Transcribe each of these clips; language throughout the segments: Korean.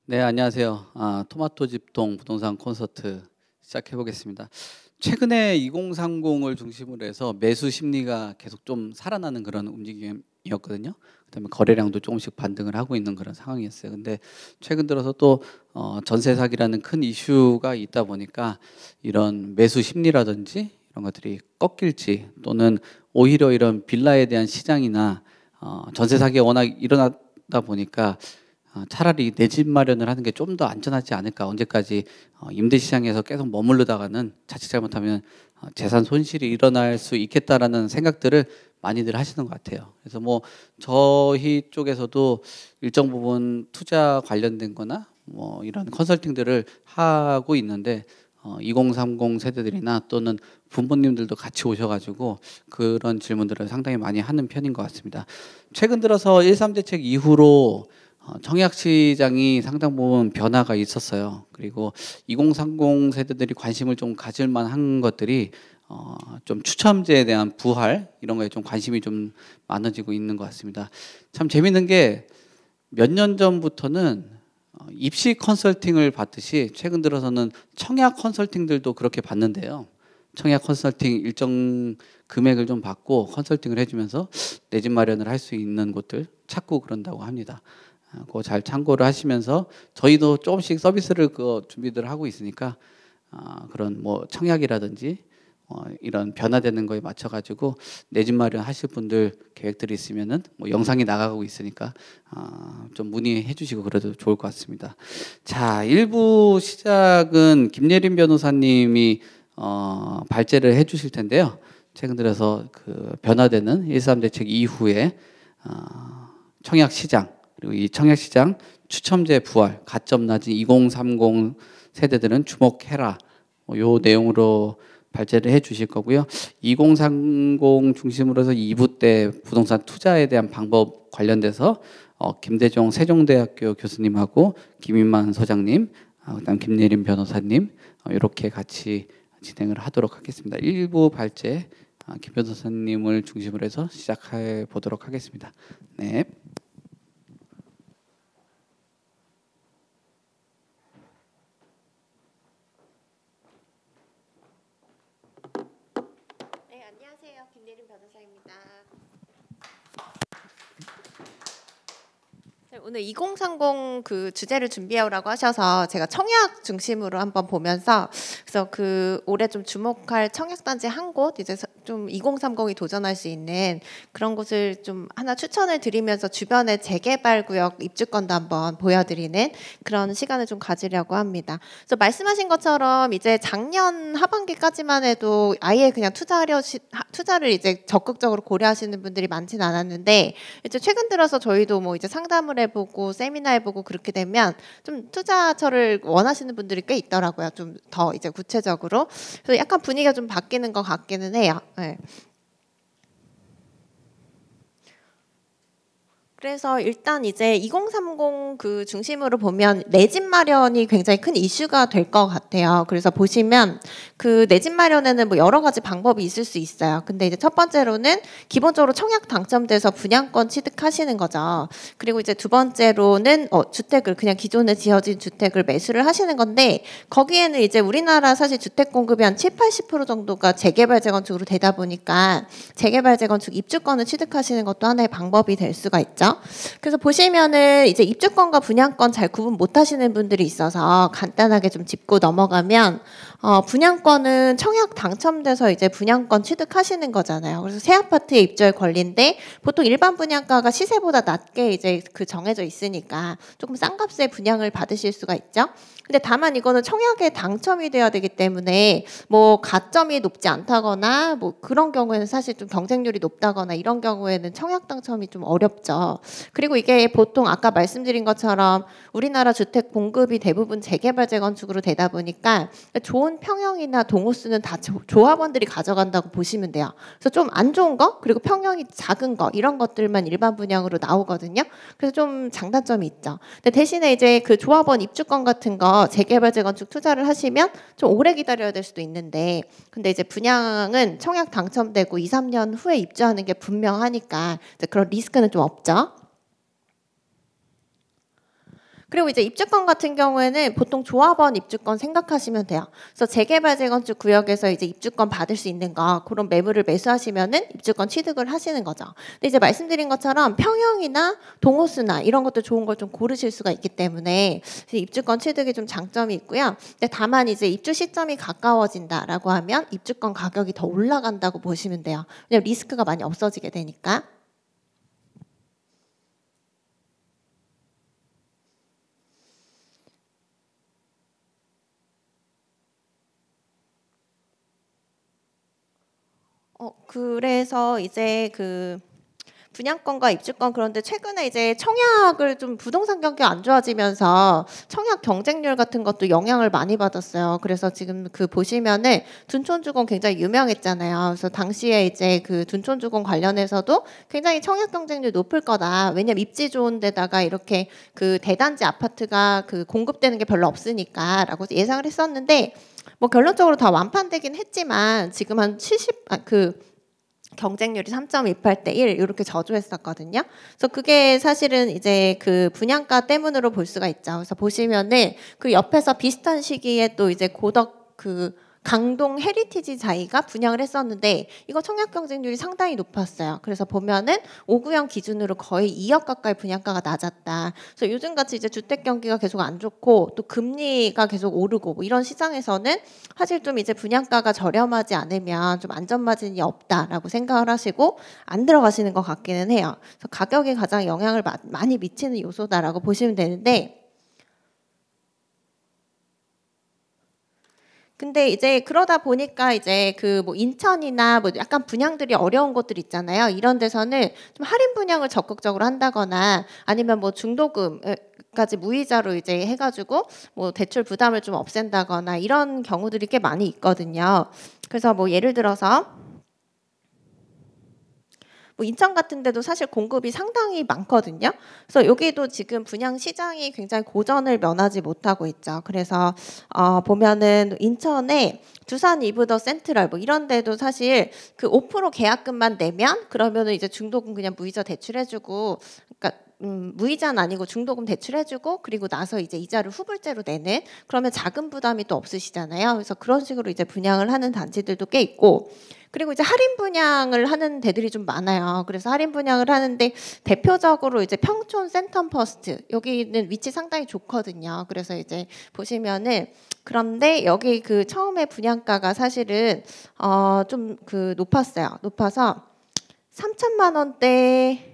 네, 안녕하세요. 토마토 집동 부동산 콘서트 시작해 보겠습니다. 최근에 2030을 중심으로 해서 매수 심리가 계속 좀 살아나는 그런 움직임이었거든요. 그다음에 거래량도 조금씩 반등을 하고 있는 그런 상황이었어요. 근데 최근 들어서 또 전세 사기라는 큰 이슈가 있다 보니까 이런 매수 심리라든지 이런 것들이 꺾일지, 또는 오히려 이런 빌라에 대한 시장이나 전세 사기가 워낙 일어나다 보니까 차라리 내 집 마련을 하는 게 좀 더 안전하지 않을까. 언제까지 임대 시장에서 계속 머무르다가는 자칫 잘못하면 재산 손실이 일어날 수 있겠다라는 생각들을 많이들 하시는 것 같아요. 그래서 뭐 저희 쪽에서도 일정 부분 투자 관련된 거나 뭐 이런 컨설팅들을 하고 있는데, 2030 세대들이나 또는 부모님들도 같이 오셔가지고 그런 질문들을 상당히 많이 하는 편인 것 같습니다. 최근 들어서 13 대책 이후로 청약 시장이 상당 부분 변화가 있었어요. 그리고 2030 세대들이 관심을 좀 가질 만한 것들이 좀 추첨제에 대한 부활, 이런 거에 좀 관심이 좀 많아지고 있는 것 같습니다. 참 재밌는 게, 몇 년 전부터는 입시 컨설팅을 받듯이 최근 들어서는 청약 컨설팅들도 그렇게 받는데요. 청약 컨설팅 일정 금액을 좀 받고 컨설팅을 해주면서 내 집 마련을 할 수 있는 곳들 찾고 그런다고 합니다. 그거 잘 참고를 하시면서, 저희도 조금씩 서비스를 준비들 하고 있으니까 그런 뭐 청약이라든지 이런 변화되는 거에 맞춰 가지고 내 집 마련 하실 분들 계획들이 있으면은, 뭐 영상이 나가고 있으니까 좀 문의해 주시고 그래도 좋을 것 같습니다. 자, 1부 시작은 김예린 변호사님이 발제를 해 주실 텐데요. 최근 들어서 그 변화되는 13 대책 이후에 청약 시장, 그리고 이 청약 시장 추첨제 부활, 가점 낮은 2030 세대들은 주목해라, 요 내용으로 발제를 해 주실 거고요. 2030 중심으로 해서 2부 때 부동산 투자에 대한 방법 관련돼서 김대종 세종대학교 교수님하고 김인만 소장님, 그다음 김예린 변호사님, 이렇게 같이 진행을 하도록 하겠습니다. 1부 발제 김 변호사님을 중심으로 해서 시작해 보도록 하겠습니다. 네. 네, 안녕하세요. 김예린 변호사입니다. 네, 오늘 2030 그 주제를 준비해오라고 하셔서 제가 청약 중심으로 한번 보면서, 그래서 그 올해 좀 주목할 청약단지 한 곳, 이제 좀 2030이 도전할 수 있는 그런 곳을 좀 하나 추천을 드리면서 주변의 재개발 구역 입주권도 한번 보여드리는 그런 시간을 좀 가지려고 합니다. 그래서 말씀하신 것처럼 이제 작년 하반기까지만 해도 아예 그냥 투자를 이제 적극적으로 고려하시는 분들이 많지는 않았는데, 이제 최근 들어서 저희도 뭐 이제 상담을 해보고 세미나 해보고 그렇게 되면 좀 투자처를 원하시는 분들이 꽤 있더라고요. 좀 더 이제 구체적으로. 그래서 약간 분위기가 좀 바뀌는 것 같기는 해요. 네. 그래서 일단 이제 2030 그 중심으로 보면 내 집 마련이 굉장히 큰 이슈가 될 것 같아요. 그래서 보시면 그 내 집 마련에는 뭐 여러 가지 방법이 있을 수 있어요. 근데 이제 첫 번째로는 기본적으로 청약 당첨돼서 분양권 취득하시는 거죠. 그리고 이제 두 번째로는 주택을 그냥 기존에 지어진 주택을 매수를 하시는 건데, 거기에는 이제 우리나라 사실 주택 공급이 한 7~80% 정도가 재개발 재건축으로 되다 보니까 재개발 재건축 입주권을 취득하시는 것도 하나의 방법이 될 수가 있죠. 그래서 보시면은 이제 입주권과 분양권 잘 구분 못 하시는 분들이 있어서 간단하게 좀 짚고 넘어가면, 분양권은 청약 당첨돼서 이제 분양권 취득하시는 거잖아요. 그래서 새 아파트에 입주할 권리인데 보통 일반 분양가가 시세보다 낮게 이제 그 정해져 있으니까 조금 싼 값에 분양을 받으실 수가 있죠. 근데 다만 이거는 청약에 당첨이 돼야 되기 때문에 뭐 가점이 높지 않다거나 뭐 그런 경우에는 사실 좀 경쟁률이 높다거나 이런 경우에는 청약 당첨이 좀 어렵죠. 그리고 이게 보통 아까 말씀드린 것처럼 우리나라 주택 공급이 대부분 재개발 재건축으로 되다 보니까 좋은 평형이나 동호수는 다 조합원들이 가져간다고 보시면 돼요. 그래서 좀 안 좋은 거, 그리고 평형이 작은 거, 이런 것들만 일반 분양으로 나오거든요. 그래서 좀 장단점이 있죠. 근데 대신에 이제 그 조합원 입주권 같은 거 재개발 재건축 투자를 하시면 좀 오래 기다려야 될 수도 있는데, 근데 이제 분양은 청약 당첨되고 2~3년 후에 입주하는 게 분명하니까 이제 그런 리스크는 좀 없죠. 그리고 이제 입주권 같은 경우에는 보통 조합원 입주권 생각하시면 돼요. 그래서 재개발 재건축 구역에서 이제 입주권 받을 수 있는 거 그런 매물을 매수하시면은 입주권 취득을 하시는 거죠. 근데 이제 말씀드린 것처럼 평형이나 동호수나 이런 것도 좋은 걸 좀 고르실 수가 있기 때문에 입주권 취득에 좀 장점이 있고요. 근데 다만 이제 입주 시점이 가까워진다라고 하면 입주권 가격이 더 올라간다고 보시면 돼요. 왜냐면 리스크가 많이 없어지게 되니까. 그래서 이제 그 분양권과 입주권 그런데 최근에 이제 청약을 좀 부동산 경기가 안 좋아지면서 청약 경쟁률 같은 것도 영향을 많이 받았어요. 그래서 지금 그 보시면은 둔촌주공 굉장히 유명했잖아요. 그래서 당시에 이제 그 둔촌주공 관련해서도 굉장히 청약 경쟁률 높을 거다. 왜냐면 입지 좋은 데다가 이렇게 그 대단지 아파트가 그 공급되는 게 별로 없으니까라고 예상을 했었는데 뭐 결론적으로 다 완판되긴 했지만 지금 한 70 경쟁률이 3.28대 1 이렇게 저조했었거든요. 그래서 그게 사실은 이제 그 분양가 때문으로 볼 수가 있죠. 그래서 보시면은 그 옆에서 비슷한 시기에 또 이제 고덕 그 강동 헤리티지 자이가 분양을 했었는데 이거 청약 경쟁률이 상당히 높았어요. 그래서 보면은 5구형 기준으로 거의 2억 가까이 분양가가 낮았다. 그래서 요즘같이 이제 주택 경기가 계속 안 좋고 또 금리가 계속 오르고 뭐 이런 시장에서는 사실 좀 이제 분양가가 저렴하지 않으면 좀 안전마진이 없다라고 생각을 하시고 안 들어가시는 것 같기는 해요. 그래서 가격에 가장 영향을 많이 미치는 요소다라고 보시면 되는데 근데 이제 그러다 보니까 이제 그 뭐 인천이나 뭐 약간 분양들이 어려운 곳들 있잖아요. 이런 데서는 좀 할인 분양을 적극적으로 한다거나 아니면 뭐 중도금까지 무이자로 이제 해가지고 뭐 대출 부담을 좀 없앤다거나 이런 경우들이 꽤 많이 있거든요. 그래서 뭐 예를 들어서 뭐 인천 같은 데도 사실 공급이 상당히 많거든요. 그래서 여기도 지금 분양 시장이 굉장히 고전을 면하지 못하고 있죠. 그래서 보면은 인천에 두산 이브더 센트럴 뭐 이런 데도 사실 그 5% 계약금만 내면 그러면은 이제 중도금 그냥 무이자 대출해주고 그러니까 무이자는 아니고 중도금 대출해주고 그리고 나서 이제 이자를 후불제로 내는 그러면 자금 부담이 또 없으시잖아요. 그래서 그런 식으로 이제 분양을 하는 단지들도 꽤 있고 그리고 이제 할인 분양을 하는 데들이 좀 많아요. 그래서 할인 분양을 하는데 대표적으로 이제 평촌 센텀퍼스트 여기는 위치 상당히 좋거든요. 그래서 이제 보시면은 그런데 여기 그 처음에 분양가가 사실은 좀 그 높았어요. 높아서 3천만 원대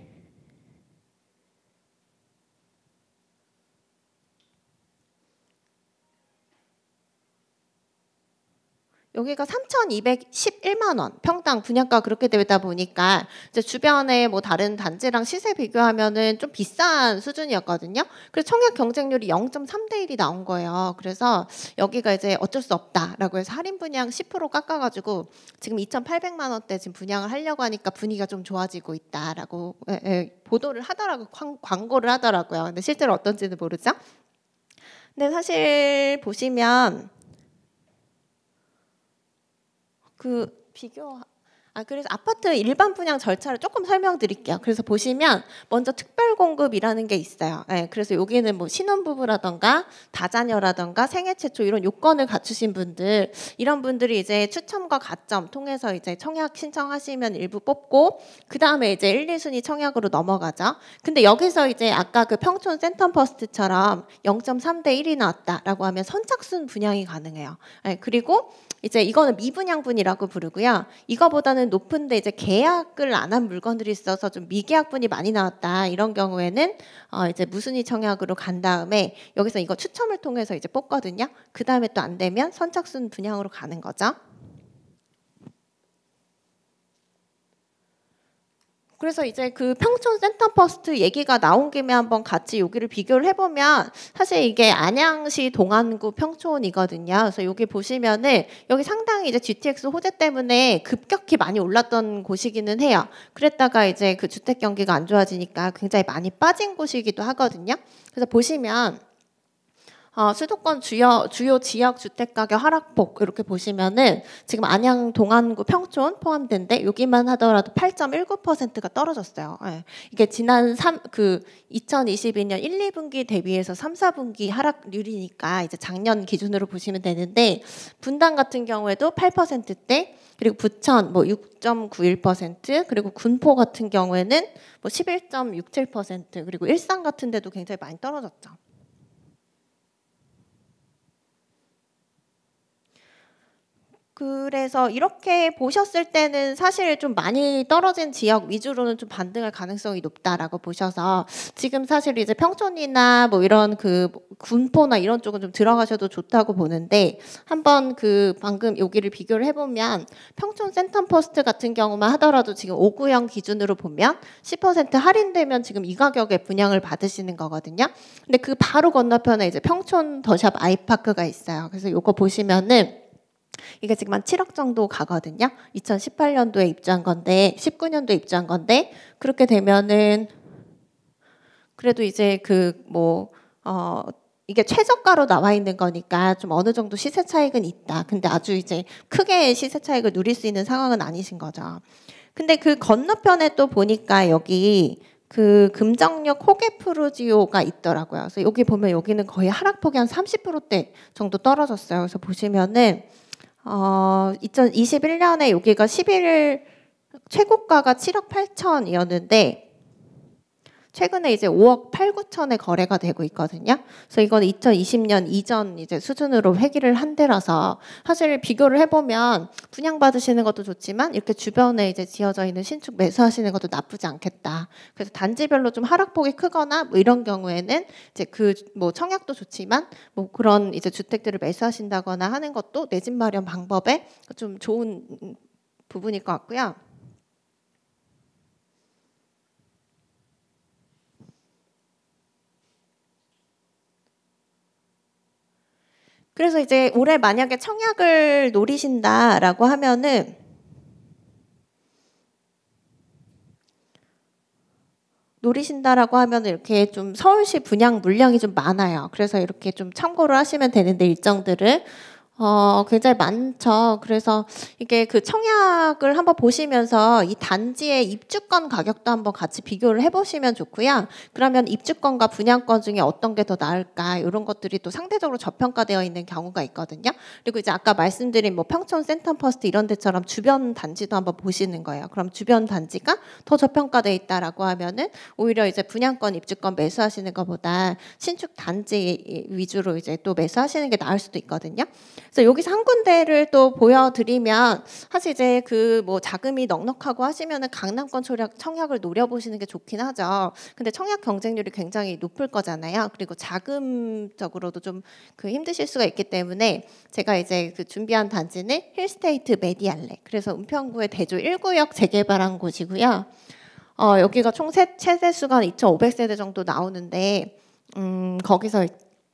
여기가 3,211만 원 평당 분양가 그렇게 되다 보니까 이제 주변에 뭐 다른 단지랑 시세 비교하면은 좀 비싼 수준이었거든요. 그래서 청약 경쟁률이 0.3대 1이 나온 거예요. 그래서 여기가 이제 어쩔 수 없다라고 해서 할인 분양 10% 깎아가지고 지금 2,800만 원대 지금 분양을 하려고 하니까 분위기가 좀 좋아지고 있다라고 보도를 하더라고 광고를 하더라고요. 근데 실제로 어떤지는 모르죠. 근데 사실 보시면 그 비교 그래서 아파트 일반 분양 절차를 조금 설명드릴게요. 그래서 보시면 먼저 특별 공급이라는 게 있어요. 그래서 여기는 뭐 신혼부부라던가 다자녀라던가 생애 최초 이런 요건을 갖추신 분들 이런 분들이 이제 추첨과 가점 통해서 이제 청약 신청하시면 일부 뽑고 그 다음에 이제 1, 2순위 청약으로 넘어가죠. 근데 여기서 이제 아까 그 평촌 센텀퍼스트처럼 0.3대 1이 나왔다라고 하면 선착순 분양이 가능해요. 그리고 이제 이거는 미분양분이라고 부르고요. 이거보다는 높은데 이제 계약을 안 한 물건들이 있어서 좀 미계약분이 많이 나왔다. 이런 경우에는 이제 무순위 청약으로 간 다음에 여기서 이거 추첨을 통해서 이제 뽑거든요. 그 다음에 또 안 되면 선착순 분양으로 가는 거죠. 그래서 이제 그 평촌 센텀퍼스트 얘기가 나온 김에 한번 같이 여기를 비교를 해보면 사실 이게 안양시 동안구 평촌이거든요. 그래서 여기 보시면은 여기 상당히 이제 GTX 호재 때문에 급격히 많이 올랐던 곳이기는 해요. 그랬다가 이제 그 주택 경기가 안 좋아지니까 굉장히 많이 빠진 곳이기도 하거든요. 그래서 보시면 수도권 주요 지역 주택 가격 하락폭 이렇게 보시면은 지금 안양 동안구 평촌 포함된데 여기만 하더라도 8.19%가 떨어졌어요. 예. 이게 지난 2022년 1, 2분기 대비해서 3, 4분기 하락률이니까 이제 작년 기준으로 보시면 되는데 분당 같은 경우에도 8%대 그리고 부천 뭐 6.91% 그리고 군포 같은 경우에는 뭐 11.67% 그리고 일산 같은 데도 굉장히 많이 떨어졌죠. 그래서 이렇게 보셨을 때는 사실 좀 많이 떨어진 지역 위주로는 좀 반등할 가능성이 높다라고 보셔서 지금 사실 이제 평촌이나 뭐 이런 그 군포나 이런 쪽은 좀 들어가셔도 좋다고 보는데 한번 그 방금 여기를 비교를 해보면 평촌 센텀퍼스트 같은 경우만 하더라도 지금 5구형 기준으로 보면 10% 할인되면 지금 이 가격에 분양을 받으시는 거거든요. 근데 그 바로 건너편에 이제 평촌 더샵 아이파크가 있어요. 그래서 이거 보시면은 이게 지금 한 7억 정도 가거든요. 2018년도에 입주한 건데 19년도에 입주한 건데 그렇게 되면은 그래도 이제 이게 최저가로 나와 있는 거니까 좀 어느 정도 시세 차익은 있다. 근데 아주 이제 크게 시세 차익을 누릴 수 있는 상황은 아니신 거죠. 근데 그 건너편에 또 보니까 여기 그 금정역 호게프루지오가 있더라고요. 그래서 여기 보면 여기는 거의 하락폭이 한 30%대 정도 떨어졌어요. 그래서 보시면은 2021년에 여기가 11일 최고가가 7억 8천이었는데 최근에 이제 5억 8, 9천에 거래가 되고 있거든요. 그래서 이건 2020년 이전 이제 수준으로 회귀를 한 데라서 사실 비교를 해보면 분양받으시는 것도 좋지만 이렇게 주변에 이제 지어져 있는 신축 매수하시는 것도 나쁘지 않겠다. 그래서 단지별로 좀 하락폭이 크거나 뭐 이런 경우에는 이제 뭐 청약도 좋지만 뭐 그런 이제 주택들을 매수하신다거나 하는 것도 내 집 마련 방법에 좀 좋은 부분일 것 같고요. 그래서 이제 올해 만약에 청약을 노리신다라고 하면은 이렇게 좀 서울시 분양 물량이 좀 많아요. 그래서 이렇게 좀 참고를 하시면 되는데 일정들을 굉장히 많죠. 그래서 이게 그 청약을 한번 보시면서 이 단지의 입주권 가격도 한번 같이 비교를 해보시면 좋고요. 그러면 입주권과 분양권 중에 어떤 게 더 나을까 이런 것들이 또 상대적으로 저평가되어 있는 경우가 있거든요. 그리고 이제 아까 말씀드린 뭐 평촌 센텀퍼스트 이런 데처럼 주변 단지도 한번 보시는 거예요. 그럼 주변 단지가 더 저평가되어 있다라고 하면은 오히려 이제 분양권, 입주권 매수하시는 것보다 신축 단지 위주로 이제 또 매수하시는 게 나을 수도 있거든요. 그래서 여기서 한 군데를 또 보여드리면 사실 이제 그 뭐 자금이 넉넉하고 하시면은 강남권 청약을 노려보시는 게 좋긴 하죠. 근데 청약 경쟁률이 굉장히 높을 거잖아요. 그리고 자금적으로도 좀 그 힘드실 수가 있기 때문에 제가 이제 그 준비한 단지는 힐스테이트 메디알레. 그래서 은평구의 대조 1구역 재개발한 곳이고요. 여기가 총 세대 수가 2,500세대 정도 나오는데 거기서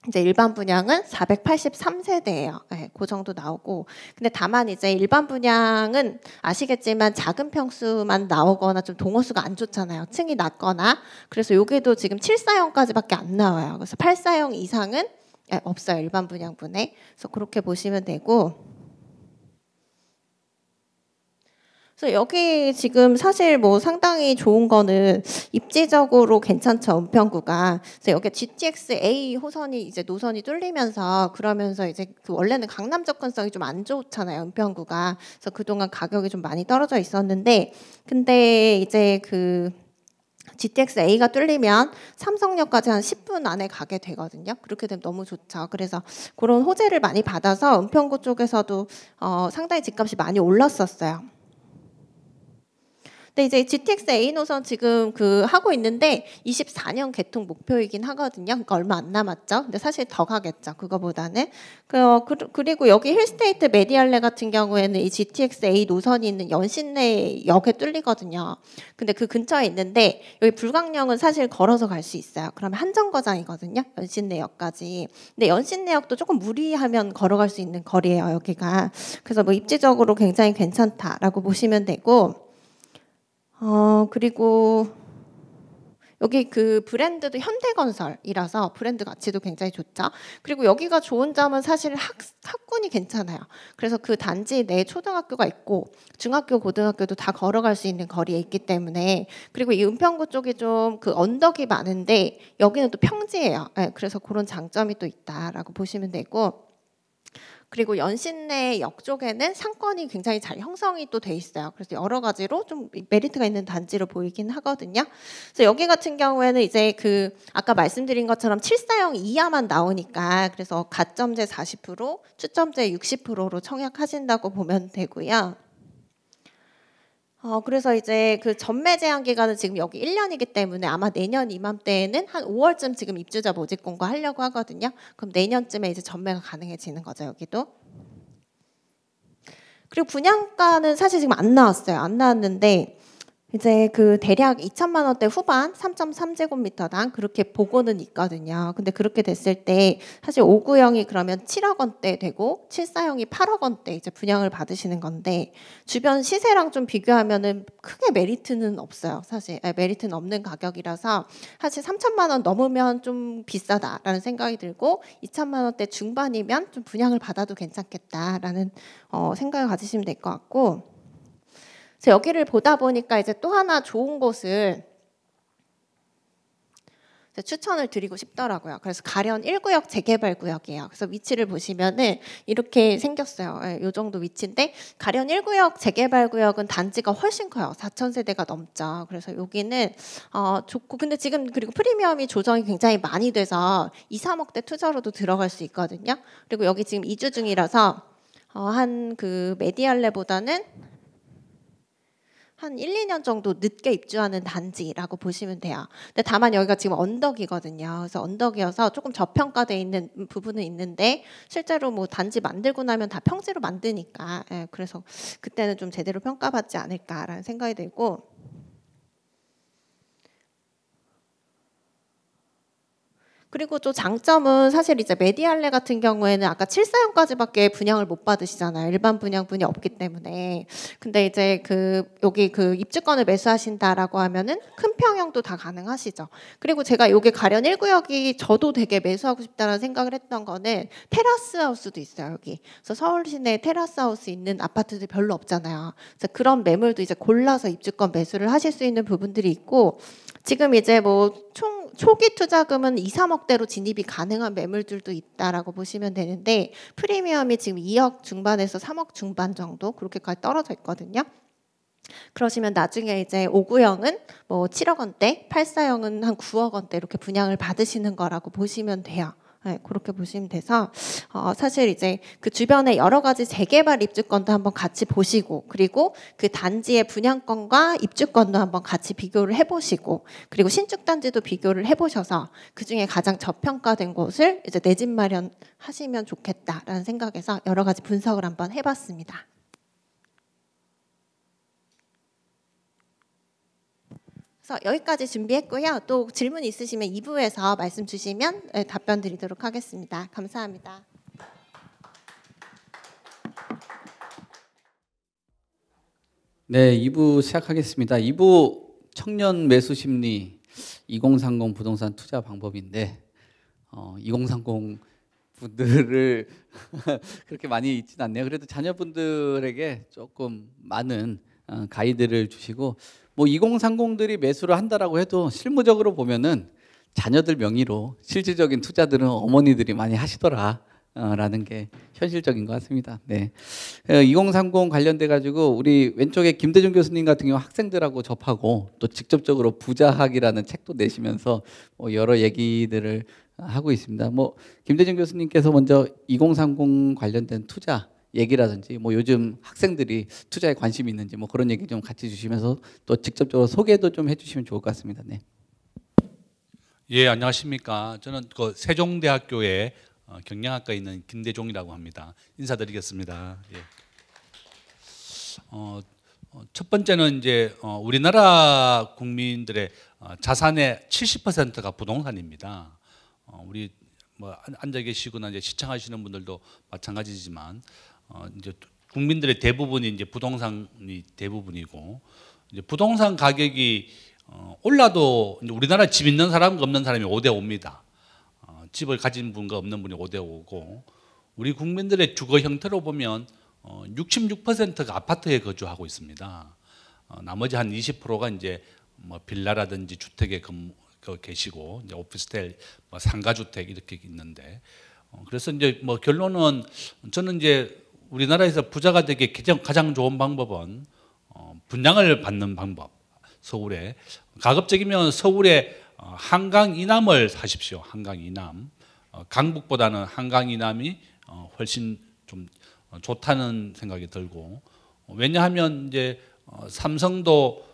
이제 일반 분양은 483세대예요. 네, 그 정도 나오고. 근데 다만 이제 일반 분양은 아시겠지만 작은 평수만 나오거나 좀 동호수가 안 좋잖아요. 층이 낮거나. 그래서 여기도 지금 7사형까지밖에 안 나와요. 그래서 8사형 이상은 없어요. 일반 분양분에. 그래서 그렇게 보시면 되고. 그래서 여기 지금 사실 뭐 상당히 좋은 거는 입지적으로 괜찮죠, 은평구가. 그래서 여기 GTX A 호선이 이제 노선이 뚫리면서 그러면서 이제 그 원래는 강남 접근성이 좀 안 좋잖아요, 은평구가. 그래서 그동안 가격이 좀 많이 떨어져 있었는데 근데 이제 그 GTX A가 뚫리면 삼성역까지 한 10분 안에 가게 되거든요. 그렇게 되면 너무 좋죠. 그래서 그런 호재를 많이 받아서 은평구 쪽에서도 상당히 집값이 많이 올랐었어요. 근데 이제 GTX A 노선 지금 그 하고 있는데 24년 개통 목표이긴 하거든요. 그러니까 얼마 안 남았죠. 근데 사실 더 가겠죠. 그거보다는. 그리고 여기 힐스테이트 메디알레 같은 경우에는 이 GTX A 노선이 있는 연신내역에 뚫리거든요. 근데 그 근처에 있는데 여기 불광역은 사실 걸어서 갈 수 있어요. 그러면 한정거장이거든요. 연신내역까지. 근데 연신내역도 조금 무리하면 걸어갈 수 있는 거리예요. 여기가. 그래서 뭐 입지적으로 굉장히 괜찮다라고 보시면 되고. 그리고 여기 그 브랜드도 현대건설이라서 브랜드 가치도 굉장히 좋죠. 그리고 여기가 좋은 점은 사실 학군이 괜찮아요. 그래서 그 단지 내 초등학교가 있고 중학교, 고등학교도 다 걸어갈 수 있는 거리에 있기 때문에, 그리고 이 은평구 쪽이 좀 그 언덕이 많은데 여기는 또 평지예요. 네, 그래서 그런 장점이 또 있다라고 보시면 되고, 그리고 연신내 역 쪽에는 상권이 굉장히 잘 형성이 또 돼 있어요. 그래서 여러 가지로 좀 메리트가 있는 단지로 보이긴 하거든요. 그래서 여기 같은 경우에는 이제 그 아까 말씀드린 것처럼 7사형 이하만 나오니까, 그래서 가점제 40%, 추첨제 60%로 청약하신다고 보면 되고요. 그래서 이제 그 전매 제한 기간은 지금 여기 1년이기 때문에 아마 내년 이맘때에는 한 5월쯤 지금 입주자 모집 공고하려고 하거든요. 그럼 내년쯤에 이제 전매가 가능해지는 거죠, 여기도. 그리고 분양가는 사실 지금 안 나왔어요. 안 나왔는데 이제 그 대략 2천만 원대 후반 3.3제곱미터당 그렇게 보고는 있거든요. 근데 그렇게 됐을 때 사실 5구형이 그러면 7억 원대 되고 7사형이 8억 원대 이제 분양을 받으시는 건데, 주변 시세랑 좀 비교하면은 크게 메리트는 없어요. 사실 메리트는 없는 가격이라서 사실 3천만 원 넘으면 좀 비싸다라는 생각이 들고, 2천만 원대 중반이면 좀 분양을 받아도 괜찮겠다라는 생각을 가지시면 될 것 같고, 그래서 여기를 보다 보니까 이제 또 하나 좋은 곳을 추천을 드리고 싶더라고요. 그래서 가련 1구역 재개발 구역이에요. 그래서 위치를 보시면은 이렇게 생겼어요. 이 정도 위치인데, 가련 1구역 재개발 구역은 단지가 훨씬 커요. 4,000세대가 넘죠. 그래서 여기는 좋고, 근데 지금 그리고 프리미엄이 조정이 굉장히 많이 돼서 2, 3억대 투자로도 들어갈 수 있거든요. 그리고 여기 지금 이주 중이라서 한 그 메디알레보다는 한 1, 2년 정도 늦게 입주하는 단지라고 보시면 돼요. 근데 다만 여기가 지금 언덕이거든요. 그래서 언덕이어서 조금 저평가되어 있는 부분은 있는데, 실제로 뭐 단지 만들고 나면 다 평지로 만드니까, 그래서 그때는 좀 제대로 평가받지 않을까라는 생각이 들고, 그리고 또 장점은 사실 이제 메디알레 같은 경우에는 아까 7사형까지밖에 분양을 못 받으시잖아요. 일반 분양분이 없기 때문에. 근데 이제 그 여기 그 입주권을 매수하신다라고 하면은 큰 평형도 다 가능하시죠. 그리고 제가 여기 가련 1구역이 저도 되게 매수하고 싶다는 생각을 했던 거는 테라스 하우스도 있어요, 여기. 그래서 서울 시내에 테라스 하우스 있는 아파트들 별로 없잖아요. 그래서 그런 매물도 이제 골라서 입주권 매수를 하실 수 있는 부분들이 있고, 지금 이제 뭐 초기 투자금은 2, 3억대로 진입이 가능한 매물들도 있다라고 보시면 되는데, 프리미엄이 지금 2억 중반에서 3억 중반 정도 그렇게까지 떨어져 있거든요. 그러시면 나중에 이제 5구형은 뭐 7억 원대, 8사형은 한 9억 원대 이렇게 분양을 받으시는 거라고 보시면 돼요. 네, 그렇게 보시면 돼서 사실 이제 그 주변에 여러 가지 재개발 입주권도 한번 같이 보시고, 그리고 그 단지의 분양권과 입주권도 한번 같이 비교를 해보시고, 그리고 신축 단지도 비교를 해보셔서 그 중에 가장 저평가된 곳을 이제 내 집 마련하시면 좋겠다라는 생각에서 여러 가지 분석을 한번 해봤습니다. 그래서 여기까지 준비했고요. 또 질문 있으시면 2부에서 말씀 주시면 답변 드리도록 하겠습니다. 감사합니다. 네, 2부 시작하겠습니다. 2부 청년 매수 심리 2030 부동산 투자 방법인데, 2030 분들을 그렇게 많이 있진 않네요. 그래도 자녀분들에게 조금 많은 가이드를 주시고, 뭐 2030들이 매수를 한다라고 해도 실무적으로 보면은 자녀들 명의로 실질적인 투자들은 어머니들이 많이 하시더라. 라는 게 현실적인 것 같습니다. 네, 2030 관련돼 가지고 우리 왼쪽에 김대중 교수님 같은 경우 학생들하고 접하고 또 직접적으로 부자학이라는 책도 내시면서 여러 얘기들을 하고 있습니다. 뭐 김대중 교수님께서 먼저 2030 관련된 투자 얘기라든지 뭐 요즘 학생들이 투자에 관심이 있는지 뭐 그런 얘기 좀 같이 주시면서 또 직접적으로 소개도 좀 해주시면 좋을 것 같습니다. 네. 예, 안녕하십니까. 저는 그 세종대학교에 경영학과에 있는 김대종이라고 합니다. 인사드리겠습니다. 예. 첫 번째는 이제 우리나라 국민들의 자산의 70%가 부동산입니다. 우리 뭐 앉아 계시거나 이제 시청하시는 분들도 마찬가지지만 이제 국민들의 대부분이 이제 부동산이 대부분이고, 이제 부동산 가격이 올라도 이제 우리나라 집 있는 사람과 없는 사람이 5대 5입니다. 집을 가진 분과 없는 분이 5대 5고 우리 국민들의 주거 형태로 보면 66%가 아파트에 거주하고 있습니다. 나머지 한 20%가 이제 뭐 빌라라든지 주택에 계시고 이제 오피스텔, 뭐 상가주택 이렇게 있는데 그래서 이제 뭐 결론은 저는 이제 우리나라에서 부자가 되기 가장 좋은 방법은 분양을 받는 방법. 서울에 가급적이면 서울에 한강 이남을 사십시오. 한강 이남. 강북보다는 한강 이남이 훨씬 좀 좋다는 생각이 들고 왜냐하면 이제 삼성도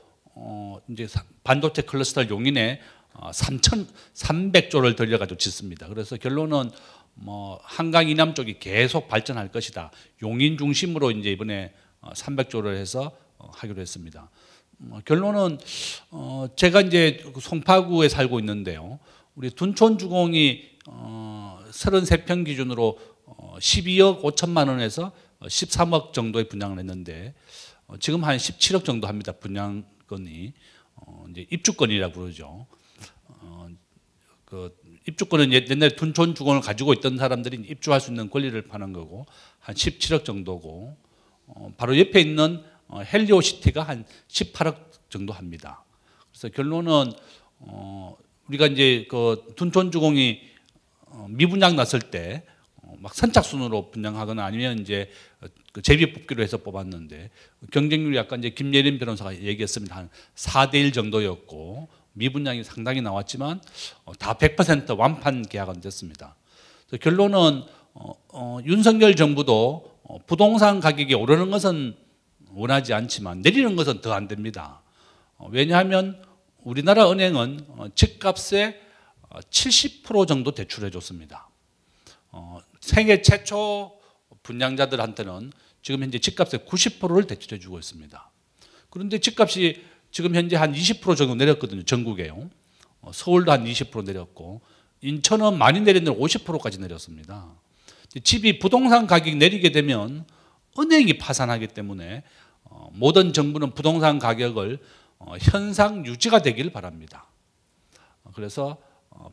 이제 반도체 클러스터 용인에 3,300조를 들여가지고 짓습니다. 그래서 결론은 뭐 한강 이남 쪽이 계속 발전할 것이다. 용인 중심으로 이제 이번에 300조를 해서 하기로 했습니다. 결론은 제가 이제 송파구에 살고 있는데요. 우리 둔촌주공이 33평 기준으로 12억 5천만 원에서 13억 정도의 분양을 했는데 지금 한 17억 정도 합니다. 분양건이 이제 입주권이라고 그러죠. 그 입주권은 옛날에 둔촌주공을 가지고 있던 사람들이 입주할 수 있는 권리를 파는 거고 한 17억 정도고 바로 옆에 있는 헬리오시티가 한 18억 정도 합니다. 그래서 결론은 우리가 이제 그 둔촌주공이 미분양 났을 때 막 선착순으로 분양하거나 아니면 이제 그 제비 뽑기로 해서 뽑았는데 경쟁률이 아까 이제 김예린 변호사가 얘기했습니다. 한 4대1 정도였고 미분양이 상당히 나왔지만 다 100% 완판 계약은 됐습니다. 그래서 결론은 윤석열 정부도 부동산 가격이 오르는 것은 원하지 않지만 내리는 것은 더 안 됩니다. 왜냐하면 우리나라 은행은 집값의 70% 정도 대출해 줬습니다. 세계 최초 분양자들한테는 지금 현재 집값의 90%를 대출해 주고 있습니다. 그런데 집값이 지금 현재 한 20% 정도 내렸거든요. 전국에요. 서울도 한 20% 내렸고 인천은 많이 내렸는데 50%까지 내렸습니다. 집이 부동산 가격이 내리게 되면 은행이 파산하기 때문에 모든 정부는 부동산 가격을 현상 유지가 되길 바랍니다. 그래서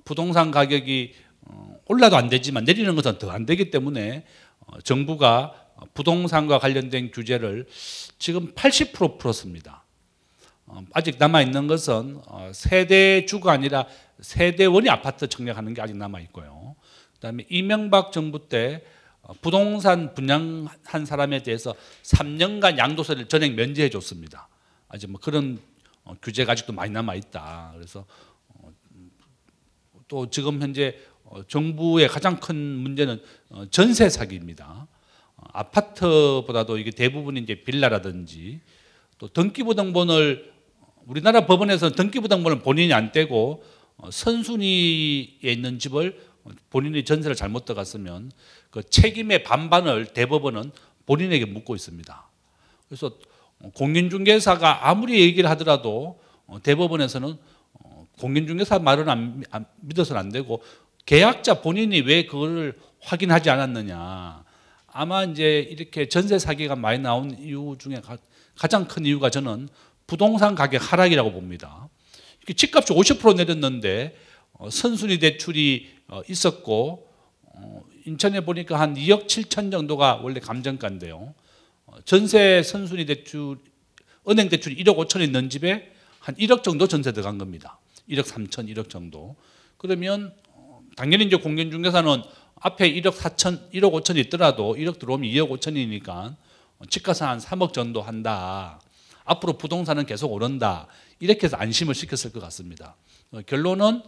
부동산 가격이 올라도 안 되지만 내리는 것은 더 안 되기 때문에 정부가 부동산과 관련된 규제를 지금 80% 풀었습니다. 아직 남아있는 것은 세대주가 아니라 세대원이 아파트 청약하는 게 아직 남아있고요. 그다음에 이명박 정부 때 부동산 분양한 사람에 대해서 3년간 양도세를 전액 면제해 줬습니다. 아직 뭐 그런 규제가 아직도 많이 남아있다. 그래서 또 지금 현재 정부의 가장 큰 문제는 전세 사기입니다. 아파트보다도 이게 대부분이 이제 빌라라든지 또 등기부등본을 우리나라 법원에서는 등기부등본을 본인이 안 떼고 선순위에 있는 집을 본인이 전세를 잘못 들어갔으면 그 책임의 반반을 대법원은 본인에게 묻고 있습니다. 그래서 공인중개사가 아무리 얘기를 하더라도 대법원에서는 공인중개사 말은 안 믿어서는 안 되고 계약자 본인이 왜 그걸 확인하지 않았느냐. 아마 이제 이렇게 전세 사기가 많이 나온 이유 중에 가장 큰 이유가 저는 부동산 가격 하락이라고 봅니다. 집값이 50% 내렸는데 선순위 대출이 있었고 인천에 보니까 한 2억 7천 정도가 원래 감정가인데요. 전세 선순위 대출 은행 대출이 1억 5천이 있는 집에 한 1억 정도 전세 들어간 겁니다. 1억 3천, 1억 정도. 그러면 당연히 이제 공인중개사는 앞에 1억 4천, 1억 5천이 있더라도 1억 들어오면 2억 5천이니까 집값은 한 3억 정도 한다. 앞으로 부동산은 계속 오른다. 이렇게 해서 안심을 시켰을 것 같습니다. 결론은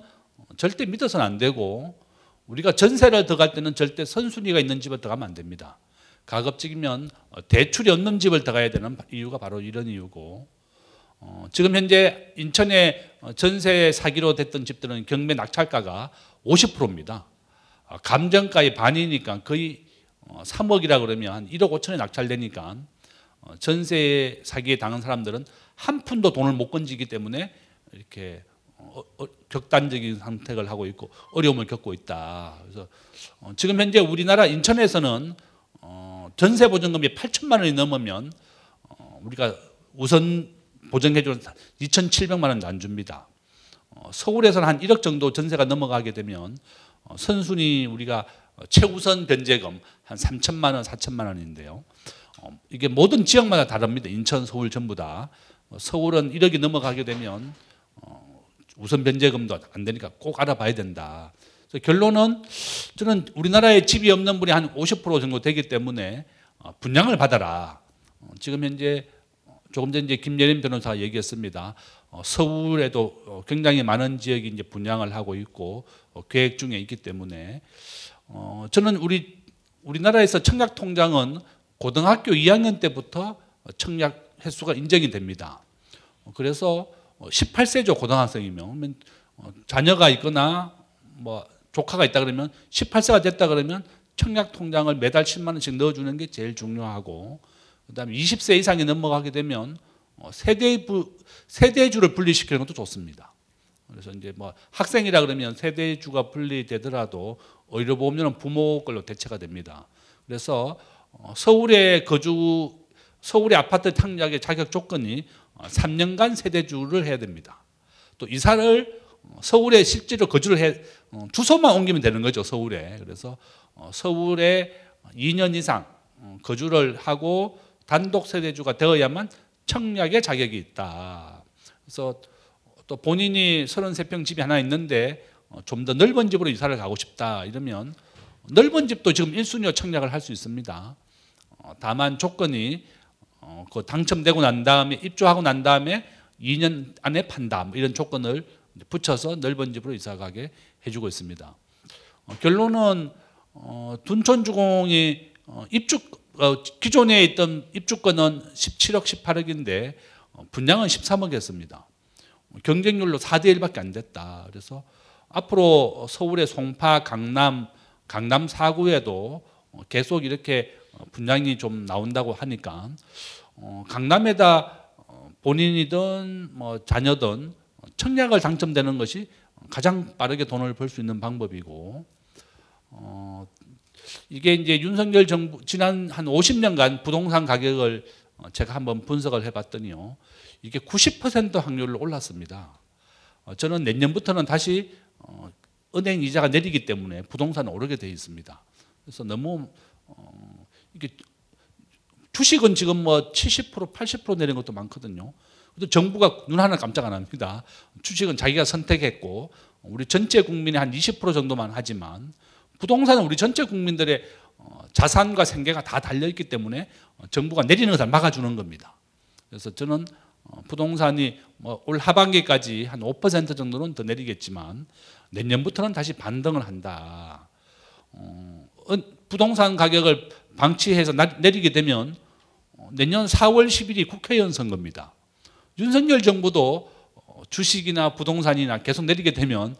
절대 믿어서는 안 되고 우리가 전세를 들어갈 때는 절대 선순위가 있는 집을 들어가면 안 됩니다. 가급적이면 대출이 없는 집을 들어가야 되는 이유가 바로 이런 이유고 지금 현재 인천에 전세 사기로 됐던 집들은 경매 낙찰가가 50%입니다. 감정가의 반이니까 거의 3억이라 그러면 한 1억 5천에 낙찰되니까 전세 사기에 당한 사람들은 한 푼도 돈을 못 건지기 때문에 이렇게 극단적인 선택을 하고 있고 어려움을 겪고 있다. 그래서 지금 현재 우리나라 인천에서는 전세 보증금이 8천만 원이 넘으면 우리가 우선 보정해주는 2,700만 원도 안 줍니다. 서울에서는 한 1억 정도 전세가 넘어가게 되면 선순위 우리가 최우선 변제금 한 3천만 원, 4천만 원인데요. 이게 모든 지역마다 다릅니다. 인천, 서울 전부 다. 서울은 1억이 넘어가게 되면 우선 변제금도 안 되니까 꼭 알아봐야 된다. 그래서 결론은 저는 우리나라에 집이 없는 분이 한 50% 정도 되기 때문에 분양을 받아라. 지금 현재 조금 전에 김예림 변호사가 얘기했습니다. 서울에도 굉장히 많은 지역이 이제 분양을 하고 있고 계획 중에 있기 때문에 저는 우리나라에서 청약 통장은 고등학교 2학년 때부터 청약 횟수가 인정이 됩니다. 그래서 18세죠. 고등학생이면 자녀가 있거나 뭐 조카가 있다 그러면 18세가 됐다 그러면 청약 통장을 매달 10만 원씩 넣어주는 게 제일 중요하고, 그다음에 20세 이상이 넘어가게 되면 세대주를 분리시키는 것도 좋습니다. 그래서 이제 뭐 학생이라 그러면 세대주가 분리되더라도 오히려 보면 부모 걸로 대체가 됩니다. 그래서 서울의 아파트 청약의 자격 조건이 3년간 세대주를 해야 됩니다. 또 이사를 서울에 실제로 거주를 해 주소만 옮기면 되는 거죠, 서울에. 그래서 서울에 2년 이상 거주를 하고 단독 세대주가 되어야만 청약의 자격이 있다. 그래서 또 본인이 33평 집이 하나 있는데 좀 더 넓은 집으로 이사를 가고 싶다 이러면 넓은 집도 지금 1순위로 청약을 할 수 있습니다. 다만 조건이 그 당첨되고 난 다음에 입주하고 난 다음에 2년 안에 판다 뭐 이런 조건을 붙여서 넓은 집으로 이사 가게 해주고 있습니다. 결론은 둔촌주공이 기존에 있던 입주권은 17억, 18억인데 분양은 13억이었습니다. 경쟁률로 4대 1밖에 안 됐다. 그래서 앞으로 서울의 송파, 강남 4구에도 계속 이렇게 분양이 좀 나온다고 하니까 강남에다 본인이든 뭐 자녀든 청약을 당첨되는 것이 가장 빠르게 돈을 벌 수 있는 방법이고, 이게 이제 윤석열 정부 지난 한 50년간 부동산 가격을 제가 한번 분석을 해봤더니요, 이게 90% 확률로 올랐습니다. 저는 내년부터는 다시 은행 이자가 내리기 때문에 부동산은 오르게 되어 있습니다. 그래서 너무 이게 주식은 지금 뭐 70%, 80% 내린 것도 많거든요. 그래도 정부가 눈 하나 깜짝 안 합니다. 주식은 자기가 선택했고 우리 전체 국민의 한 20% 정도만 하지만 부동산은 우리 전체 국민들의 자산과 생계가 다 달려있기 때문에 정부가 내리는 것을 막아주는 겁니다. 그래서 저는 부동산이 뭐 올 하반기까지 한 5% 정도는 더 내리겠지만 내년부터는 다시 반등을 한다. 부동산 가격을 방치해서 내리게 되면 내년 4월 10일이 국회의원 선거입니다. 윤석열 정부도 주식이나 부동산이나 계속 내리게 되면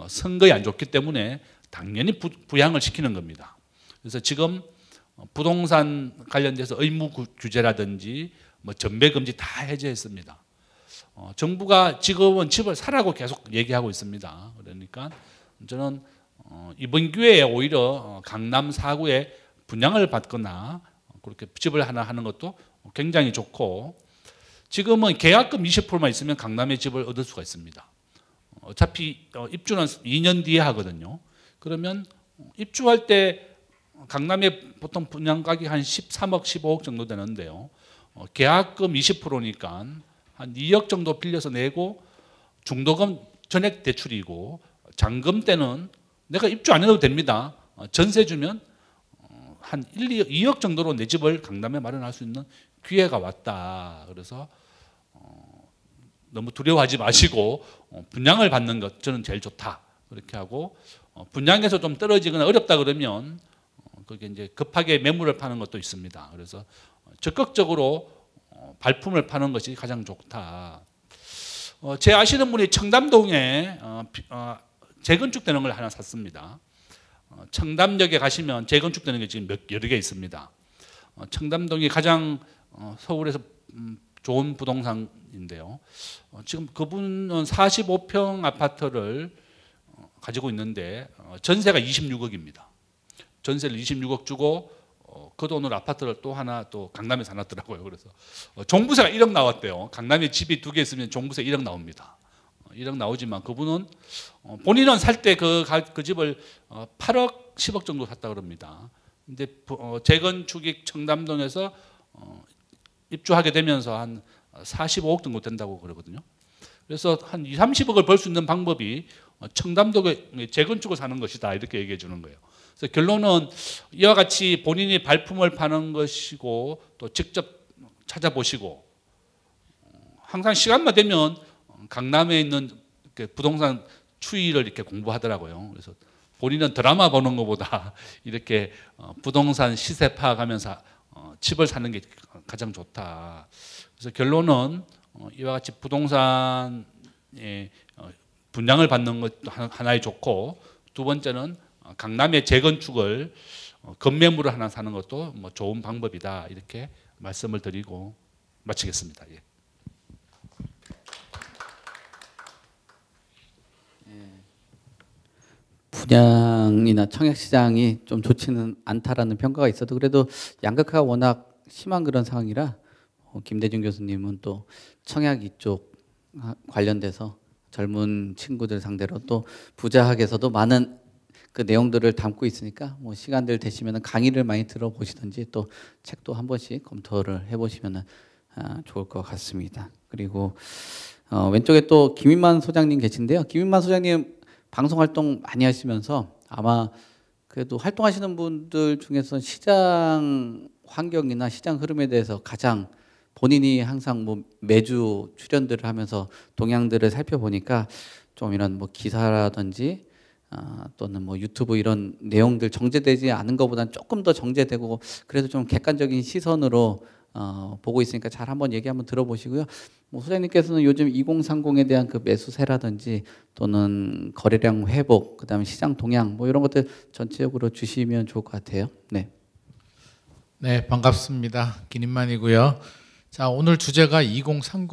선거에 안 좋기 때문에 당연히 부양을 시키는 겁니다. 그래서 지금 부동산 관련돼서 의무 규제라든지 뭐 전매 금지 다 해제했습니다. 정부가 지금은 집을 사라고 계속 얘기하고 있습니다. 그러니까 저는 이번 기회에 오히려 강남 4구에 분양을 받거나 그렇게 집을 하나 하는 것도 굉장히 좋고, 지금은 계약금 20%만 있으면 강남에 집을 얻을 수가 있습니다. 어차피 입주는 2년 뒤에 하거든요. 그러면 입주할 때 강남에 보통 분양가격이 한 13억, 15억 정도 되는데요. 계약금 20%니까 한 2억 정도 빌려서 내고 중도금 전액 대출이고 잔금 때는 내가 입주 안 해도 됩니다. 전세 주면 한 2억 정도로 내 집을 강남에 마련할 수 있는 기회가 왔다. 그래서 너무 두려워하지 마시고 분양을 받는 것 저는 제일 좋다. 그렇게 하고 분양에서 좀 떨어지거나 어렵다 그러면 그게 이제 급하게 매물을 파는 것도 있습니다. 그래서 적극적으로 발품을 파는 것이 가장 좋다. 제 아시는 분이 청담동에 재건축되는 걸 하나 샀습니다. 청담역에 가시면 재건축되는 게 지금 여러 개 있습니다. 청담동이 가장 서울에서 좋은 부동산인데요. 지금 그분은 45평 아파트를 가지고 있는데 전세가 26억입니다. 전세를 26억 주고 그 돈으로 아파트를 또 하나 또 강남에 사놨더라고요. 그래서 종부세가 1억 나왔대요. 강남에 집이 2개 있으면 종부세 1억 나옵니다. 1억 나오지만 그분은 본인은 살 때 그 집을 8억 10억 정도 샀다 그럽니다. 근데 재건축이 청담동에서 입주하게 되면서 한 45억 정도 된다고 그러거든요. 그래서 한 2, 30억을 벌 수 있는 방법이 청담동에 재건축을 사는 것이다 이렇게 얘기해 주는 거예요. 그래서 결론은 이와 같이 본인이 발품을 파는 것이고 또 직접 찾아보시고 항상 시간만 되면 강남에 있는 부동산 추이를 이렇게 공부하더라고요. 그래서 본인은 드라마 보는 것보다 이렇게 부동산 시세 파악하면서 집을 사는 게 가장 좋다. 그래서 결론은 이와 같이 부동산에 분양을 받는 것도 하나의 좋고 두 번째는 강남의 재건축을 건매물을 하나 사는 것도 뭐 좋은 방법이다 이렇게 말씀을 드리고 마치겠습니다. 예. 분양이나 청약 시장이 좀 좋지는 않다라는 평가가 있어도 그래도 양극화가 워낙 심한 그런 상황이라 김대중 교수님은 또 청약 이쪽 관련돼서 젊은 친구들 상대로 또 부자학에서도 많은 그 내용들을 담고 있으니까 뭐 시간들 되시면 강의를 많이 들어보시든지 또 책도 한 번씩 검토를 해보시면 좋을 것 같습니다. 그리고 왼쪽에 또 김인만 소장님 계신데요. 김인만 소장님 방송 활동 많이 하시면서 아마 그래도 활동하시는 분들 중에서 시장 환경이나 시장 흐름에 대해서 가장 본인이 항상 뭐 매주 출연들을 하면서 동향들을 살펴보니까 좀 이런 뭐 기사라든지 또는 뭐 유튜브 이런 내용들 정제되지 않은 것보다는 조금 더 정제되고 그래도 좀 객관적인 시선으로 보고 있으니까 잘 한번 얘기 한번 들어보시고요. 뭐 소장님께서는 요즘 2030에 대한 그 매수세라든지 또는 거래량 회복, 그다음에 시장 동향 뭐 이런 것들 전체적으로 주시면 좋을 것 같아요. 네. 네, 반갑습니다. 김인만이고요. 자, 오늘 주제가 2030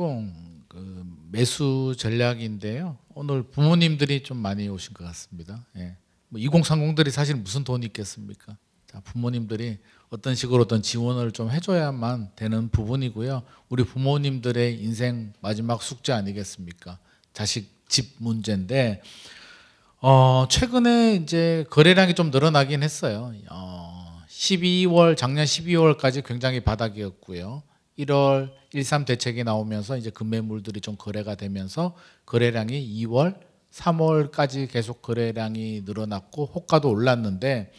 그 매수 전략인데요. 오늘 부모님들이 좀 많이 오신 것 같습니다. 예. 뭐 2030들이 사실 무슨 돈이 있겠습니까? 자, 부모님들이 어떤 식으로 어떤 지원을 좀 해줘야만 되는 부분이고요. 우리 부모님들의 인생 마지막 숙제 아니겠습니까? 자식 집 문제인데 최근에 이제 거래량이 좀 늘어나긴 했어요. 12월 작년 12월까지 굉장히 바닥이었고요. 1월 13 대책이 나오면서 이제 급매물들이 좀 거래가 되면서 거래량이 2월, 3월까지 계속 거래량이 늘어났고 호가도 올랐는데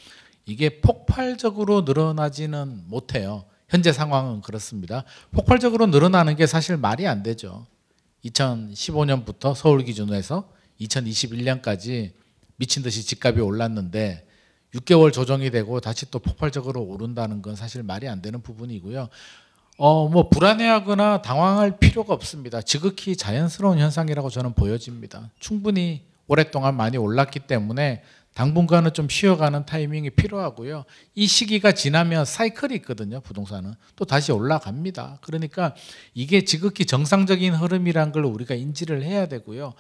이게 폭발적으로 늘어나지는 못해요. 현재 상황은 그렇습니다. 폭발적으로 늘어나는 게 사실 말이 안 되죠. 2015년부터 서울 기준으로 해서 2021년까지 미친 듯이 집값이 올랐는데 6개월 조정이 되고 다시 또 폭발적으로 오른다는 건 사실 말이 안 되는 부분이고요. 뭐 불안해하거나 당황할 필요가 없습니다. 지극히 자연스러운 현상이라고 저는 보여집니다. 충분히 오랫동안 많이 올랐기 때문에 당분간은 좀 쉬어가는 타이밍이 필요하고요. 이 시기가 지나면 사이클이 있거든요. 부동산은 또 다시 올라갑니다. 그러니까 이게 지극히 정상적인 흐름이란 걸 우리가 인지를 해야 되고요.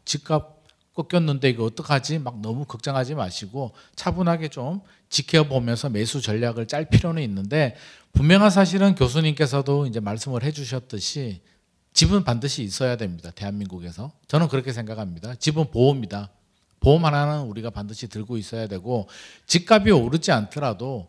집값 꺾였는데 이거 어떡하지? 막 너무 걱정하지 마시고 차분하게 좀 지켜보면서 매수 전략을 짤 필요는 있는데 분명한 사실은 교수님께서도 이제 말씀을 해주셨듯이 집은 반드시 있어야 됩니다. 대한민국에서 저는 그렇게 생각합니다. 집은 보호입니다. 보험 하나는 우리가 반드시 들고 있어야 되고 집값이 오르지 않더라도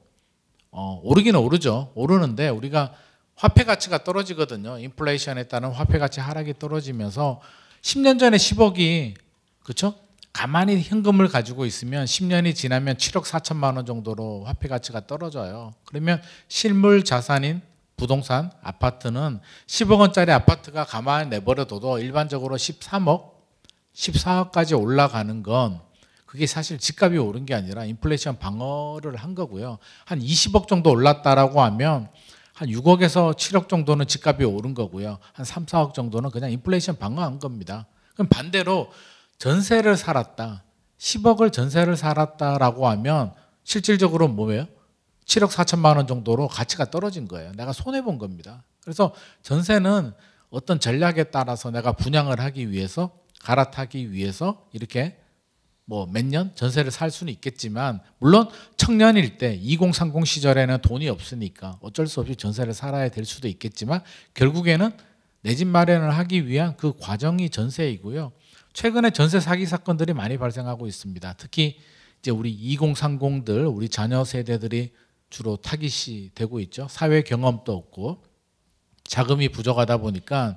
오르기는 오르죠. 오르는데 우리가 화폐 가치가 떨어지거든요. 인플레이션에 따른 화폐 가치 하락이 떨어지면서 10년 전에 10억이 그렇죠? 가만히 현금을 가지고 있으면 10년이 지나면 7억 4천만 원 정도로 화폐 가치가 떨어져요. 그러면 실물 자산인 부동산, 아파트는 10억 원짜리 아파트가 가만히 내버려둬도 일반적으로 13억, 14억까지 올라가는 건 그게 사실 집값이 오른 게 아니라 인플레이션 방어를 한 거고요. 한 20억 정도 올랐다라고 하면 한 6억에서 7억 정도는 집값이 오른 거고요. 한 3, 4억 정도는 그냥 인플레이션 방어한 겁니다. 그럼 반대로 전세를 살았다. 10억을 전세를 살았다라고 하면 실질적으로 뭐예요? 7억 4천만 원 정도로 가치가 떨어진 거예요. 내가 손해본 겁니다. 그래서 전세는 어떤 전략에 따라서 내가 분양을 하기 위해서 갈아타기 위해서 이렇게 뭐 몇 년 전세를 살 수는 있겠지만 물론 청년일 때 2030 시절에는 돈이 없으니까 어쩔 수 없이 전세를 살아야 될 수도 있겠지만 결국에는 내 집 마련을 하기 위한 그 과정이 전세이고요. 최근에 전세 사기 사건들이 많이 발생하고 있습니다. 특히 이제 우리 2030들 우리 자녀 세대들이 주로 타깃이 되고 있죠. 사회 경험도 없고 자금이 부족하다 보니까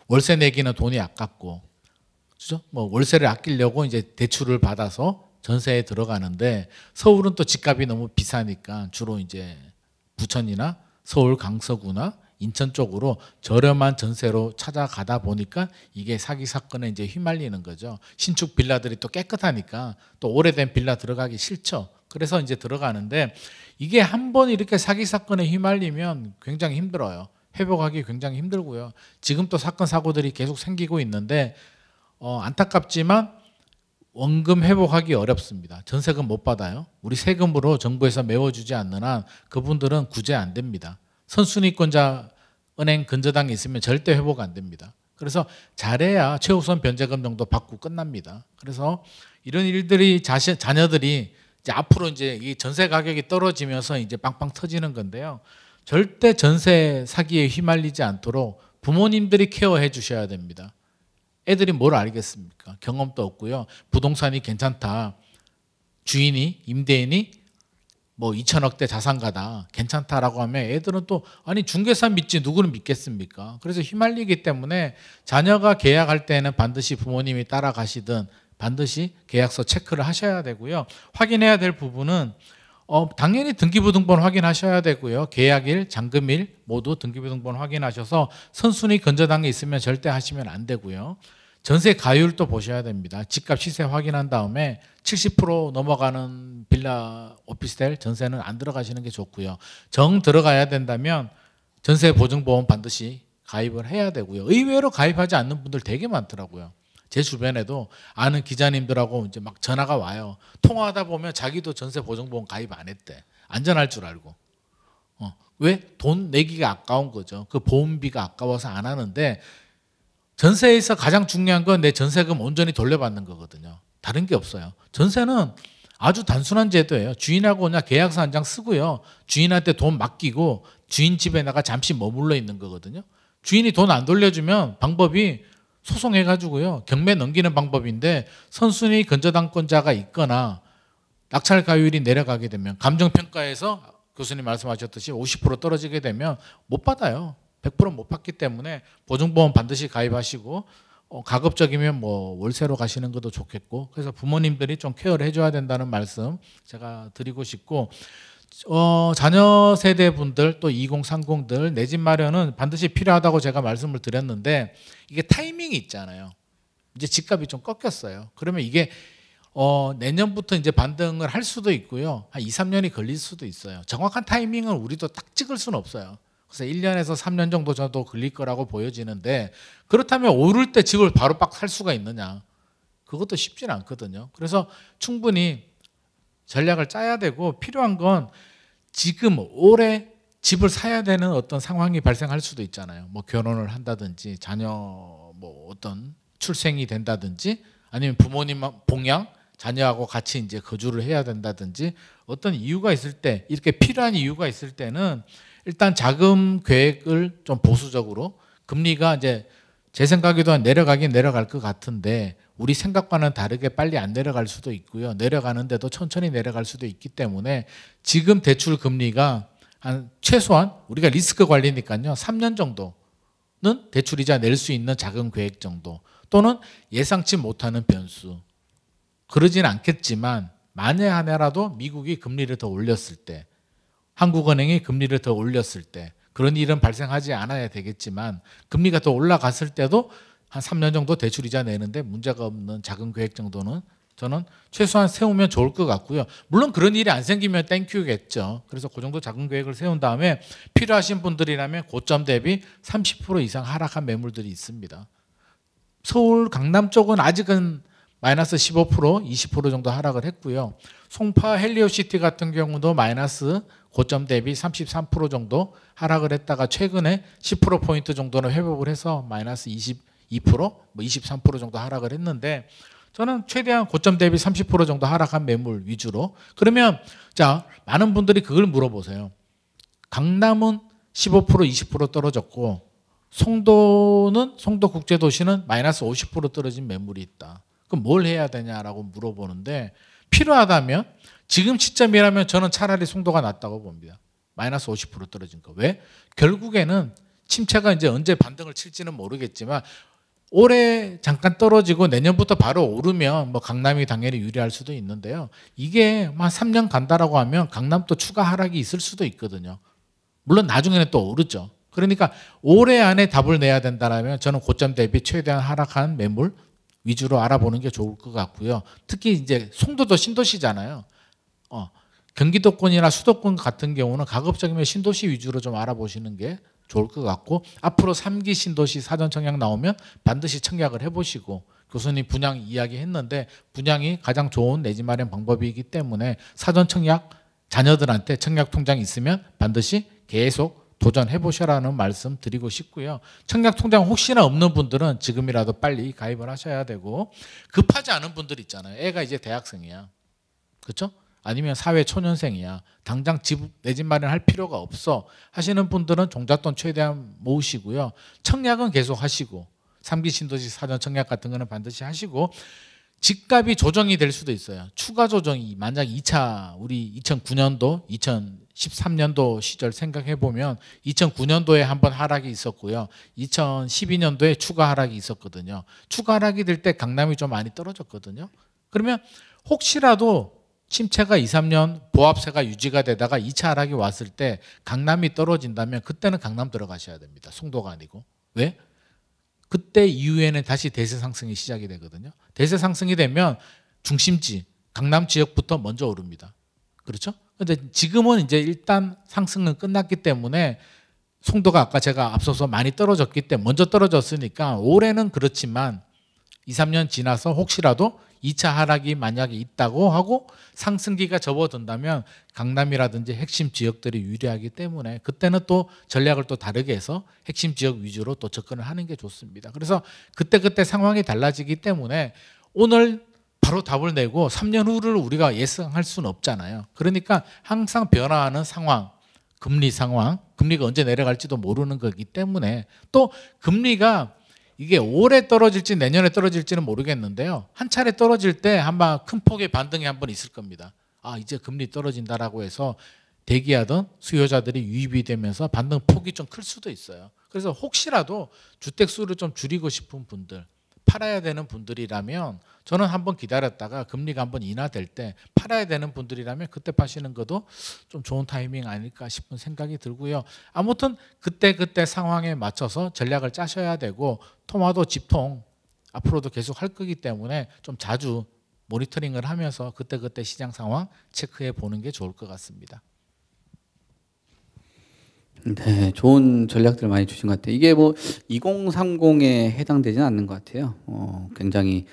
월세 내기는 돈이 아깝고, 그죠? 뭐 월세를 아끼려고 이제 대출을 받아서 전세에 들어가는데 서울은 또 집값이 너무 비싸니까 주로 이제 부천이나 서울 강서구나 인천 쪽으로 저렴한 전세로 찾아가다 보니까 이게 사기 사건에 이제 휘말리는 거죠. 신축 빌라들이 또 깨끗하니까 또 오래된 빌라 들어가기 싫죠. 그래서 이제 들어가는데 이게 한번 이렇게 사기 사건에 휘말리면 굉장히 힘들어요. 회복하기 굉장히 힘들고요. 지금 또 사건 사고들이 계속 생기고 있는데 안타깝지만 원금 회복하기 어렵습니다. 전세금 못 받아요. 우리 세금으로 정부에서 메워주지 않는 한 그분들은 구제 안 됩니다. 선순위권자 은행 근저당이 있으면 절대 회복 안 됩니다. 그래서 잘해야 최우선 변제금 정도 받고 끝납니다. 그래서 이런 일들이 자녀들이 이제 앞으로 이제 이 전세 가격이 떨어지면서 이제 빵빵 터지는 건데요. 절대 전세 사기에 휘말리지 않도록 부모님들이 케어해 주셔야 됩니다. 애들이 뭘 알겠습니까? 경험도 없고요. 부동산이 괜찮다. 주인이 임대인이 뭐 2천억대 자산가다 괜찮다라고 하면 애들은 또 아니 중개사 믿지 누구는 믿겠습니까? 그래서 휘말리기 때문에 자녀가 계약할 때는 반드시 부모님이 따라가시든 반드시 계약서 체크를 하셔야 되고요. 확인해야 될 부분은 당연히 등기부등본 확인하셔야 되고요. 계약일, 잔금일 모두 등기부등본 확인하셔서 선순위 근저당이 있으면 절대 하시면 안 되고요. 전세 가율도 보셔야 됩니다. 집값 시세 확인한 다음에 70% 넘어가는 빌라 오피스텔 전세는 안 들어가시는 게 좋고요. 정 들어가야 된다면 전세 보증보험 반드시 가입을 해야 되고요. 의외로 가입하지 않는 분들 되게 많더라고요. 제 주변에도 아는 기자님들하고 이제 막 전화가 와요. 통화하다 보면 자기도 전세 보증보험 가입 안 했대. 안전할 줄 알고. 왜? 돈 내기가 아까운 거죠. 그 보험비가 아까워서 안 하는데 전세에서 가장 중요한 건 내 전세금 온전히 돌려받는 거거든요. 다른 게 없어요. 전세는 아주 단순한 제도예요. 주인하고 그냥 계약서 한 장 쓰고요. 주인한테 돈 맡기고 주인 집에다가 잠시 머물러 있는 거거든요. 주인이 돈 안 돌려주면 방법이 소송해가지고요. 경매 넘기는 방법인데 선순위 근저당권자가 있거나 낙찰 가율이 내려가게 되면 감정평가에서 교수님 말씀하셨듯이 50% 떨어지게 되면 못 받아요. 100% 못 받기 때문에 보증보험 반드시 가입하시고 가급적이면 뭐 월세로 가시는 것도 좋겠고 그래서 부모님들이 좀 케어를 해줘야 된다는 말씀 제가 드리고 싶고 자녀 세대분들 또 2030들 내 집 마련은 반드시 필요하다고 제가 말씀을 드렸는데 이게 타이밍이 있잖아요. 이제 집값이 좀 꺾였어요. 그러면 이게 내년부터 이제 반등을 할 수도 있고요. 한 2, 3년이 걸릴 수도 있어요. 정확한 타이밍은 우리도 딱 찍을 수는 없어요. 그래서 1년에서 3년 정도 저도 걸릴 거라고 보여지는데 그렇다면 오를 때 집을 바로 빡 살 수가 있느냐. 그것도 쉽지는 않거든요. 그래서 충분히 전략을 짜야 되고 필요한 건 지금 올해 집을 사야 되는 어떤 상황이 발생할 수도 있잖아요. 뭐 결혼을 한다든지 자녀 뭐 어떤 출생이 된다든지 아니면 부모님 봉양 자녀하고 같이 이제 거주를 해야 된다든지 어떤 이유가 있을 때 이렇게 필요한 이유가 있을 때는 일단 자금 계획을 좀 보수적으로 금리가 이제 제 생각에도 내려가긴 내려갈 것 같은데 우리 생각과는 다르게 빨리 안 내려갈 수도 있고요. 내려가는데도 천천히 내려갈 수도 있기 때문에 지금 대출 금리가 한 최소한 우리가 리스크 관리니까요. 3년 정도는 대출이자 낼 수 있는 자금 계획 정도 또는 예상치 못하는 변수 그러진 않겠지만 만에 하나라도 미국이 금리를 더 올렸을 때 한국은행이 금리를 더 올렸을 때 그런 일은 발생하지 않아야 되겠지만 금리가 더 올라갔을 때도 한 3년 정도 대출이자 내는데 문제가 없는 자금 계획 정도는 저는 최소한 세우면 좋을 것 같고요. 물론 그런 일이 안 생기면 땡큐겠죠. 그래서 그 정도 자금 계획을 세운 다음에 필요하신 분들이라면 고점 대비 30% 이상 하락한 매물들이 있습니다. 서울 강남 쪽은 아직은 마이너스 15%, 20% 정도 하락을 했고요. 송파 헬리오시티 같은 경우도 마이너스 고점 대비 33% 정도 하락을 했다가 최근에 10%포인트 정도는 회복을 해서 마이너스 22%, 뭐 23% 정도 하락을 했는데 저는 최대한 고점 대비 30% 정도 하락한 매물 위주로. 그러면 자, 많은 분들이 그걸 물어보세요. 강남은 15% 20% 떨어졌고 송도 국제도시는 마이너스 50% 떨어진 매물이 있다. 그럼 뭘 해야 되냐라고 물어보는데 필요하다면 지금 시점이라면 저는 차라리 송도가 낫다고 봅니다. 마이너스 50% 떨어진 거. 왜? 결국에는 침체가 이제 언제 반등을 칠지는 모르겠지만 올해 잠깐 떨어지고 내년부터 바로 오르면 뭐 강남이 당연히 유리할 수도 있는데요. 이게 한 3년 간다라고 하면 강남 또 추가 하락이 있을 수도 있거든요. 물론 나중에는 또 오르죠. 그러니까 올해 안에 답을 내야 된다면 저는 고점 대비 최대한 하락한 매물 위주로 알아보는 게 좋을 것 같고요. 특히 이제 송도도 신도시잖아요. 경기도권이나 수도권 같은 경우는 가급적이면 신도시 위주로 좀 알아보시는 게 좋을 것 같고 앞으로 3기 신도시 사전 청약 나오면 반드시 청약을 해보시고 교수님 분양 이야기했는데 분양이 가장 좋은 내 집 마련 방법이기 때문에 사전 청약 자녀들한테 청약 통장이 있으면 반드시 계속 도전해 보셔라는 말씀 드리고 싶고요. 청약 통장 혹시나 없는 분들은 지금이라도 빨리 가입을 하셔야 되고 급하지 않은 분들 있잖아요. 애가 이제 대학생이야. 그렇죠? 아니면 사회 초년생이야. 당장 내 집 마련할 필요가 없어 하시는 분들은 종잣돈 최대한 모으시고요. 청약은 계속 하시고 3기 신도시 사전 청약 같은 거는 반드시 하시고 집값이 조정이 될 수도 있어요. 추가 조정이 만약 2차 우리 2009년도 2013년도 시절 생각해 보면 2009년도에 한번 하락이 있었고요. 2012년도에 추가 하락이 있었거든요. 추가 하락이 될 때 강남이 좀 많이 떨어졌거든요. 그러면 혹시라도 침체가 2, 3년 보합세가 유지가 되다가 2차 하락이 왔을 때 강남이 떨어진다면 그때는 강남 들어가셔야 됩니다. 송도가 아니고. 왜? 그때 이후에는 다시 대세 상승이 시작이 되거든요. 대세 상승이 되면 중심지 강남 지역부터 먼저 오릅니다. 그렇죠? 근데 지금은 이제 일단 상승은 끝났기 때문에 송도가 아까 제가 앞서서 많이 떨어졌기 때문에 먼저 떨어졌으니까 올해는 그렇지만 2, 3년 지나서 혹시라도 2차 하락이 만약에 있다고 하고 상승기가 접어든다면 강남이라든지 핵심 지역들이 유리하기 때문에 그때는 또 전략을 또 다르게 해서 핵심 지역 위주로 또 접근을 하는 게 좋습니다. 그래서 그때 상황이 달라지기 때문에 오늘 바로 답을 내고 3년 후를 우리가 예상할 수는 없잖아요. 그러니까 항상 변화하는 상황, 금리 상황, 금리가 언제 내려갈지도 모르는 거기 때문에 또 금리가 이게 올해 떨어질지 내년에 떨어질지는 모르겠는데요. 한 차례 떨어질 때 아마 큰 폭의 반등이 한번 있을 겁니다. 아, 이제 금리 떨어진다라고 해서 대기하던 수요자들이 유입이 되면서 반등 폭이 좀 클 수도 있어요. 그래서 혹시라도 주택 수를 좀 줄이고 싶은 분들, 팔아야 되는 분들이라면 저는 한번 기다렸다가 금리가 한번 인하될 때 팔아야 되는 분들이라면 그때 파시는 것도 좀 좋은 타이밍 아닐까 싶은 생각이 들고요. 아무튼 그때 상황에 맞춰서 전략을 짜셔야 되고 토마토 집통 앞으로도 계속 할 거기 때문에 좀 자주 모니터링을 하면서 그때 시장 상황 체크해 보는 게 좋을 것 같습니다. 네, 좋은 전략들 많이 주신 것 같아요. 이게 뭐 2030에 해당되지는 않는 것 같아요. 굉장히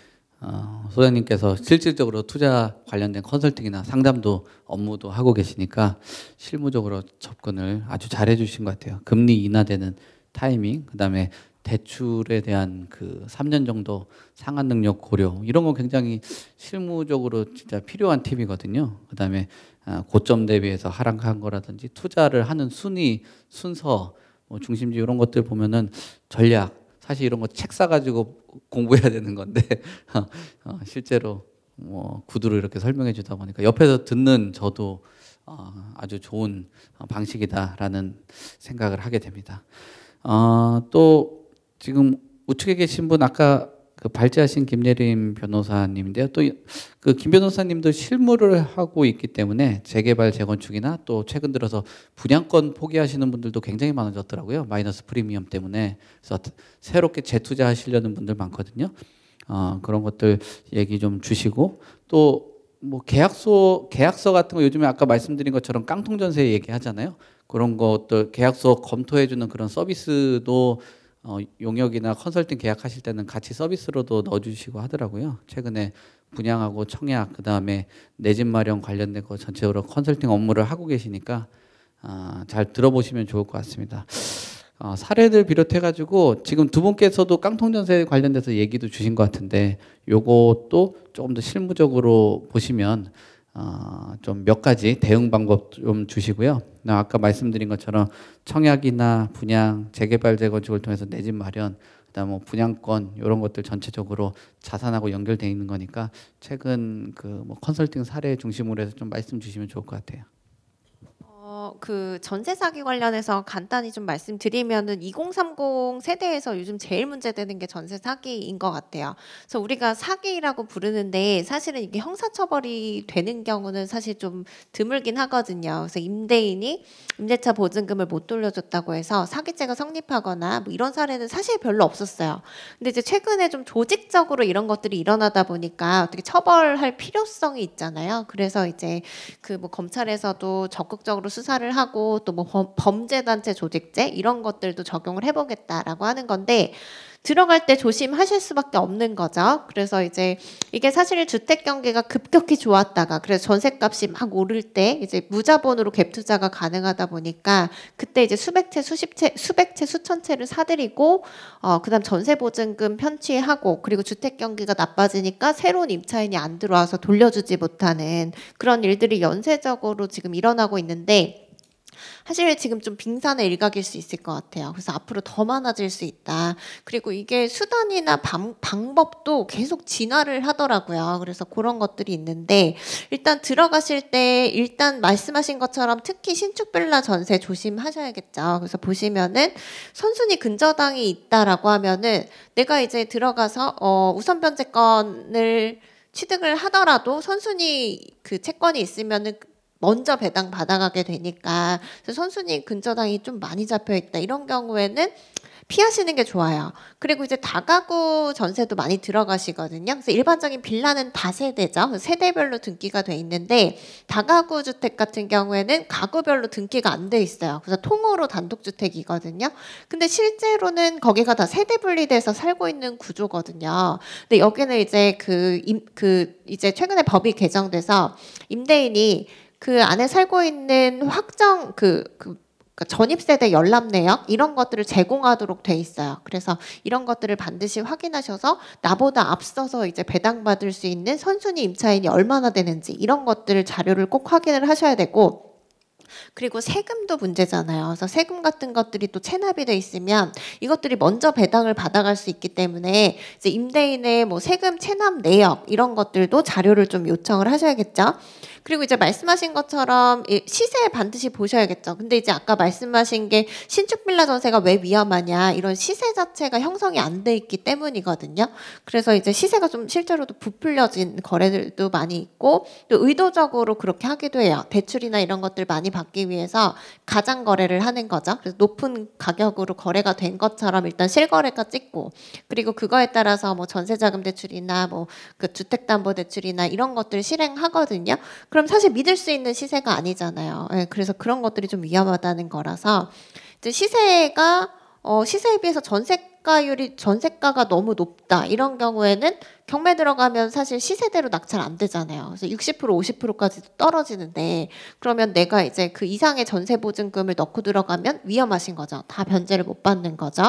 소장님께서 실질적으로 투자 관련된 컨설팅이나 상담도 업무도 하고 계시니까 실무적으로 접근을 아주 잘해 주신 것 같아요. 금리 인하되는 타이밍, 그다음에 대출에 대한 그 3년 정도 상환 능력 고려 이런 거 굉장히 실무적으로 진짜 필요한 팁이거든요. 그다음에 고점 대비해서 하락한 거라든지 투자를 하는 순서 뭐 중심지 이런 것들 보면은 전략 사실 이런 거 책 사가지고 공부해야 되는 건데 실제로 뭐 구두로 이렇게 설명해 주다 보니까 옆에서 듣는 저도 아주 좋은 방식이다라는 생각을 하게 됩니다. 또 지금 우측에 계신 분 아까 그 발제하신 김예림 변호사님인데요. 또 그 김 변호사님도 실무를 하고 있기 때문에 재개발 재건축이나 또 최근 들어서 분양권 포기하시는 분들도 굉장히 많아졌더라고요. 마이너스 프리미엄 때문에. 그래서 새롭게 재투자하시려는 분들 많거든요. 그런 것들 얘기 좀 주시고 또 뭐 계약서 같은 거 요즘에 아까 말씀드린 것처럼 깡통전세 얘기하잖아요. 그런 것들 계약서 검토해주는 그런 서비스도 용역이나 컨설팅 계약하실 때는 같이 서비스로도 넣어주시고 하더라고요. 최근에 분양하고 청약 그다음에 내 집 마련 관련된 거 전체적으로 컨설팅 업무를 하고 계시니까 잘 들어보시면 좋을 것 같습니다. 사례들 비롯해가지고 지금 두 분께서도 깡통전세 관련돼서 얘기도 주신 것 같은데 요것도 조금 더 실무적으로 보시면 좀 몇 가지 대응 방법 좀 주시고요. 아까 말씀드린 것처럼 청약이나 분양, 재개발, 재건축을 통해서 내 집 마련, 그다음 뭐 분양권 이런 것들 전체적으로 자산하고 연결돼 있는 거니까 최근 그 뭐 컨설팅 사례 중심으로 해서 좀 말씀 주시면 좋을 것 같아요. 그 전세 사기 관련해서 간단히 좀 말씀드리면은 2030 세대에서 요즘 제일 문제되는 게 전세 사기인 것 같아요. 그래서 우리가 사기라고 부르는데 사실은 이게 형사처벌이 되는 경우는 사실 좀 드물긴 하거든요. 그래서 임대인이 임대차 보증금을 못 돌려줬다고 해서 사기죄가 성립하거나 뭐 이런 사례는 사실 별로 없었어요. 근데 이제 최근에 좀 조직적으로 이런 것들이 일어나다 보니까 어떻게 처벌할 필요성이 있잖아요. 그래서 이제 그 뭐 검찰에서도 적극적으로 수사를 하고 또 뭐 범죄단체 조직죄 이런 것들도 적용을 해보겠다라고 하는 건데 들어갈 때 조심하실 수밖에 없는 거죠. 그래서 이제 이게 사실 주택 경기가 급격히 좋았다가 그래서 전셋값이 막 오를 때 이제 무자본으로 갭 투자가 가능하다 보니까 그때 이제 수백 채 수천 채를 사들이고 그다음 전세 보증금 편취하고 그리고 주택 경기가 나빠지니까 새로운 임차인이 안 들어와서 돌려주지 못하는 그런 일들이 연쇄적으로 지금 일어나고 있는데 사실 지금 좀 빙산의 일각일 수 있을 것 같아요. 그래서 앞으로 더 많아질 수 있다. 그리고 이게 수단이나 방법도 계속 진화를 하더라고요. 그래서 그런 것들이 있는데 일단 들어가실 때 일단 말씀하신 것처럼 특히 신축 빌라 전세 조심하셔야겠죠. 그래서 보시면은 선순위 근저당이 있다라고 하면은 내가 이제 들어가서 우선 변제권을 취득을 하더라도 선순위 그 채권이 있으면은 먼저 배당 받아가게 되니까 선순위 근저당이 좀 많이 잡혀 있다 이런 경우에는 피하시는 게 좋아요. 그리고 이제 다가구 전세도 많이 들어가시거든요. 그래서 일반적인 빌라는 다세대죠. 세대별로 등기가 돼 있는데 다가구 주택 같은 경우에는 가구별로 등기가 안 돼 있어요. 그래서 통으로 단독주택이거든요. 근데 실제로는 거기가 다 세대 분리돼서 살고 있는 구조거든요. 근데 여기는 이제 이제 최근에 법이 개정돼서 임대인이 그 안에 살고 있는 확정 전입세대 열람 내역 이런 것들을 제공하도록 돼 있어요. 그래서 이런 것들을 반드시 확인하셔서 나보다 앞서서 이제 배당받을 수 있는 선순위 임차인이 얼마나 되는지 이런 것들을 자료를 꼭 확인을 하셔야 되고 그리고 세금도 문제잖아요. 그래서 세금 같은 것들이 또 체납이 돼 있으면 이것들이 먼저 배당을 받아갈 수 있기 때문에 이제 임대인의 뭐 세금 체납 내역 이런 것들도 자료를 좀 요청을 하셔야겠죠. 그리고 이제 말씀하신 것처럼 시세 반드시 보셔야겠죠. 근데 이제 아까 말씀하신 게 신축 빌라 전세가 왜 위험하냐 이런 시세 자체가 형성이 안 돼 있기 때문이거든요. 그래서 이제 시세가 좀 실제로도 부풀려진 거래들도 많이 있고 또 의도적으로 그렇게 하기도 해요. 대출이나 이런 것들 많이 받기 위해서 가장 거래를 하는 거죠. 그래서 높은 가격으로 거래가 된 것처럼 일단 실거래가 찍고 그리고 그거에 따라서 뭐 전세자금 대출이나 뭐 그 주택담보대출이나 이런 것들을 실행하거든요. 그럼 사실 믿을 수 있는 시세가 아니잖아요. 네, 그래서 그런 것들이 좀 위험하다는 거라서 이제 시세에 비해서 전세가가 너무 높다 이런 경우에는 경매 들어가면 사실 시세대로 낙찰 안 되잖아요. 그래서 60% 50%까지도 떨어지는데 그러면 내가 이제 그 이상의 전세 보증금을 넣고 들어가면 위험하신 거죠. 다 변제를 못 받는 거죠.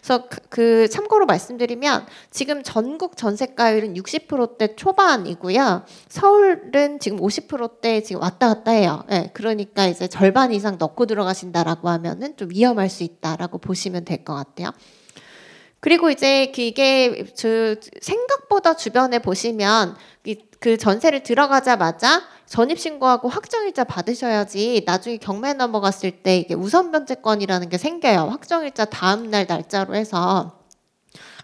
그래서 그 참고로 말씀드리면 지금 전국 전세가율은 60%대 초반이고요. 서울은 지금 50%대 지금 왔다 갔다 해요. 네, 그러니까 이제 절반 이상 넣고 들어가신다라고 하면은 좀 위험할 수 있다라고 보시면 될 것 같아요. 그리고 이제 이게 생각보다 주변에 보시면 그 전세를 들어가자마자 전입신고하고 확정일자 받으셔야지 나중에 경매 넘어갔을 때 이게 우선 변제권이라는 게 생겨요. 확정일자 다음 날 날짜로 해서.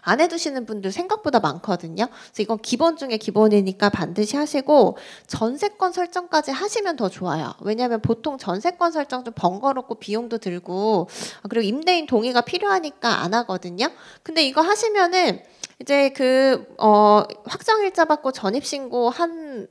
안 해두시는 분들 생각보다 많거든요. 그래서 이건 기본 중에 기본이니까 반드시 하시고 전세권 설정까지 하시면 더 좋아요. 왜냐하면 보통 전세권 설정 좀 번거롭고 비용도 들고 그리고 임대인 동의가 필요하니까 안 하거든요. 근데 이거 하시면은 이제 확정일자 받고 전입신고 한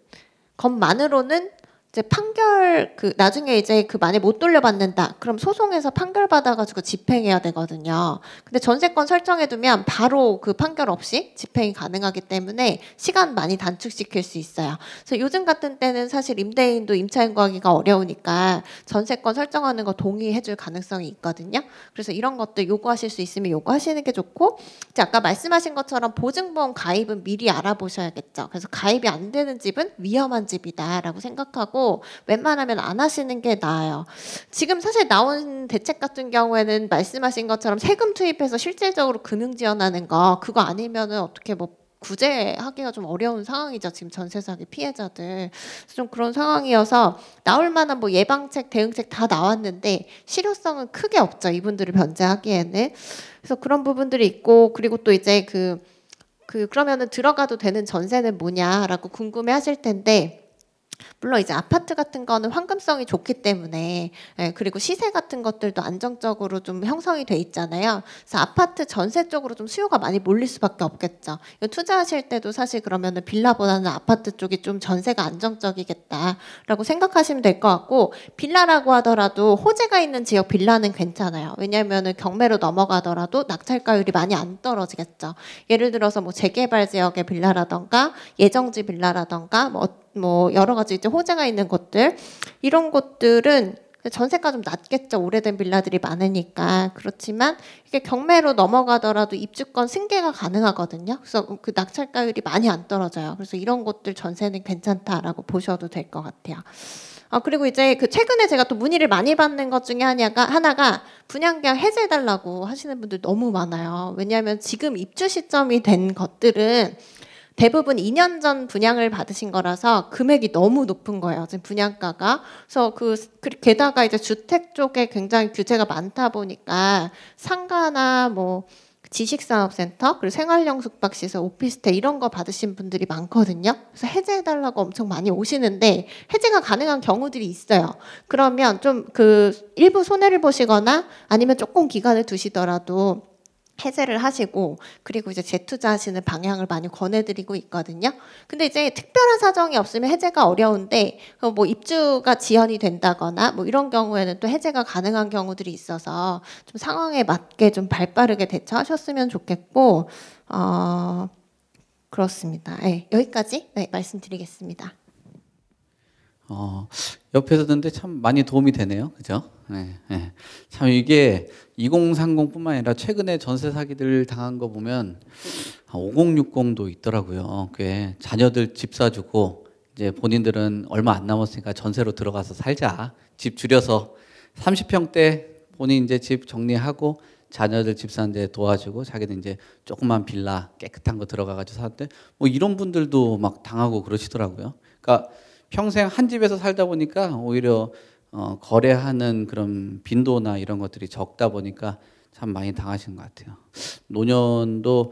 것만으로는 이제 판결 나중에 이제 만약 못 돌려받는다. 그럼 소송에서 판결 받아가지고 집행해야 되거든요. 근데 전세권 설정해두면 바로 그 판결 없이 집행이 가능하기 때문에 시간 많이 단축시킬 수 있어요. 그래서 요즘 같은 때는 사실 임대인도 임차인 구하기가 어려우니까 전세권 설정하는 거 동의해줄 가능성이 있거든요. 그래서 이런 것들 요구하실 수 있으면 요구하시는 게 좋고, 이제 아까 말씀하신 것처럼 보증보험 가입은 미리 알아보셔야겠죠. 그래서 가입이 안 되는 집은 위험한 집이다라고 생각하고 웬만하면 안 하시는 게 나아요. 지금 사실 나온 대책 같은 경우에는 말씀하신 것처럼 세금 투입해서 실질적으로 금융 지원하는 거, 그거 아니면은 어떻게 뭐 구제하기가 좀 어려운 상황이죠. 지금 전세 사기 피해자들. 좀 그런 상황이어서 나올 만한 뭐 예방책, 대응책 다 나왔는데 실효성은 크게 없죠. 이분들을 변제하기에는. 그래서 그런 부분들이 있고, 그리고 또 이제 그러면은 들어가도 되는 전세는 뭐냐라고 궁금해 하실 텐데, 물론 이제 아파트 같은 거는 황금성이 좋기 때문에, 그리고 시세 같은 것들도 안정적으로 좀 형성이 돼 있잖아요. 그래서 아파트 전세 쪽으로 좀 수요가 많이 몰릴 수밖에 없겠죠. 이거 투자하실 때도 사실 그러면은 빌라보다는 아파트 쪽이 좀 전세가 안정적이겠다라고 생각하시면 될 것 같고, 빌라라고 하더라도 호재가 있는 지역 빌라는 괜찮아요. 왜냐하면은 경매로 넘어가더라도 낙찰가율이 많이 안 떨어지겠죠. 예를 들어서 뭐 재개발 지역의 빌라라던가 예정지 빌라라던가 뭐 여러 가지 이제 호재가 있는 곳들, 이런 곳들은 전세가 좀 낮겠죠. 오래된 빌라들이 많으니까. 그렇지만 이게 경매로 넘어가더라도 입주권 승계가 가능하거든요. 그래서 그 낙찰가율이 많이 안 떨어져요. 그래서 이런 곳들 전세는 괜찮다라고 보셔도 될 것 같아요. 그리고 이제 최근에 제가 또 문의를 많이 받는 것 중에 하나가 분양계약 해제해달라고 하시는 분들 너무 많아요. 왜냐하면 지금 입주 시점이 된 것들은 대부분 2년 전 분양을 받으신 거라서 금액이 너무 높은 거예요. 지금 분양가가. 그래서 게다가 이제 주택 쪽에 굉장히 규제가 많다 보니까 상가나 뭐 지식산업센터, 그리고 생활형 숙박시설, 오피스텔 이런 거 받으신 분들이 많거든요. 그래서 해제해달라고 엄청 많이 오시는데 해제가 가능한 경우들이 있어요. 그러면 좀 일부 손해를 보시거나 아니면 조금 기간을 두시더라도 해제를 하시고, 그리고 이제 재투자하시는 방향을 많이 권해드리고 있거든요. 근데 이제 특별한 사정이 없으면 해제가 어려운데, 뭐 입주가 지연이 된다거나 뭐 이런 경우에는 또 해제가 가능한 경우들이 있어서 좀 상황에 맞게 좀 발빠르게 대처하셨으면 좋겠고, 그렇습니다. 네, 여기까지 말씀드리겠습니다. 옆에서 듣는데 참 많이 도움이 되네요. 그죠? 네. 참 이게 2030뿐만 아니라 최근에 전세 사기들 당한 거 보면 5060도 있더라고요. 꽤 자녀들 집 사주고 이제 본인들은 얼마 안 남았으니까 전세로 들어가서 살자. 집 줄여서 30평대 본인 이제 집 정리하고 자녀들 집 사는데 도와주고 자기는 이제 조그만 빌라 깨끗한 거 들어가가지고 사는데 뭐 이런 분들도 막 당하고 그러시더라고요. 그러니까 평생 한 집에서 살다 보니까 오히려 거래하는 그런 빈도나 이런 것들이 적다 보니까 참 많이 당하시는 것 같아요. 노년도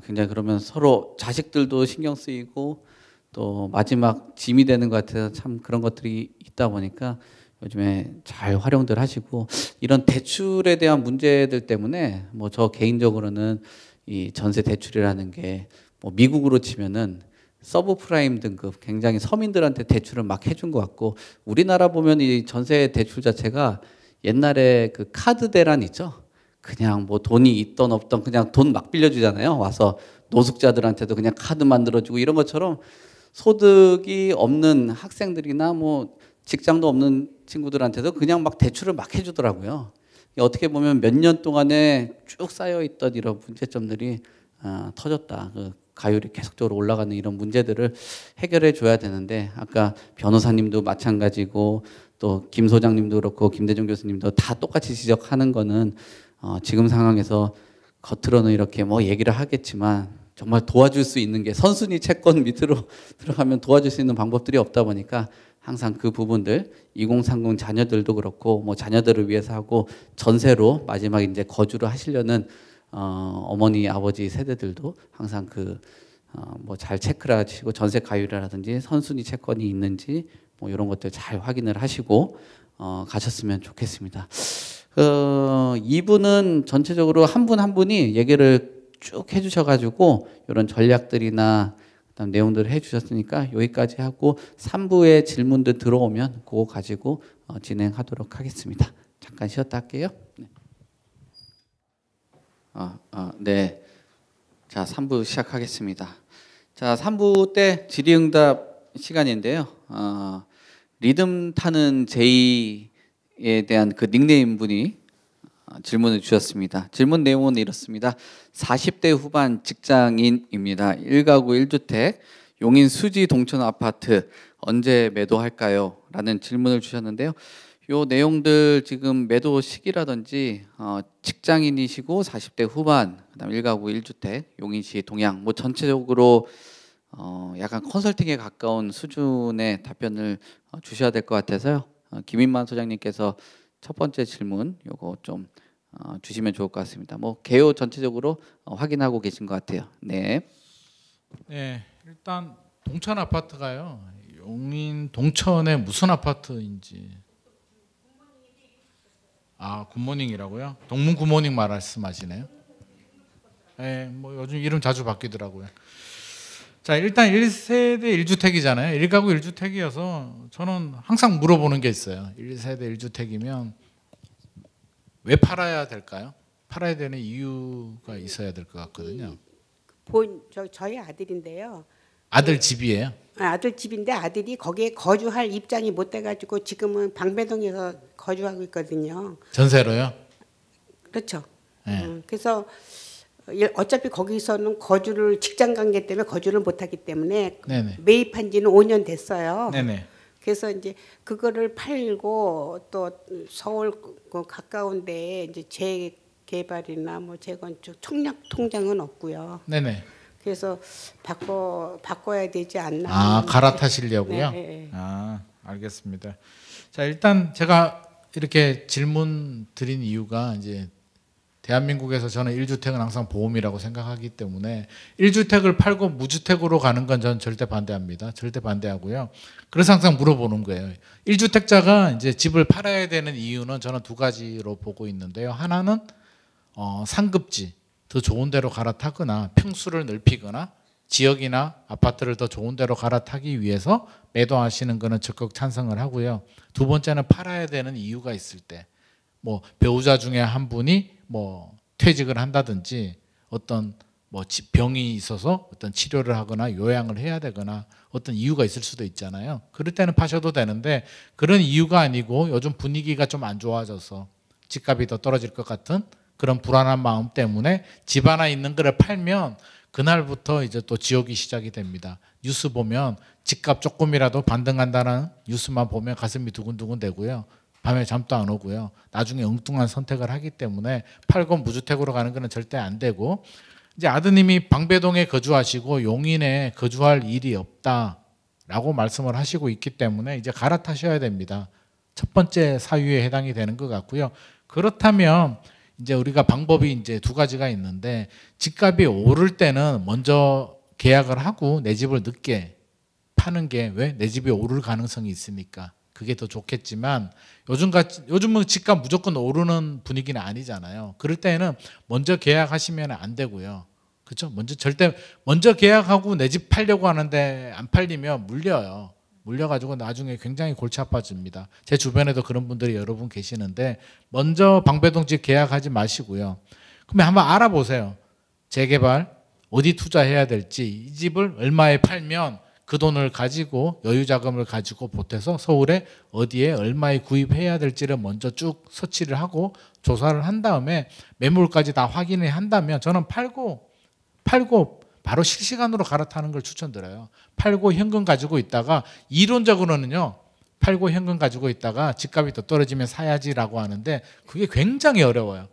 굉장히 그러면 서로 자식들도 신경 쓰이고 또 마지막 짐이 되는 것 같아서 참 그런 것들이 있다 보니까 요즘에 잘 활용들 하시고, 이런 대출에 대한 문제들 때문에 뭐 저 개인적으로는 이 전세 대출이라는 게 뭐 미국으로 치면은 서브프라임 등급 굉장히 서민들한테 대출을 막 해준 것 같고, 우리나라 보면 이 전세 대출 자체가 옛날에 그 카드 대란 있죠. 그냥 뭐 돈이 있던 없던 그냥 돈 막 빌려주잖아요. 와서 노숙자들한테도 그냥 카드 만들어주고 이런 것처럼 소득이 없는 학생들이나 뭐 직장도 없는 친구들한테도 그냥 막 대출을 막 해주더라고요. 어떻게 보면 몇 년 동안에 쭉 쌓여있던 이런 문제점들이 터졌다. 가율이 계속적으로 올라가는 이런 문제들을 해결해 줘야 되는데, 아까 변호사님도 마찬가지고 또 김 소장님도 그렇고 김대중 교수님도 다 똑같이 지적하는 거는 지금 상황에서 겉으로는 이렇게 뭐 얘기를 하겠지만 정말 도와줄 수 있는 게 선순위 채권 밑으로 들어가면 도와줄 수 있는 방법들이 없다 보니까 항상 그 부분들 2030 자녀들도 그렇고 뭐 자녀들을 위해서 하고 전세로 마지막에 이제 거주를 하시려는 어머니 아버지 세대들도 항상 뭐 잘 체크를 하시고 전세 가율이라든지 선순위 채권이 있는지 뭐 이런 것들 잘 확인을 하시고 가셨으면 좋겠습니다. 이분은 전체적으로 한 분 한 분이 얘기를 쭉 해주셔가지고 이런 전략들이나 그다음 내용들을 해주셨으니까 여기까지 하고 3부에 질문들 들어오면 그거 가지고 진행하도록 하겠습니다. 잠깐 쉬었다 할게요. 네. 네. 자, 3부 시작하겠습니다. 자, 3부 때 질의응답 시간인데요. 리듬 타는 제이에 대한 그 닉네임 분이 질문을 주셨습니다. 질문 내용은 이렇습니다. 40대 후반 직장인입니다. 1가구 1주택 용인 수지 동천 아파트 언제 매도할까요? 라는 질문을 주셨는데요. 요 내용들 지금 매도 시기라든지 직장인이시고 40대 후반 그다음 1가구 1주택 용인시 동향 뭐 전체적으로 약간 컨설팅에 가까운 수준의 답변을 주셔야 될 것 같아서요. 김인만 소장님께서 첫 번째 질문 요거 좀 주시면 좋을 것 같습니다. 뭐 개요 전체적으로 확인하고 계신 것 같아요. 네. 네, 일단 동천 아파트가요. 용인 동천의 무슨 아파트인지. 굿모닝이라고요? 동문 굿모닝 말씀하시네요. 네, 뭐 요즘 이름 자주 바뀌더라고요. 자, 일단 1세대 1주택이잖아요. 1가구 1주택이어서 저는 항상 물어보는 게 있어요. 1세대 1주택이면 왜 팔아야 될까요? 팔아야 되는 이유가 있어야 될 것 같거든요. 저희 아들인데요. 아들 집이에요? 아들 집인데 아들이 거기에 거주할 입장이 못 돼가지고 지금은 방배동에서 거주하고 있거든요. 전세로요? 그렇죠. 네. 그래서 어차피 거기서는 직장 관계 때문에 거주를 못하기 때문에 네네. 매입한 지는 5년 됐어요. 네네. 그래서 이제 그거를 팔고 또 서울 가까운 데에 이제 재개발이나 뭐 재건축 청약 통장은 없고요. 네네. 그래서 바꿔야 되지 않나. 갈아타시려고요? 네. 알겠습니다. 자, 일단 제가 이렇게 질문 드린 이유가 이제 대한민국에서 저는 1주택은 항상 보험이라고 생각하기 때문에 1주택을 팔고 무주택으로 가는 건 저는 절대 반대합니다. 절대 반대하고요. 그래서 항상 물어보는 거예요. 1주택자가 이제 집을 팔아야 되는 이유는 저는 두 가지로 보고 있는데요. 하나는 상급지, 더 좋은 데로 갈아타거나 평수를 넓히거나 지역이나 아파트를 더 좋은 데로 갈아타기 위해서 매도하시는 거는 적극 찬성을 하고요. 두 번째는 팔아야 되는 이유가 있을 때, 뭐 배우자 중에 한 분이 뭐 퇴직을 한다든지 어떤 뭐 병이 있어서 어떤 치료를 하거나 요양을 해야 되거나 어떤 이유가 있을 수도 있잖아요. 그럴 때는 파셔도 되는데 그런 이유가 아니고 요즘 분위기가 좀 안 좋아져서 집값이 더 떨어질 것 같은 그런 불안한 마음 때문에 집 하나 있는 거를 팔면 그날부터 이제 또 지옥이 시작이 됩니다. 뉴스 보면 집값 조금이라도 반등한다는 뉴스만 보면 가슴이 두근두근 되고요. 밤에 잠도 안 오고요. 나중에 엉뚱한 선택을 하기 때문에 팔고 무주택으로 가는 거는 절대 안 되고, 이제 아드님이 방배동에 거주하시고 용인에 거주할 일이 없다라고 말씀을 하시고 있기 때문에 이제 갈아타셔야 됩니다. 첫 번째 사유에 해당이 되는 것 같고요. 그렇다면 이제 우리가 방법이 이제 두 가지가 있는데, 집값이 오를 때는 먼저 계약을 하고 내 집을 늦게 파는 게, 왜? 내 집이 오를 가능성이 있으니까 그게 더 좋겠지만, 요즘은 집값 무조건 오르는 분위기는 아니잖아요. 그럴 때는 먼저 계약하시면 안 되고요. 그렇죠? 먼저 계약하고 내 집 팔려고 하는데 안 팔리면 물려요. 물려가지고 나중에 굉장히 골치 아파집니다. 제 주변에도 그런 분들이 여러 분 계시는데, 먼저 방배동 집 계약하지 마시고요. 그러면 한번 알아보세요. 재개발 어디 투자해야 될지, 이 집을 얼마에 팔면 그 돈을 가지고 여유 자금을 가지고 보태서 서울에 어디에 얼마에 구입해야 될지를 먼저 쭉 서치를 하고 조사를 한 다음에 매물까지 다 확인을 한다면 저는 팔고 바로 실시간으로 갈아타는 걸 추천드려요. 팔고 현금 가지고 있다가, 이론적으로는요, 팔고 현금 가지고 있다가 집값이 더 떨어지면 사야지라고 하는데 그게 굉장히 어려워요.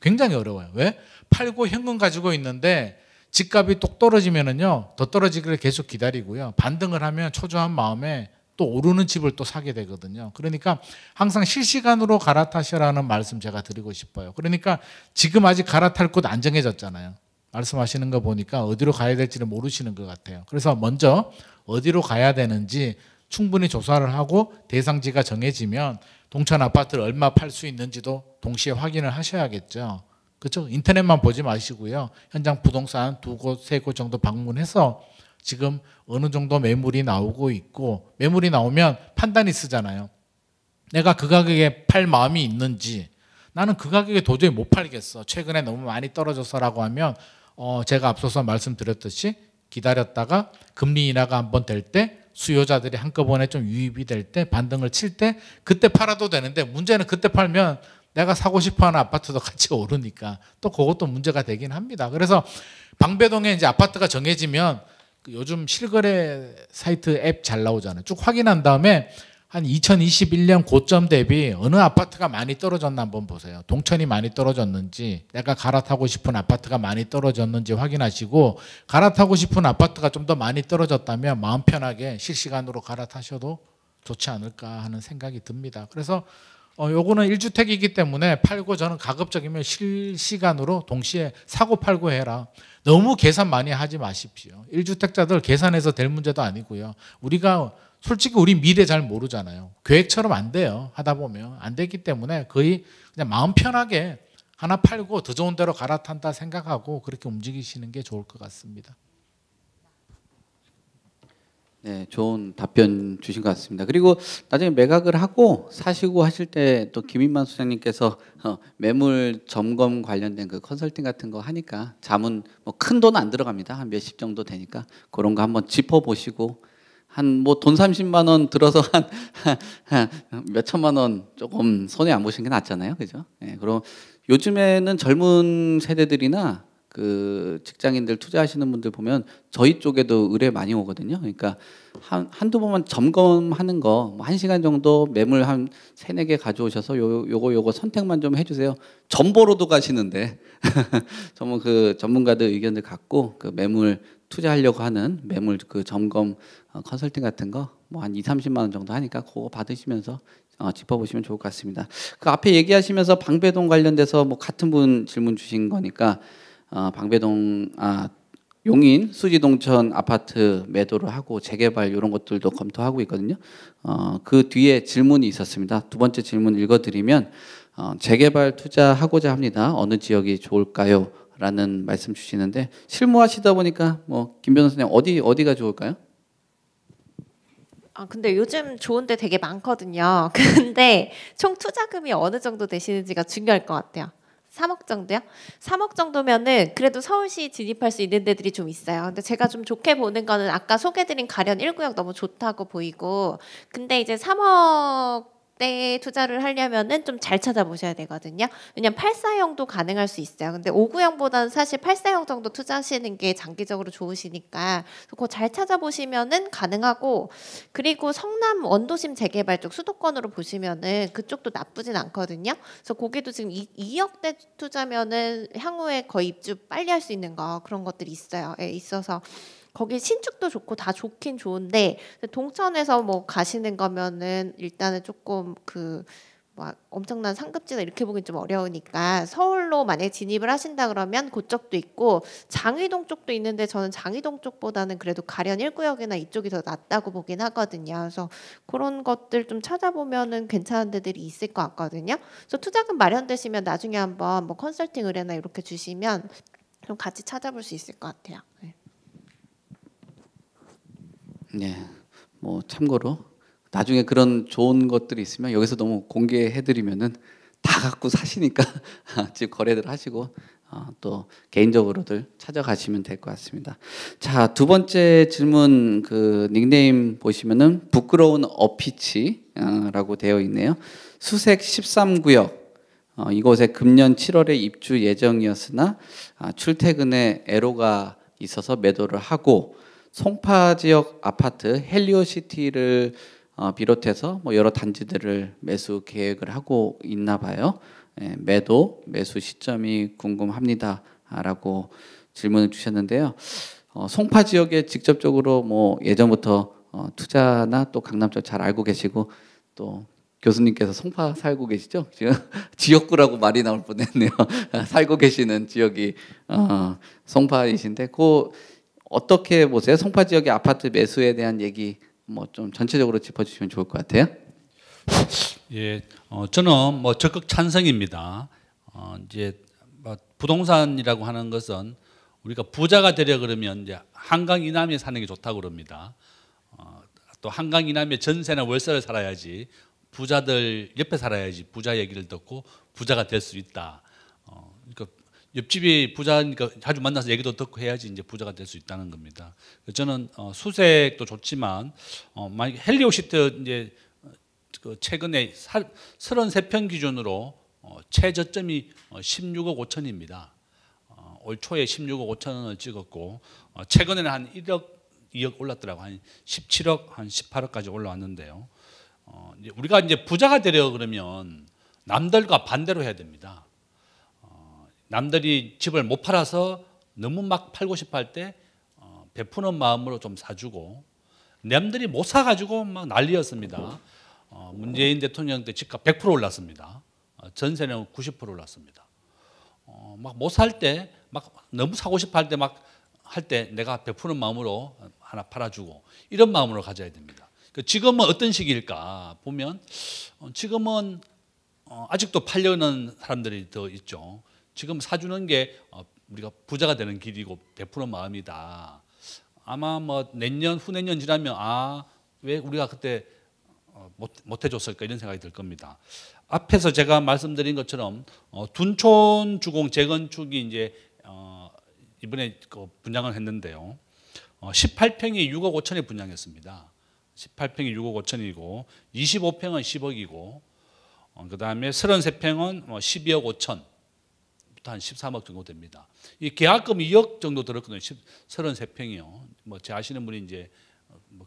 굉장히 어려워요. 왜? 팔고 현금 가지고 있는데 집값이 똑 떨어지면은요, 더 떨어지기를 계속 기다리고요. 반등을 하면 초조한 마음에 또 오르는 집을 또 사게 되거든요. 그러니까 항상 실시간으로 갈아타시라는 말씀 제가 드리고 싶어요. 그러니까 지금 아직 갈아탈 곳 안 정해졌잖아요. 말씀하시는 거 보니까 어디로 가야 될지를 모르시는 것 같아요. 그래서 먼저 어디로 가야 되는지 충분히 조사를 하고 대상지가 정해지면 동천 아파트를 얼마 팔 수 있는지도 동시에 확인을 하셔야겠죠. 그렇죠? 인터넷만 보지 마시고요. 현장 부동산 두 곳, 세 곳 정도 방문해서 지금 어느 정도 매물이 나오고 있고 매물이 나오면 판단이 쓰잖아요. 내가 그 가격에 팔 마음이 있는지 나는 그 가격에 도저히 못 팔겠어. 최근에 너무 많이 떨어져서라고 하면 제가 앞서서 말씀드렸듯이 기다렸다가 금리 인하가 한번 될 때 수요자들이 한꺼번에 좀 유입이 될 때 반등을 칠 때 그때 팔아도 되는데 문제는 그때 팔면 내가 사고 싶어하는 아파트도 같이 오르니까 또 그것도 문제가 되긴 합니다. 그래서 방배동에 이제 아파트가 정해지면 요즘 실거래 사이트 앱 잘 나오잖아요. 쭉 확인한 다음에 한 2021년 고점 대비 어느 아파트가 많이 떨어졌나 한번 보세요. 동천이 많이 떨어졌는지 내가 갈아타고 싶은 아파트가 많이 떨어졌는지 확인하시고 갈아타고 싶은 아파트가 좀 더 많이 떨어졌다면 마음 편하게 실시간으로 갈아타셔도 좋지 않을까 하는 생각이 듭니다. 그래서 요거는 1주택이기 때문에 팔고 저는 가급적이면 실시간으로 동시에 사고 팔고 해라. 너무 계산 많이 하지 마십시오. 1주택자들 계산해서 될 문제도 아니고요. 우리가 솔직히 우리 미래 잘 모르잖아요. 계획처럼 안 돼요. 하다 보면 안 되기 때문에 거의 그냥 마음 편하게 하나 팔고 더 좋은 데로 갈아탄다 생각하고 그렇게 움직이시는 게 좋을 것 같습니다. 네, 좋은 답변 주신 것 같습니다. 그리고 나중에 매각을 하고 사시고 하실 때 또 김인만 소장님께서 매물 점검 관련된 그 컨설팅 같은 거 하니까 자문 뭐 큰 돈 안 들어갑니다. 한 몇십 정도 되니까 그런 거 한번 짚어 보시고 한 뭐 돈 30만 원 들어서 한 몇 천만 원 조금 손해 안 보시는 게 낫잖아요, 그죠? 네, 그럼 요즘에는 젊은 세대들이나 그 직장인들 투자하시는 분들 보면 저희 쪽에도 의뢰 많이 오거든요. 그러니까 한두 번만 점검하는 거, 뭐 1시간 정도 매물 한 3-4개 가져오셔서 요거 선택만 좀 해주세요. 전보로도 가시는데 정말 그 전문가들 의견들 갖고 그 매물 투자하려고 하는 매물 그 점검 컨설팅 같은 거 뭐 한 20-30만 원 정도 하니까 그거 받으시면서 짚어보시면 좋을 것 같습니다. 그 앞에 얘기하시면서 방배동 관련돼서 뭐 같은 분 질문 주신 거니까 방배동 용인 수지동천 아파트 매도를 하고 재개발 이런 것들도 검토하고 있거든요. 그 뒤에 질문이 있었습니다. 두 번째 질문 읽어드리면 재개발 투자하고자 합니다. 어느 지역이 좋을까요? 라는 말씀 주시는데 실무하시다 보니까 뭐 김 변호사님 어디가 좋을까요? 근데 요즘 좋은 데 되게 많거든요. 근데 총 투자금이 어느 정도 되시는지가 중요할 것 같아요. 3억 정도요? 3억 정도면은 그래도 서울시 진입할 수 있는 데들이 좀 있어요. 근데 제가 좀 좋게 보는 거는 아까 소개드린 가련 1구역 너무 좋다고 보이고, 근데 이제 3억 대 투자를 하려면은 좀 잘 찾아보셔야 되거든요. 왜냐면 8사형도 가능할 수 있어요. 근데 5구형보다는 사실 8사형 정도 투자하시는 게 장기적으로 좋으시니까 그거 잘 찾아보시면은 가능하고, 그리고 성남 원도심 재개발 쪽 수도권으로 보시면은 그쪽도 나쁘진 않거든요. 그래서 거기도 지금 2억대 투자면은 향후에 거의 입주 빨리 할 수 있는 거 그런 것들이 있어요. 예, 있어서 거기 신축도 좋고 다 좋긴 좋은데 동천에서 뭐 가시는 거면은 일단은 조금 그 뭐 엄청난 상급지나 이렇게 보긴 좀 어려우니까 서울로 만약에 진입을 하신다 그러면 그쪽도 있고 장위동 쪽도 있는데 저는 장위동 쪽보다는 그래도 가련 1구역이나 이쪽이 더 낫다고 보긴 하거든요. 그래서 그런 것들 좀 찾아보면은 괜찮은 데들이 있을 것 같거든요. 그래서 투자금 마련되시면 나중에 한번 뭐 컨설팅 의뢰나 이렇게 주시면 좀 같이 찾아볼 수 있을 것 같아요. 네. 네, 뭐 참고로 나중에 그런 좋은 것들이 있으면 여기서 너무 공개해드리면은 다 갖고 사시니까 집 거래들 하시고 또 개인적으로들 찾아가시면 될 것 같습니다. 자, 두 번째 질문 그 닉네임 보시면은 부끄러운 어피치라고 되어 있네요. 수색 13구역 이곳에 금년 7월에 입주 예정이었으나 출퇴근에 애로가 있어서 매도를 하고 송파 지역 아파트 헬리오시티를 비롯해서 뭐 여러 단지들을 매수 계획을 하고 있나 봐요. 매수 시점이 궁금합니다라고 질문을 주셨는데요. 송파 지역에 직접적으로 뭐 예전부터 투자나 또 강남 쪽 잘 알고 계시고 또 교수님께서 송파 살고 계시죠? 지금 지역구라고 말이 나올 뻔했네요. 살고 계시는 지역이 송파이신데 그 어떻게 보세요? 송파 지역의 아파트 매수에 대한 얘기 뭐 좀 전체적으로 짚어주시면 좋을 것 같아요. 예, 저는 뭐 적극 찬성입니다. 이제 뭐 부동산이라고 하는 것은 우리가 부자가 되려 그러면 이제 한강 이남에 사는 게 좋다고 그럽니다. 또 한강 이남에 전세나 월세를 살아야지 부자들 옆에 살아야지 부자 얘기를 듣고 부자가 될 수 있다. 그러니까 옆집이 부자니까 자주 만나서 얘기도 듣고 해야지 이제 부자가 될 수 있다는 겁니다. 저는 수색도 좋지만 만약 헬리오시트 이제 그 최근에 33평 기준으로 최저점이 16억 5천입니다. 올 초에 16억 5천 원을 찍었고 최근에는 한 1억 2억 올랐더라고. 한 17억 한 18억까지 올라왔는데요. 이제 우리가 이제 부자가 되려 그러면 남들과 반대로 해야 됩니다. 남들이 집을 못 팔아서 너무 막 팔고 싶어 할 때 베푸는 마음으로 좀 사주고, 남들이 못 사가지고 막 난리였습니다. 문재인 대통령 때 집값 100% 올랐습니다. 전세는 90% 올랐습니다. 막 못 살 때 막 너무 사고 싶어 할 때 막 할 때 내가 베푸는 마음으로 하나 팔아주고 이런 마음으로 가져야 됩니다. 지금은 어떤 시기일까 보면 지금은 아직도 팔려는 사람들이 더 있죠. 지금 사주는 게 우리가 부자가 되는 길이고 베푸는 마음이다. 아마 뭐 내년 후내년 지나면 왜 우리가 그때 못 해줬을까 이런 생각이 들 겁니다. 앞에서 제가 말씀드린 것처럼 둔촌 주공 재건축이 이제 이번에 분양을 했는데요. 18평이 6억 5천에 분양했습니다. 18평이 6억 5천이고 25평은 10억이고 그다음에 33평은 12억 5천 부터 한 13억 정도 됩니다. 이 계약금 2억 정도 들었거든요. 33평이요. 뭐 제 아시는 분이 이제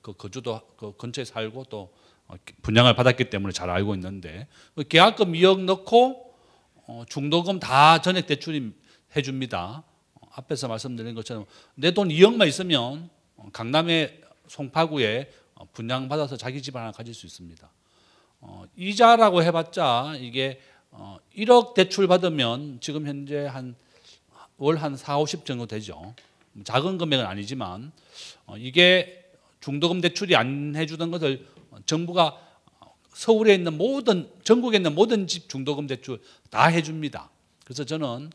그 거주도 그 근처에 살고 또 분양을 받았기 때문에 잘 알고 있는데 계약금 2억 넣고 중도금 다 전액 대출이 해줍니다. 앞에서 말씀드린 것처럼 내 돈 2억만 있으면 강남의 송파구에 분양받아서 자기 집 하나 가질 수 있습니다. 이자라고 해봤자 이게 1억 대출 받으면 지금 현재 월 한 4, 50 정도 되죠. 작은 금액은 아니지만 이게 중도금 대출이 안 해주던 것을 정부가 서울에 있는 전국에 있는 모든 집 중도금 대출 다 해줍니다. 그래서 저는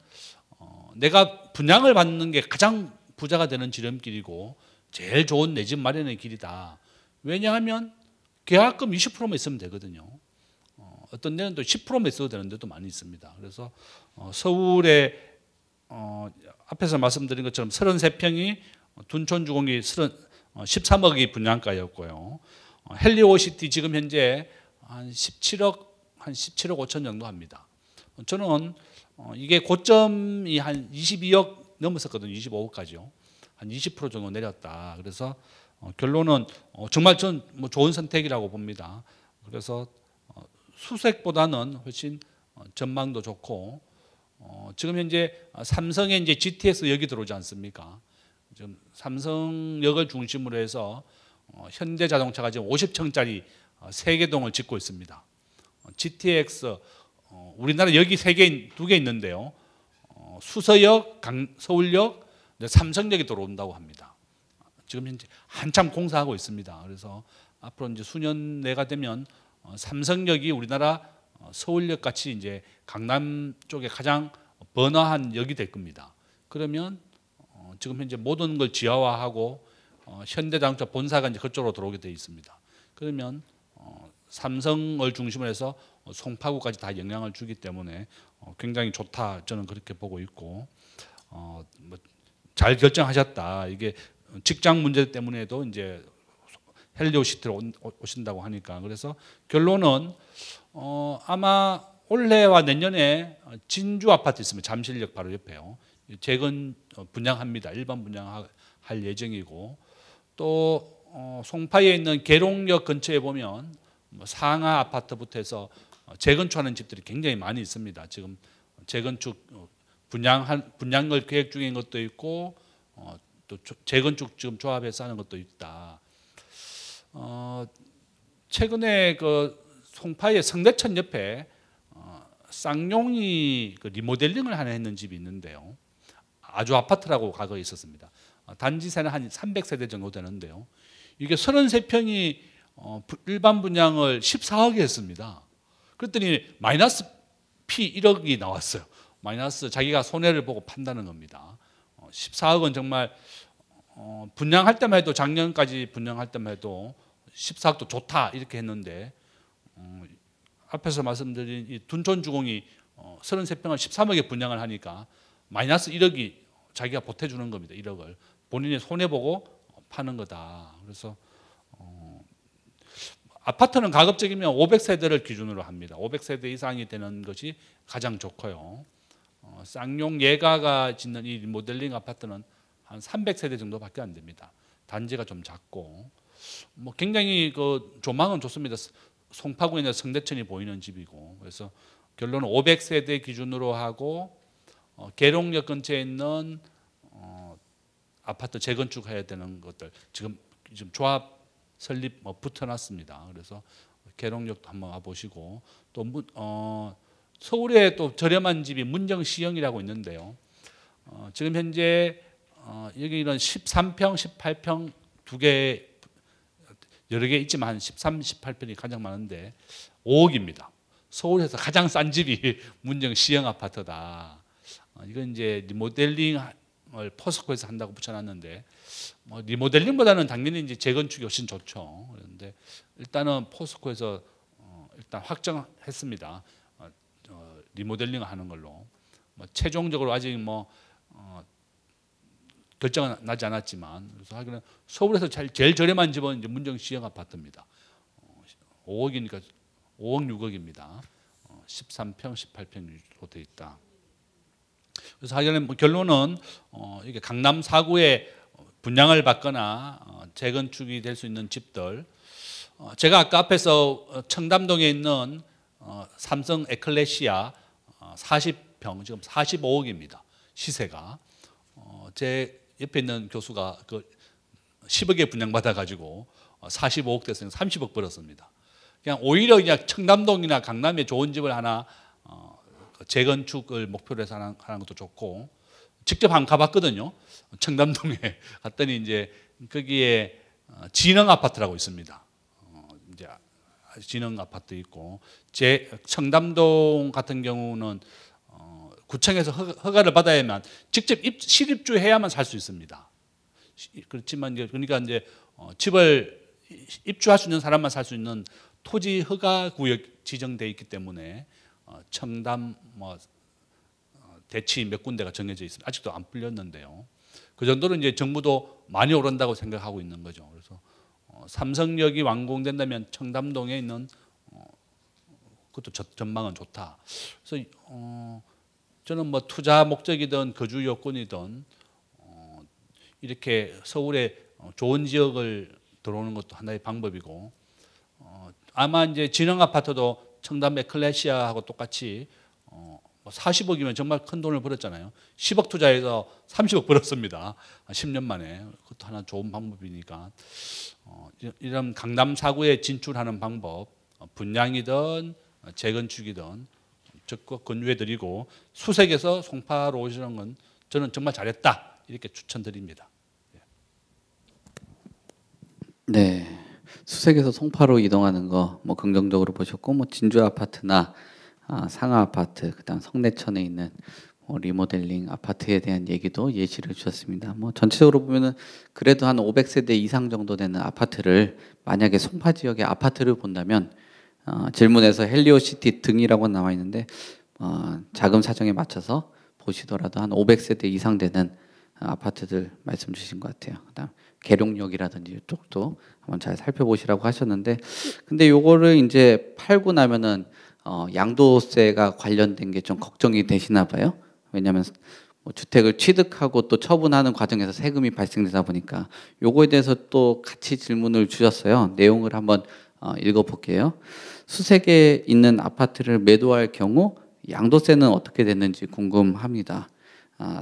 내가 분양을 받는 게 가장 부자가 되는 지름길이고 제일 좋은 내 집 마련의 길이다. 왜냐하면 계약금 20%만 있으면 되거든요. 어떤 데는 또 10%만 있어도 되는 데도 많이 있습니다. 그래서 서울에 앞에서 말씀드린 것처럼 33평이 둔촌 주공이 13억이 분양가였고요. 헬리오시티 지금 현재 한 17억 5천 정도 합니다. 저는 이게 고점이 한 22억 넘었었거든요. 25억까지요. 한 20% 정도 내렸다. 그래서 결론은 정말 전 뭐 좋은 선택이라고 봅니다. 그래서 수색보다는 훨씬 전망도 좋고 지금 현재 삼성의 이제 GTX 역이 들어오지 않습니까? 지금 삼성역을 중심으로 해서 현대자동차가 지금 50층짜리 3개동을 짓고 있습니다. GTX 우리나라 역이 2개 있는데요. 수서역, 서울역, 삼성역이 들어온다고 합니다. 지금 현재 한참 공사하고 있습니다. 그래서 앞으로 이제 수년 내가 되면 삼성역이 우리나라 서울역 같이 이제 강남 쪽에 가장 번화한 역이 될 겁니다. 그러면 지금 현재 모든 걸 지하화하고 현대자동차 본사가 이제 그쪽으로 들어오게 되어 있습니다. 그러면 삼성을 중심으로 해서 송파구까지 다 영향을 주기 때문에 굉장히 좋다. 저는 그렇게 보고 있고 잘 결정하셨다. 이게 직장 문제 때문에도 이제 헬리오시티로 오신다고 하니까 그래서 결론은 아마 올해와 내년에 진주 아파트 있으면 잠실역 바로 옆에요. 재건 분양합니다. 일반 분양할 예정이고 또 송파에 있는 계룡역 근처에 보면 상하 아파트부터 해서 재건축하는 집들이 굉장히 많이 있습니다. 지금 재건축 분양을 계획 중인 것도 있고 또 재건축 지금 조합해서 하는 것도 있다. 최근에 그 송파의 성대천 옆에 쌍용이 그 리모델링을 하나 했는 집이 있는데요. 아주 아파트라고 과거에 있었습니다. 단지세는 한 300세대 정도 되는데요. 이게 33평이 일반 분양을 14억에 했습니다. 그랬더니 마이너스 P 1억이 나왔어요. 마이너스 자기가 손해를 보고 판다는 겁니다. 14억은 정말 분양할 때만 해도 작년까지 분양할 때만 해도 14억도 좋다 이렇게 했는데 앞에서 말씀드린 이 둔촌주공이 33평을 13억에 분양을 하니까 마이너스 1억이 자기가 보태주는 겁니다. 1억을 본인이 손해보고 파는 거다. 그래서 아파트는 가급적이면 500세대를 기준으로 합니다. 500세대 이상이 되는 것이 가장 좋고요. 쌍용 예가가 짓는 이 리모델링 아파트는 한 300세대 정도밖에 안 됩니다. 단지가 좀 작고 뭐 굉장히 그 조망은 좋습니다. 송파구에 있는 성대천이 보이는 집이고 그래서 결론은 500세대 기준으로 하고 계룡역 근처에 있는 아파트 재건축해야 되는 것들 지금 조합 설립 붙여놨습니다. 그래서 계룡역도 한번 와보시고 또 서울에 또 저렴한 집이 문정시형이라고 있는데요. 지금 현재 여기는 13평, 18평 두 개 여러 개 있지만 한 13, 18평이 가장 많은데 5억입니다. 서울에서 가장 싼 집이 문정시형 아파트다. 이건 이제 리모델링을 포스코에서 한다고 붙여놨는데 리모델링보다는 당연히 이제 재건축이 훨씬 좋죠. 그런데 일단은 포스코에서 일단 확정했습니다. 리모델링을 하는 걸로 최종적으로 아직 결정은 나지 않았지만 그래서 하기는 서울에서 제일 저렴한 집은 이제 문정시형 아파트입니다. 5억이니까 5억 6억입니다. 13평, 18평으로 되어 있다. 그래서 하기는 결론은 이게 강남 4구에 분양을 받거나 재건축이 될 수 있는 집들. 제가 아까 앞에서 청담동에 있는 삼성 에클레시아 40평 지금 45억입니다. 시세가. 제 옆에 있는 교수가 그 10억에 분양받아 가지고 45억 됐으니 30억 벌었습니다. 그냥 오히려 그냥 청담동이나 강남에 좋은 집을 하나 재건축을 목표로 해서 하는 것도 좋고 직접 한번 가봤거든요. 청담동에 갔더니 이제 거기에 진흥 아파트라고 있습니다. 이제 진흥 아파트 있고 제 청담동 같은 경우는 구청에서 허가를 받아야만 직접 실입주해야만 살 수 있습니다. 그렇지만 이제 그러니까 이제 집을 입주할 수 있는 사람만 살 수 있는 토지 허가 구역 지정돼 있기 때문에 청담 대치 몇 군데가 정해져 있습니다. 아직도 안 풀렸는데요. 그 정도로 이제 정부도 많이 오른다고 생각하고 있는 거죠. 그래서 삼성역이 완공된다면 청담동에 있는 그것도 전망은 좋다. 그래서 저는 투자 목적이든 거주 요건이든 이렇게 서울에 좋은 지역을 들어오는 것도 하나의 방법이고 아마 이제 진흥 아파트도 청담 에클레시아하고 똑같이 40억이면 정말 큰 돈을 벌었잖아요. 10억 투자해서 30억 벌었습니다. 10년 만에. 그것도 하나 좋은 방법이니까 이런 강남 4구에 진출하는 방법 분양이든 재건축이든 적극 권유해드리고 수색에서 송파로 오시는 건 저는 정말 잘했다 이렇게 추천드립니다. 네, 수색에서 송파로 이동하는 거 긍정적으로 보셨고 진주 아파트나 상하 아파트 그다음 성내천에 있는 리모델링 아파트에 대한 얘기도 예시를 주셨습니다. 전체적으로 보면은 그래도 한 500세대 이상 정도 되는 아파트를 만약에 송파 지역의 아파트를 본다면 질문에서 헬리오시티 등이라고 나와 있는데 자금 사정에 맞춰서 보시더라도 한 500세대 이상 되는 아파트들 말씀 주신 것 같아요. 그다음 계룡역이라든지 이쪽도 한번 잘 살펴보시라고 하셨는데 근데 요거를 이제 팔고 나면은 양도세가 관련된 게 좀 걱정이 되시나 봐요. 왜냐하면 주택을 취득하고 또 처분하는 과정에서 세금이 발생되다 보니까 요거에 대해서 또 같이 질문을 주셨어요. 내용을 한번 읽어볼게요. 수색에 있는 아파트를 매도할 경우 양도세는 어떻게 됐는지 궁금합니다.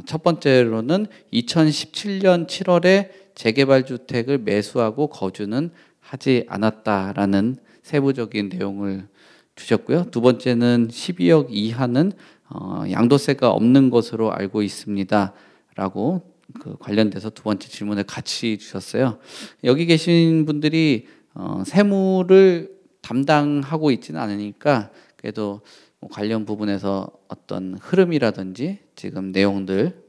첫 번째로는 2017년 7월에 재개발 주택을 매수하고 거주는 하지 않았다라는 세부적인 내용을 주셨고요. 두 번째는 12억 이하는 양도세가 없는 것으로 알고 있습니다라고 관련돼서 두 번째 질문을 같이 주셨어요. 여기 계신 분들이 세무를 담당하고 있지는 않으니까 그래도 관련 부분에서 어떤 흐름이라든지 지금 내용들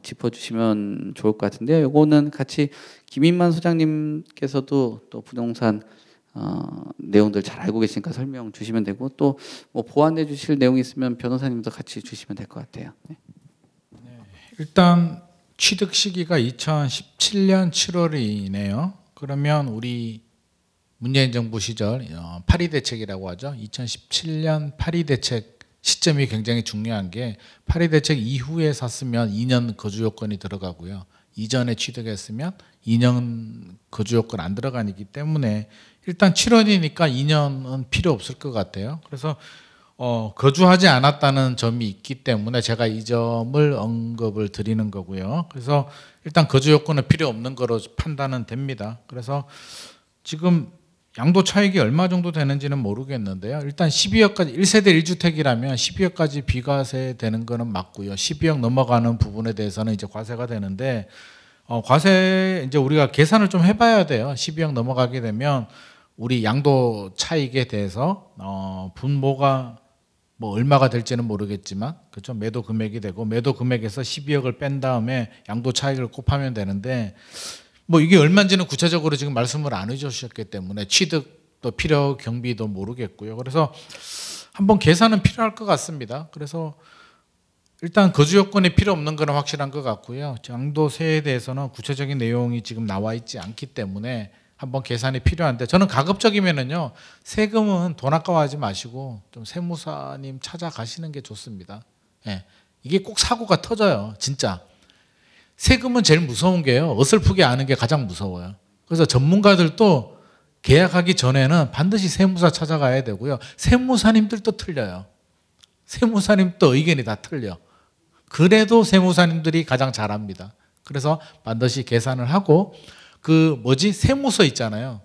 짚어주시면 좋을 것 같은데요. 이거는 같이 김인만 소장님께서도 또 부동산 내용들 잘 알고 계시니까 설명 주시면 되고 또 뭐 보완해 주실 내용이 있으면 변호사님도 같이 주시면 될 것 같아요. 네. 일단 취득 시기가 2017년 7월이네요. 그러면 우리 문재인 정부 시절 8.2 대책이라고 하죠. 2017년 8.2 대책 시점이 굉장히 중요한 게 8.2 대책 이후에 샀으면 2년 거주 요건이 들어가고요. 이전에 취득했으면 2년 거주 요건 안 들어가기 때문에 일단 7월이니까 2년은 필요 없을 것 같아요. 그래서 거주하지 않았다는 점이 있기 때문에 제가 이 점을 언급을 드리는 거고요. 그래서 일단 거주 요건은 필요 없는 거로 판단은 됩니다. 그래서 지금 양도 차익이 얼마 정도 되는지는 모르겠는데요. 일단 12억까지 1세대 1주택이라면 12억까지 비과세 되는 거는 맞고요. 12억 넘어가는 부분에 대해서는 이제 과세가 되는데 과세 이제 우리가 계산을 좀 해봐야 돼요. 12억 넘어가게 되면 우리 양도 차익에 대해서 분모가 뭐 얼마가 될지는 모르겠지만 그렇죠. 매도 금액이 되고 매도 금액에서 12억을 뺀 다음에 양도 차익을 곱하면 되는데 뭐 이게 얼마인지는 구체적으로 지금 말씀을 안 해주셨기 때문에 취득도 필요 경비도 모르겠고요. 그래서 한번 계산은 필요할 것 같습니다. 그래서 일단 거주 요건이 필요 없는 거는 확실한 것 같고요. 양도세에 대해서는 구체적인 내용이 지금 나와 있지 않기 때문에 한번 계산이 필요한데 저는 가급적이면은요 세금은 돈 아까워하지 마시고 좀 세무사님 찾아가시는 게 좋습니다. 예. 이게 꼭 사고가 터져요. 진짜. 세금은 제일 무서운 게요. 어설프게 아는 게 가장 무서워요. 그래서 전문가들도 계약하기 전에는 반드시 세무사 찾아가야 되고요. 세무사님들도 틀려요. 세무사님도 의견이 다 틀려. 그래도 세무사님들이 가장 잘합니다. 그래서 반드시 계산을 하고 세무서 있잖아요.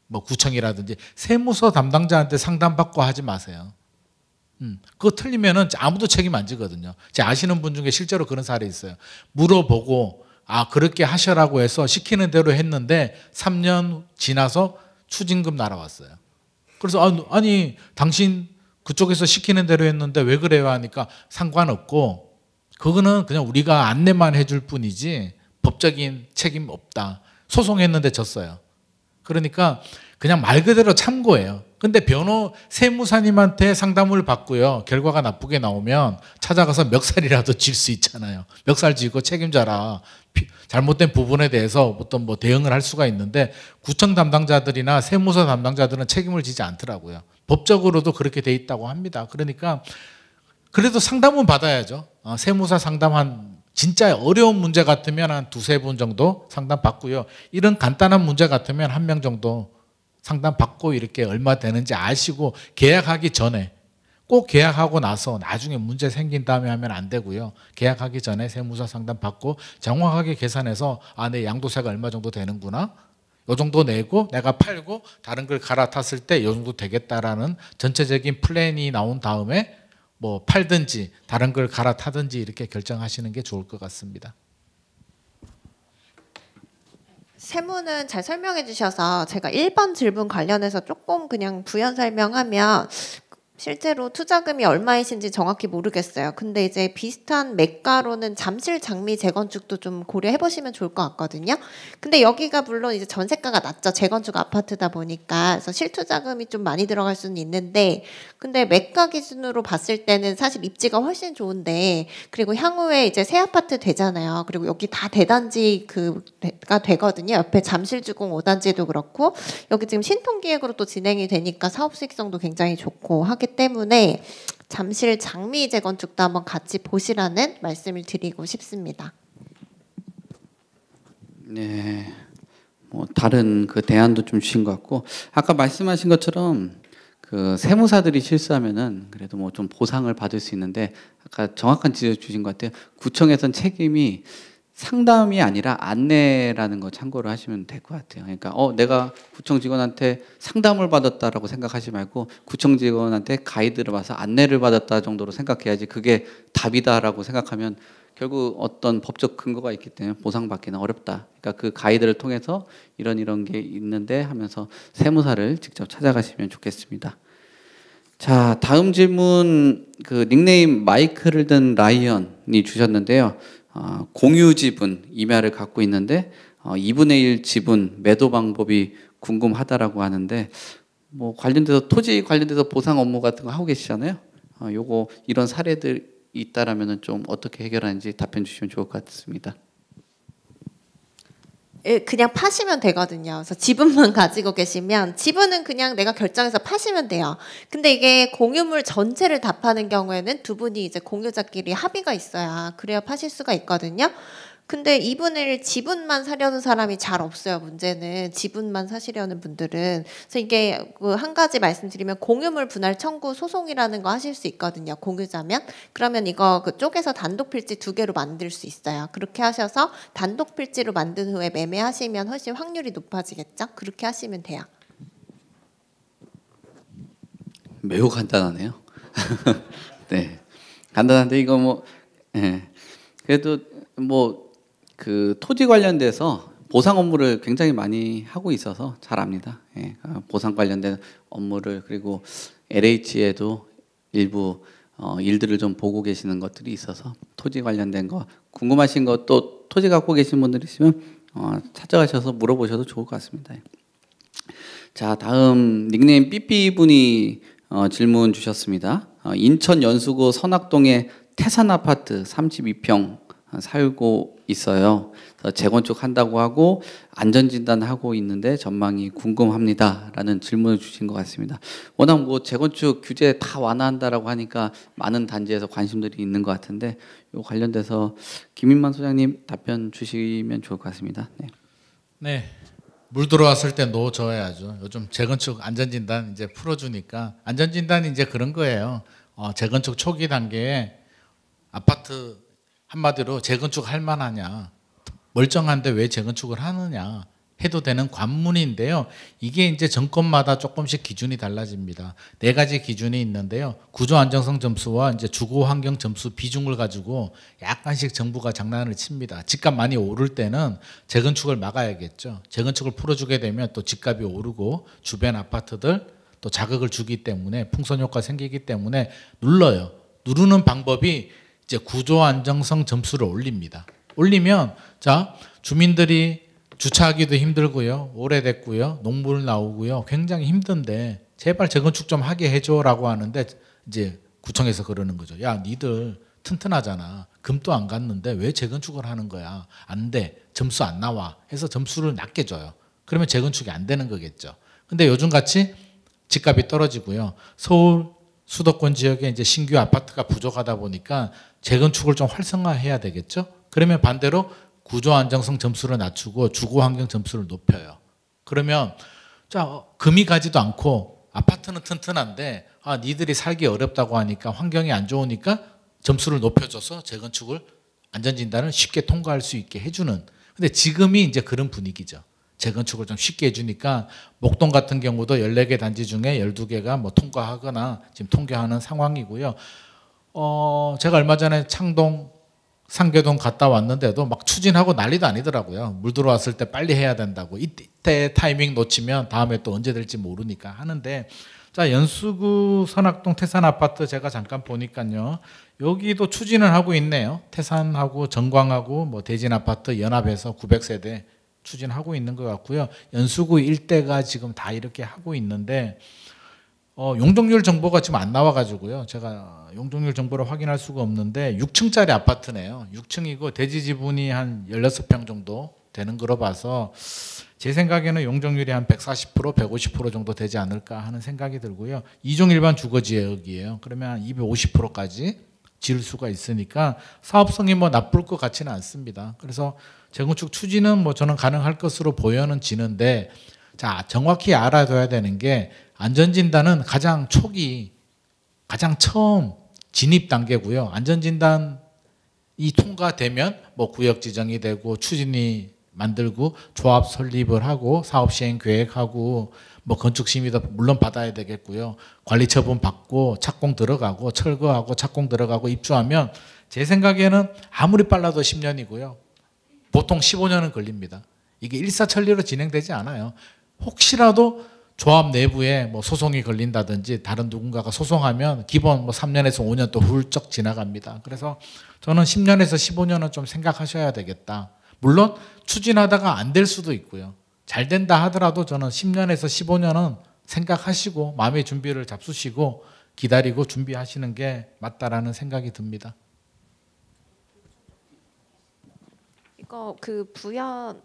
뭐 구청이라든지 세무서 담당자한테 상담받고 하지 마세요. 그거 틀리면은 아무도 책임 안 지거든요. 제가 아시는 분 중에 실제로 그런 사례 있어요. 물어보고 그렇게 하셔라고 해서 시키는 대로 했는데 3년 지나서 추징금 날아왔어요. 그래서 아니 당신 그쪽에서 시키는 대로 했는데 왜 그래요 하니까 상관없고 그거는 그냥 우리가 안내만 해줄 뿐이지 법적인 책임 없다. 소송했는데 졌어요. 그러니까 그냥 말 그대로 참고예요. 근데 세무사님한테 상담을 받고요. 결과가 나쁘게 나오면 찾아가서 멱살이라도 질 수 있잖아요. 멱살 쥐고 책임져라. 잘못된 부분에 대해서 어떤 뭐 대응을 할 수가 있는데 구청 담당자들이나 세무서 담당자들은 책임을 지지 않더라고요. 법적으로도 그렇게 돼 있다고 합니다. 그러니까 그래도 상담은 받아야죠. 세무사 상담 진짜 어려운 문제 같으면 한 두세 분 정도 상담 받고요. 이런 간단한 문제 같으면 한 명 정도 상담 받고 이렇게 얼마 되는지 아시고 계약하기 전에 꼭 계약하고 나서 나중에 문제 생긴 다음에 하면 안 되고요. 계약하기 전에 세무사 상담 받고 정확하게 계산해서 내 양도세가 얼마 정도 되는구나. 요 정도 내고 내가 팔고 다른 걸 갈아탔을 때 요 정도 되겠다라는 전체적인 플랜이 나온 다음에 뭐 팔든지 다른 걸 갈아타든지 이렇게 결정하시는 게 좋을 것 같습니다. 세무는 잘 설명해 주셔서 제가 1번 질문 관련해서 조금 그냥 부연 설명하면 실제로 투자금이 얼마이신지 정확히 모르겠어요. 근데 이제 비슷한 매가로는 잠실 장미 재건축도 좀 고려해 보시면 좋을 것 같거든요. 근데 여기가 물론 이제 전세가가 낮죠. 재건축 아파트다 보니까. 그래서 실투자금이 좀 많이 들어갈 수는 있는데 근데 매가 기준으로 봤을 때는 사실 입지가 훨씬 좋은데 그리고 향후에 이제 새 아파트 되잖아요. 그리고 여기 다 대단지가 되거든요. 옆에 잠실주공 5단지도 그렇고 여기 지금 신통기획으로 또 진행이 되니까 사업 수익성도 굉장히 좋고 하기 때문에 잠실 장미 재건축도 한번 같이 보시라는 말씀을 드리고 싶습니다. 네, 뭐 다른 그 대안도 좀 주신 것 같고 아까 말씀하신 것처럼 그 세무사들이 실수하면은 그래도 뭐 좀 보상을 받을 수 있는데 아까 정확한 지적 주신 것 같아요. 구청에선 책임이 상담이 아니라 안내라는 거 참고를 하시면 될 것 같아요. 그러니까 내가 구청 직원한테 상담을 받았다라고 생각하지 말고 구청 직원한테 가이드를 봐서 안내를 받았다 정도로 생각해야지 그게 답이다라고 생각하면 결국 어떤 법적 근거가 있기 때문에 보상받기는 어렵다. 그러니까 그 가이드를 통해서 이런 게 있는데 하면서 세무사를 직접 찾아가시면 좋겠습니다. 자, 다음 질문 그 닉네임 마이크를 든 라이언이 주셨는데요. 공유 지분 임야를 갖고 있는데 2분의 1 지분 매도 방법이 궁금하다라고 하는데 뭐 관련돼서 토지 관련돼서 보상 업무 같은 거 하고 계시잖아요. 요거 이런 사례들 있다라면은 좀 어떻게 해결하는지 답변 주시면 좋을 것 같습니다. 예, 그냥 파시면 되거든요. 그래서 지분만 가지고 계시면 지분은 그냥 내가 결정해서 파시면 돼요. 근데 이게 공유물 전체를 다 파는 경우에는 두 분이 이제 공유자끼리 합의가 있어야 그래야 파실 수가 있거든요. 근데 2분의 1 지분만 사려는 사람이 잘 없어요. 문제는 지분만 사시려는 분들은. 그래서 이게 그 한 가지 말씀드리면 공유물 분할 청구 소송이라는 거 하실 수 있거든요. 공유자면. 그러면 이거 그 쪼개서 단독 필지 2개로 만들 수 있어요. 그렇게 하셔서 단독 필지로 만든 후에 매매하시면 훨씬 확률이 높아지겠죠. 그렇게 하시면 돼요. 매우 간단하네요. 네, 간단한데 이거 뭐 그래도 뭐 그 토지 관련돼서 보상 업무를 굉장히 많이 하고 있어서 잘 압니다. 보상 관련된 업무를 그리고 LH에도 일부 일들을 좀 보고 계시는 것들이 있어서 토지 관련된 거 궁금하신 것 또 토지 갖고 계신 분들 있으면 찾아가셔서 물어보셔도 좋을 것 같습니다. 자, 다음 닉네임 삐삐 분이 질문 주셨습니다. 인천 연수구 선악동의 태산 아파트 32평 살고 있어요. 재건축 한다고 하고 안전진단 하고 있는데 전망이 궁금합니다라는 질문을 주신 것 같습니다. 워낙 뭐 재건축 규제 다 완화한다라고 하니까 많은 단지에서 관심들이 있는 것 같은데 이 관련돼서 김인만 소장님 답변 주시면 좋을 것 같습니다. 네. 네. 물 들어왔을 때 놓아줘야죠. 요즘 재건축 안전진단 이제 풀어주니까 안전진단이 이제 그런 거예요. 재건축 초기 단계에 아파트 한마디로 재건축 할 만하냐, 멀쩡한데 왜 재건축을 하느냐 해도 되는 관문인데요. 이게 이제 정권마다 조금씩 기준이 달라집니다. 4가지 기준이 있는데요. 구조 안정성 점수와 이제 주거 환경 점수 비중을 가지고 약간씩 정부가 장난을 칩니다. 집값 많이 오를 때는 재건축을 막아야겠죠. 재건축을 풀어주게 되면 또 집값이 오르고 주변 아파트들 또 자극을 주기 때문에 풍선 효과 생기기 때문에 눌러요. 누르는 방법이 이제 구조 안정성 점수를 올립니다. 올리면 자 주민들이 주차하기도 힘들고요, 오래됐고요, 농물 나오고요, 굉장히 힘든데 제발 재건축 좀 하게 해줘라고 하는데 이제 구청에서 그러는 거죠. 야, 니들 튼튼하잖아. 금도 안 갔는데 왜 재건축을 하는 거야? 안 돼. 점수 안 나와. 해서 점수를 낮게 줘요. 그러면 재건축이 안 되는 거겠죠. 근데 요즘 같이 집값이 떨어지고요, 서울 수도권 지역에 이제 신규 아파트가 부족하다 보니까 재건축을 좀 활성화해야 되겠죠. 그러면 반대로 구조 안정성 점수를 낮추고 주거 환경 점수를 높여요. 그러면 자 금이 가지도 않고 아파트는 튼튼한데 니들이 살기 어렵다고 하니까 환경이 안 좋으니까 점수를 높여줘서 재건축을 안전진단을 쉽게 통과할 수 있게 해주는. 근데 지금이 이제 그런 분위기죠. 재건축을 좀 쉽게 해주니까 목동 같은 경우도 14개 단지 중에 12개가 뭐 통과하거나 지금 통과하는 상황이고요. 제가 얼마 전에 창동 상계동 갔다 왔는데도 막 추진하고 난리도 아니더라고요. 물 들어왔을 때 빨리 해야 된다고. 이때 타이밍 놓치면 다음에 또 언제 될지 모르니까 하는데, 자 연수구 선악동 태산 아파트 제가 잠깐 보니까요. 여기도 추진을 하고 있네요. 태산하고 정광하고 뭐 대진 아파트 연합해서 900세대 추진하고 있는 것 같고요. 연수구 일대가 지금 다 이렇게 하고 있는데 용적률 정보가 지금 안 나와가지고요. 제가 용적률 정보를 확인할 수가 없는데 6층짜리 아파트네요. 6층이고 대지 지분이 한 16평 정도 되는 거로 봐서 제 생각에는 용적률이 한 140%, 150% 정도 되지 않을까 하는 생각이 들고요. 2종 일반 주거지역이에요. 그러면 한 250%까지 지을 수가 있으니까 사업성이 뭐 나쁠 것 같지는 않습니다. 그래서 재건축 추진은 뭐 저는 가능할 것으로 보여는 지는데, 자 정확히 알아둬야 되는 게 안전진단은 가장 초기, 가장 처음 진입 단계고요. 안전진단이 통과되면 뭐 구역 지정이 되고 추진이 만들고 조합 설립을 하고 사업 시행 계획하고 뭐 건축 심의도 물론 받아야 되겠고요. 관리 처분 받고 착공 들어가고 철거하고 착공 들어가고 입주하면 제 생각에는 아무리 빨라도 10년이고요. 보통 15년은 걸립니다. 이게 일사천리로 진행되지 않아요. 혹시라도 조합 내부에 뭐 소송이 걸린다든지 다른 누군가가 소송하면 기본 뭐 3년에서 5년 또 훌쩍 지나갑니다. 그래서 저는 10년에서 15년은 좀 생각하셔야 되겠다. 물론 추진하다가 안 될 수도 있고요. 잘 된다 하더라도 저는 10년에서 15년은 생각하시고 마음의 준비를 잡수시고 기다리고 준비하시는 게 맞다라는 생각이 듭니다. 이거 그 부연을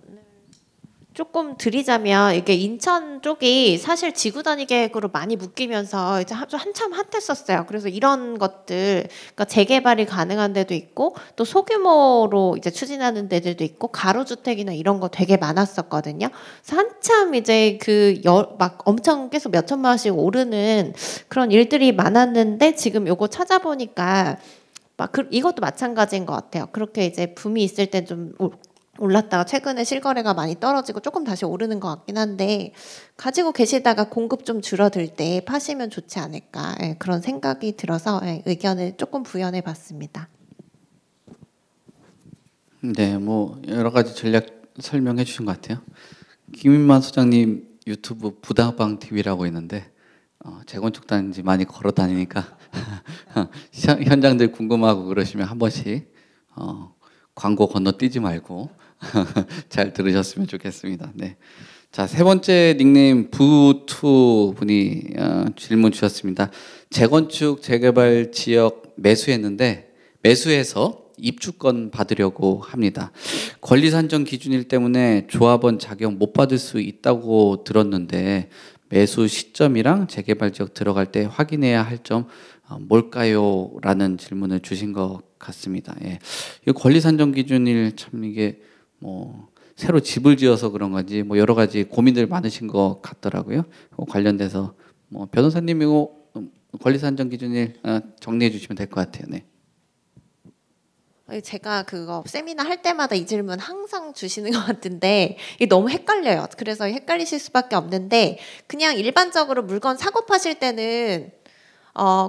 조금 드리자면 이게 인천 쪽이 사실 지구단위 계획으로 많이 묶이면서 이제 한참 핫했었어요. 그래서 이런 것들, 그러니까 재개발이 가능한 데도 있고 또 소규모로 이제 추진하는 데들도 있고 가로주택이나 이런 거 되게 많았었거든요. 그래서 한참 이제 막 엄청 계속 몇 천만 원씩 오르는 그런 일들이 많았는데 지금 요거 찾아보니까 이것도 마찬가지인 것 같아요. 그렇게 이제 붐이 있을 때 좀 올랐다가 최근에 실거래가 많이 떨어지고 조금 다시 오르는 것 같긴 한데 가지고 계시다가 공급 좀 줄어들 때 파시면 좋지 않을까 그런 생각이 들어서 의견을 조금 부연해 봤습니다. 네, 뭐 여러 가지 전략 설명해 주신 것 같아요. 김인만 소장님 유튜브 부다방 TV라고 있는데 재건축 단지 많이 걸어 다니니까 현장들 궁금하고 그러시면 한 번씩 광고 건너뛰지 말고 잘 들으셨으면 좋겠습니다. 네. 자, 세 번째 닉네임 부투 분이 질문 주셨습니다. 재건축 재개발 지역 매수했는데 매수해서 입주권 받으려고 합니다. 권리 산정 기준일 때문에 조합원 자격 못 받을 수 있다고 들었는데 매수 시점이랑 재개발 지역 들어갈 때 확인해야 할 점 뭘까요? 라는 질문을 주신 것 같습니다. 예. 이 권리 산정 기준일 참 이게 뭐 새로 집을 지어서 그런 건지 뭐 여러 가지 고민들 많으신 것 같더라고요. 관련돼서 뭐 변호사님이 권리 산정 기준일 정리해 주시면 될 것 같아요. 네. 제가 그거 세미나 할 때마다 이 질문 항상 주시는 것 같은데 이게 너무 헷갈려요. 그래서 헷갈리실 수밖에 없는데 그냥 일반적으로 물건 사고 파실 때는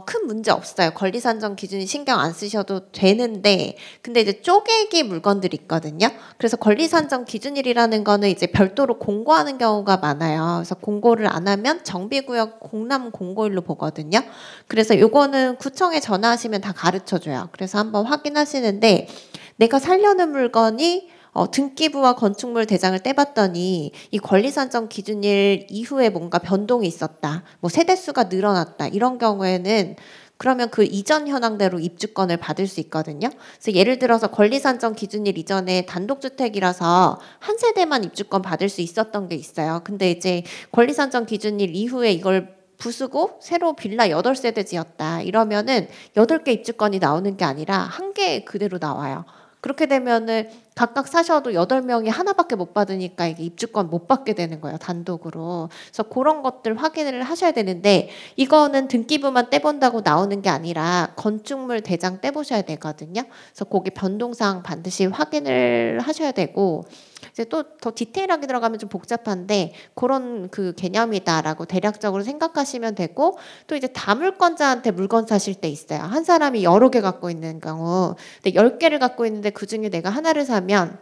큰 문제 없어요. 권리 산정 기준이 신경 안 쓰셔도 되는데 근데 이제 쪼개기 물건들이 있거든요. 그래서 권리 산정 기준일이라는 거는 이제 별도로 공고하는 경우가 많아요. 그래서 공고를 안 하면 정비구역 공람 공고일로 보거든요. 그래서 요거는 구청에 전화하시면 다 가르쳐 줘요. 그래서 한번 확인하시는데 내가 살려는 물건이 등기부와 건축물 대장을 떼봤더니 이 권리산정 기준일 이후에 뭔가 변동이 있었다. 뭐 세대수가 늘어났다. 이런 경우에는 그러면 그 이전 현황대로 입주권을 받을 수 있거든요. 그래서 예를 들어서 권리산정 기준일 이전에 단독주택이라서 한 세대만 입주권 받을 수 있었던 게 있어요. 근데 이제 권리산정 기준일 이후에 이걸 부수고 새로 빌라 8세대 지었다. 이러면은 8개 입주권이 나오는 게 아니라 한 개 그대로 나와요. 그렇게 되면은 각각 사셔도 8명이 하나밖에 못 받으니까 이게 입주권 못 받게 되는 거예요. 단독으로. 그래서 그런 것들 확인을 하셔야 되는데 이거는 등기부만 떼본다고 나오는 게 아니라 건축물 대장 떼보셔야 되거든요. 그래서 거기 변동사항 반드시 확인을 하셔야 되고 이제 또 더 디테일하게 들어가면 좀 복잡한데 그런 그 개념이다라고 대략적으로 생각하시면 되고 또 이제 다물권자한테 물건 사실 때 있어요. 한 사람이 여러 개 갖고 있는 경우 근데 10개를 갖고 있는데 그중에 내가 하나를 사면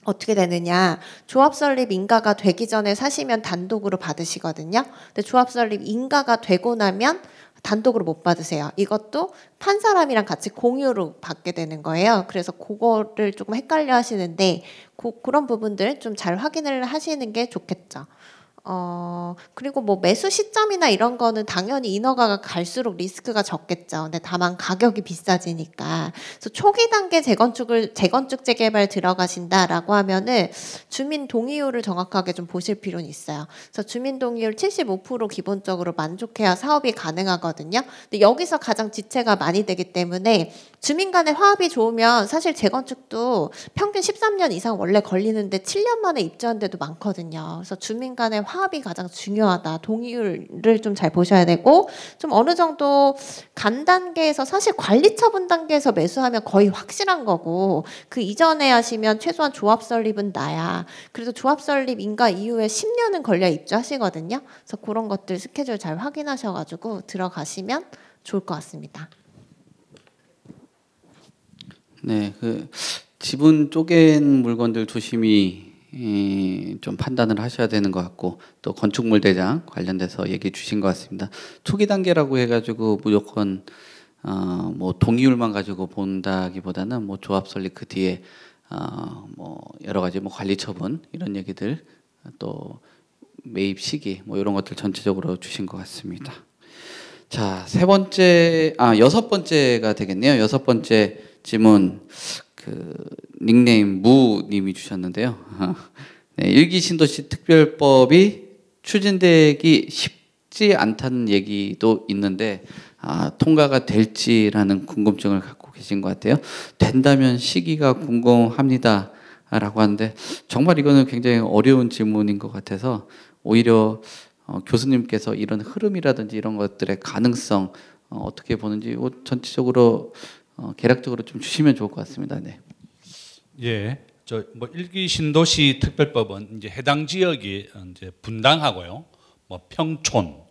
어떻게 되느냐. 조합 설립 인가가 되기 전에 사시면 단독으로 받으시거든요. 근데 조합 설립 인가가 되고 나면 단독으로 못 받으세요. 이것도 판 사람이랑 같이 공유로 받게 되는 거예요. 그래서 그거를 조금 헷갈려 하시는데 그런 부분들 좀 잘 확인을 하시는 게 좋겠죠. 그리고 뭐 매수 시점이나 이런 거는 당연히 인허가가 갈수록 리스크가 적겠죠. 근데 다만 가격이 비싸지니까. 그래서 초기 단계 재건축 재개발 들어가신다라고 하면은 주민 동의율을 정확하게 좀 보실 필요는 있어요. 그래서 주민 동의율 75% 기본적으로 만족해야 사업이 가능하거든요. 근데 여기서 가장 지체가 많이 되기 때문에 주민 간의 화합이 좋으면 사실 재건축도 평균 13년 이상 원래 걸리는데 7년 만에 입주한 데도 많거든요. 그래서 주민 간의 화합이 가장 중요하다. 동의율을 좀 잘 보셔야 되고 좀 어느 정도 간 단계에서 사실 관리 처분 단계에서 매수하면 거의 확실한 거고 그 이전에 하시면 최소한 조합 설립은 나야. 그래서 조합 설립 인가 이후에 10년은 걸려 입주하시거든요. 그래서 그런 것들 스케줄 잘 확인하셔가지고 들어가시면 좋을 것 같습니다. 네, 그 지분 쪼갠 물건들 조심히 좀 판단을 하셔야 되는 것 같고 또 건축물 대장 관련돼서 얘기 주신 것 같습니다. 초기 단계라고 해가지고 무조건 뭐 동의율만 가지고 본다기보다는 뭐 조합 설립 그 뒤에 뭐 여러 가지 뭐 관리 처분 이런 얘기들 또 매입 시기 뭐 이런 것들 전체적으로 주신 것 같습니다. 자, 여섯 번째가 되겠네요. 여섯 번째 질문 그 닉네임 무님이 주셨는데요. 네, 일기 신도시 특별법이 추진되기 쉽지 않다는 얘기도 있는데 통과가 될지라는 궁금증을 갖고 계신 것 같아요. 된다면 시기가 궁금합니다라고 하는데 정말 이거는 굉장히 어려운 질문인 것 같아서 오히려 교수님께서 이런 흐름이라든지 이런 것들의 가능성 어떻게 보는지 전체적으로 개략적으로 좀 주시면 좋을 것 같습니다. 네. 예, 저 뭐 일기 신도시 특별법은 이제 해당 지역이 이제 분당하고요, 뭐 평촌,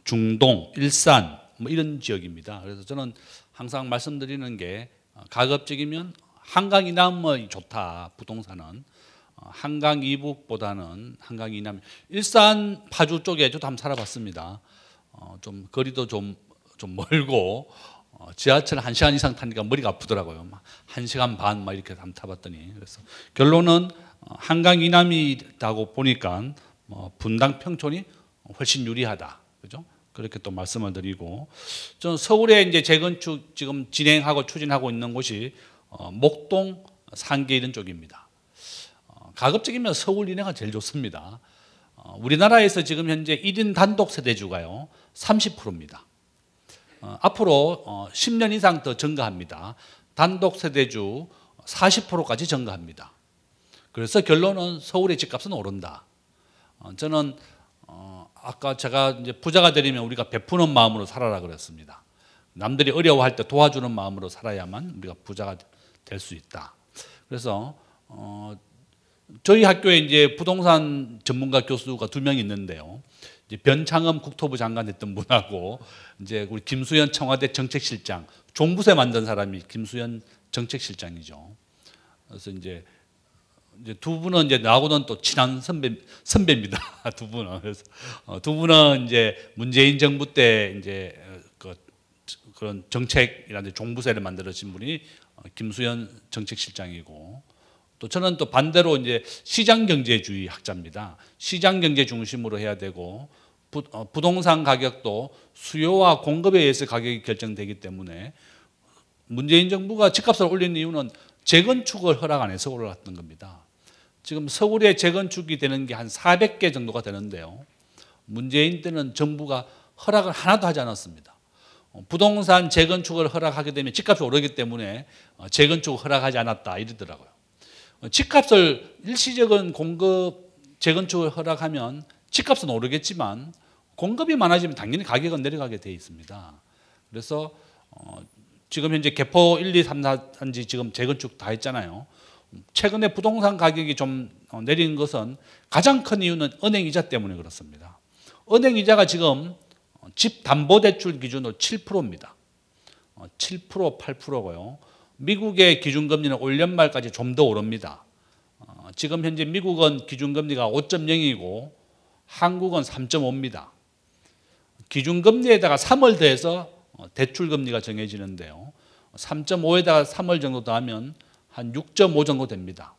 중동, 일산 뭐 이런 지역입니다. 그래서 저는 항상 말씀드리는 게 가급적이면 한강 이남이 좋다. 부동산은 한강 이북보다는 한강 이남. 일산 파주 쪽에 저도 한번 살아봤습니다. 좀 거리도 좀 멀고 지하철 1시간 이상 타니까 머리가 아프더라고요. 막 1시간 반 막 이렇게 한번 타봤더니 그래서 결론은 한강 이남이라고 보니까 분당 평촌이 훨씬 유리하다. 그죠? 그렇게 또 말씀을 드리고 저는 서울에 이제 재건축 지금 진행하고 추진하고 있는 곳이 목동, 상계 이런 쪽입니다. 가급적이면 서울 이내가 제일 좋습니다. 우리나라에서 지금 현재 1인 단독 세대주가요 30%입니다. 앞으로 10년 이상 더 증가합니다. 단독 세대주 40%까지 증가합니다. 그래서 결론은 서울의 집값은 오른다. 저는 아까 제가 이제 부자가 되려면 우리가 베푸는 마음으로 살아라 그랬습니다. 남들이 어려워할 때 도와주는 마음으로 살아야만 우리가 부자가 될 수 있다. 그래서 저희 학교에 이제 부동산 전문가 교수가 2명 있는데요. 이제 변창흠 국토부 장관 했던 분하고 이제 우리 김수현 청와대 정책실장, 종부세 만든 사람이 김수현 정책실장이죠. 그래서 이제 두 분은 이제 나하고는 또 친한 선배입니다. 두 분은. 그래서 두 분은 이제 문재인 정부 때 이제 그런 정책이라든지 종부세를 만들어진 분이 김수현 정책실장이고 또 저는 또 반대로 이제 시장경제주의 학자입니다. 시장경제 중심으로 해야 되고 부동산 가격도 수요와 공급에 의해서 가격이 결정되기 때문에 문재인 정부가 집값을 올리는 이유는 재건축을 허락 안 해서 올랐던 겁니다. 지금 서울에 재건축이 되는 게 한 400개 정도가 되는데요. 문재인 때는 정부가 허락을 하나도 하지 않았습니다. 부동산 재건축을 허락하게 되면 집값이 오르기 때문에 재건축을 허락하지 않았다 이러더라고요. 집값을 일시적인 공급 재건축을 허락하면 집값은 오르겠지만 공급이 많아지면 당연히 가격은 내려가게 돼 있습니다. 그래서 지금 현재 개포 1, 2, 3, 4단지 지금 재건축 다 했잖아요. 최근에 부동산 가격이 좀 내린 것은 가장 큰 이유는 은행 이자 때문에 그렇습니다. 은행 이자가 지금 집 담보 대출 기준으로 7%입니다. 7%, 8%고요. 미국의 기준금리는 올 연말까지 좀 더 오릅니다. 지금 현재 미국은 기준금리가 5.0이고 한국은 3.5입니다. 기준금리에다가 3을 더해서 대출금리가 정해지는데요. 3.5에다가 3을 정도 더하면 한 6.5 정도 됩니다.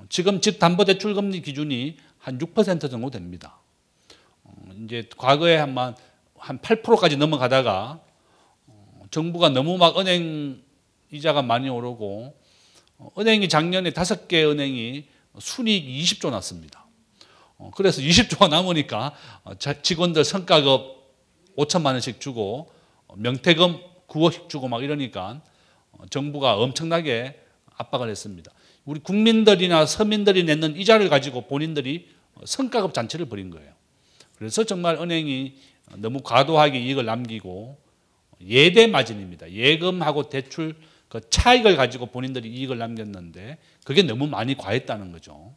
지금 집담보대출금리 기준이 한 6% 정도 됩니다. 이제 과거에 한 8%까지 넘어가다가 정부가 너무 막 은행 이자가 많이 오르고 은행이 작년에 5개 은행이 순이익이 20조 났습니다. 그래서 20조가 남으니까 직원들 성과급 5천만 원씩 주고 명태금 9억씩 주고 막 이러니까 정부가 엄청나게 압박을 했습니다. 우리 국민들이나 서민들이 내는 이자를 가지고 본인들이 성과급 잔치를 벌인 거예요. 그래서 정말 은행이 너무 과도하게 이익을 남기고 예대 마진입니다. 예금하고 대출 그 차익을 가지고 본인들이 이익을 남겼는데 그게 너무 많이 과했다는 거죠.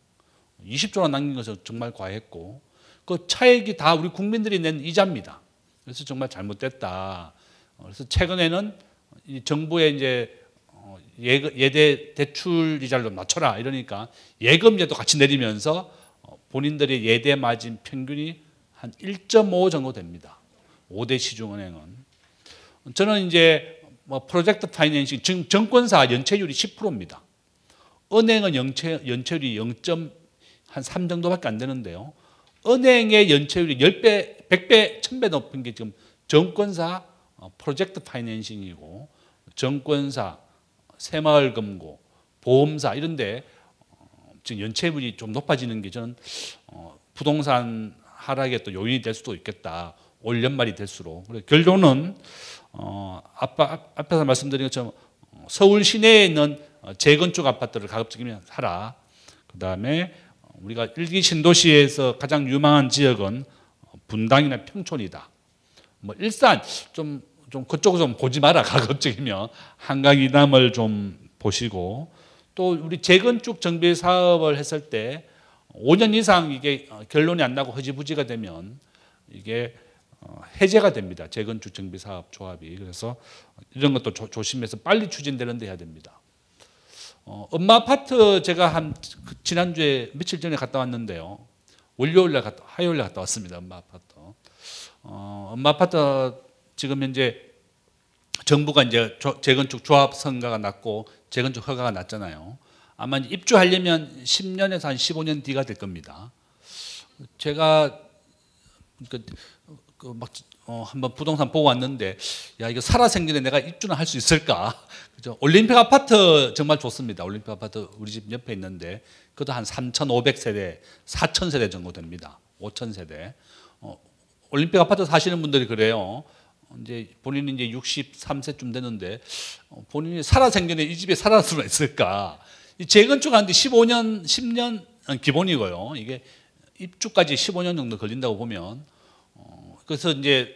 20조나 남긴 것은 정말 과했고 그 차익이 다 우리 국민들이 낸 이자입니다. 그래서 정말 잘못됐다. 그래서 최근에는 이 정부의 이제 예대 대출 이자를 좀 낮춰라 이러니까 예금제도 같이 내리면서 본인들의 예대 마진 평균이 한 1.5 정도 됩니다. 5대 시중은행은. 저는 이제 뭐 프로젝트 파이낸싱 증권사 연체율이 10%입니다. 은행은 연체율이 0.3 정도밖에 안 되는데요. 은행의 연체율이 10배, 100배, 1000배 높은 게 지금 증권사 프로젝트 파이낸싱이고 증권사, 새마을금고, 보험사 이런데 지금 연체율이 좀 높아지는 게 저는 부동산 하락의 또 요인이 될 수도 있겠다. 올 연말이 될수록. 결론은 앞에서 말씀드린 것처럼 서울 시내에 있는 재건축 아파트를 가급적이면 사라. 그다음에 우리가 일기 신도시에서 가장 유망한 지역은 분당이나 평촌이다. 뭐 일산 좀 그쪽을 좀 보지 마라. 가급적이면 한강 이남을 좀 보시고 또 우리 재건축 정비 사업을 했을 때 5년 이상 이게 결론이 안 나고 허지부지가 되면 이게 해제가 됩니다. 재건축 정비 사업 조합이. 그래서 이런 것도 조심해서 빨리 추진되는 데 해야 됩니다. 엄마 아파트 제가 지난주에 며칠 전에 갔다 왔는데요. 화요일에 갔다 왔습니다. 엄마 아파트. 엄마 아파트 지금 현재 정부가 이제 재건축 조합 선가가 났고 재건축 허가가 났잖아요. 아마 입주하려면 10년에서 한 15년 뒤가 될 겁니다. 제가 한번 부동산 보고 왔는데 야 이거 살아생전에 내가 입주는 할 수 있을까? 그죠? 올림픽 아파트 정말 좋습니다. 올림픽 아파트 우리 집 옆에 있는데 그것도 한 3,500세대, 4,000세대 정도 됩니다. 5,000세대. 올림픽 아파트 사시는 분들이 그래요. 이제 본인이 이제 63세쯤 되는데 본인이 살아생전에 이 집에 살아날 수가 있을까? 이 재건축하는데 15년, 10년 기본이고요. 이게 입주까지 15년 정도 걸린다고 보면 그래서 이제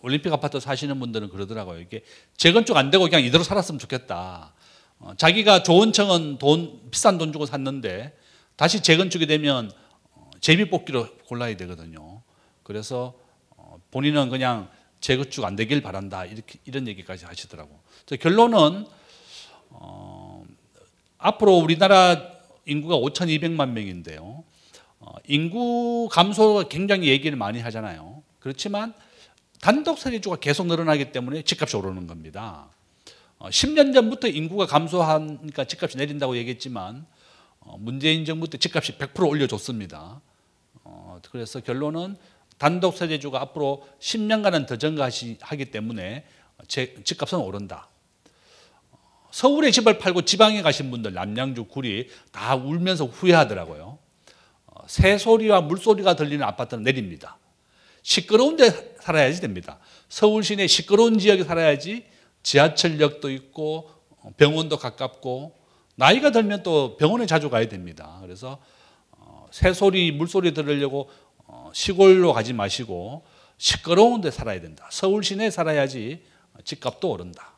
올림픽 아파트 사시는 분들은 그러더라고요. 이게 재건축 안 되고 그냥 이대로 살았으면 좋겠다. 자기가 좋은 층은 비싼 돈 주고 샀는데 다시 재건축이 되면 제비뽑기로 골라야 되거든요. 그래서 본인은 그냥 재건축 안 되길 바란다. 이런 얘기까지 하시더라고요. 결론은 앞으로 우리나라 인구가 5,200만 명인데요. 인구 감소가 굉장히 얘기를 많이 하잖아요. 그렇지만 단독 세대주가 계속 늘어나기 때문에 집값이 오르는 겁니다. 10년 전부터 인구가 감소하니까 집값이 내린다고 얘기했지만 문재인 정부 때 집값이 100% 올려줬습니다. 그래서 결론은 단독 세대주가 앞으로 10년간은 더 증가하기 때문에 집값은 오른다. 서울에 집을 팔고 지방에 가신 분들 남양주, 구리 다 울면서 후회하더라고요. 새소리와 물소리가 들리는 아파트는 내립니다. 시끄러운 데 살아야지 됩니다. 서울 시내 시끄러운 지역에 살아야지 지하철역도 있고 병원도 가깝고 나이가 들면 또 병원에 자주 가야 됩니다. 그래서 새소리, 물소리 들으려고 시골로 가지 마시고 시끄러운 데 살아야 된다. 서울 시내에 살아야지 집값도 오른다.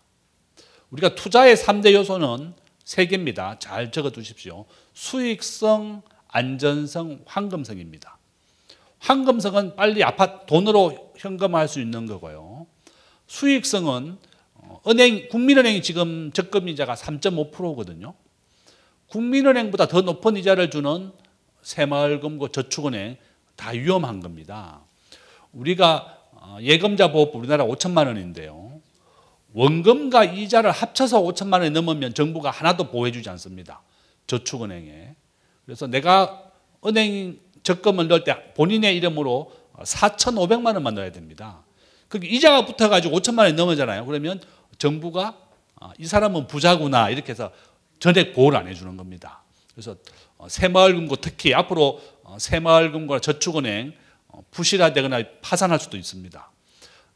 우리가 투자의 3대 요소는 3개입니다. 잘 적어 두십시오. 수익성, 안전성, 황금성입니다. 황금성은 빨리 돈으로 현금화할 수 있는 거고요. 수익성은 국민은행이 지금 적금이자가 3.5%거든요. 국민은행보다 더 높은 이자를 주는 새마을금고, 저축은행 다 위험한 겁니다. 우리가 예금자 보호법 우리나라 5천만 원인데요. 원금과 이자를 합쳐서 5천만 원이 넘으면 정부가 하나도 보호해주지 않습니다. 저축은행에. 그래서 내가 은행 적금을 넣을 때 본인의 이름으로 4,500만 원만 넣어야 됩니다. 그게 이자가 붙어가지고 5천만 원이 넘어잖아요. 그러면 정부가 이 사람은 부자구나 이렇게 해서 전액 보호를 안 해주는 겁니다. 그래서 새마을금고 특히 앞으로 새마을금고나 저축은행 부실화되거나 파산할 수도 있습니다.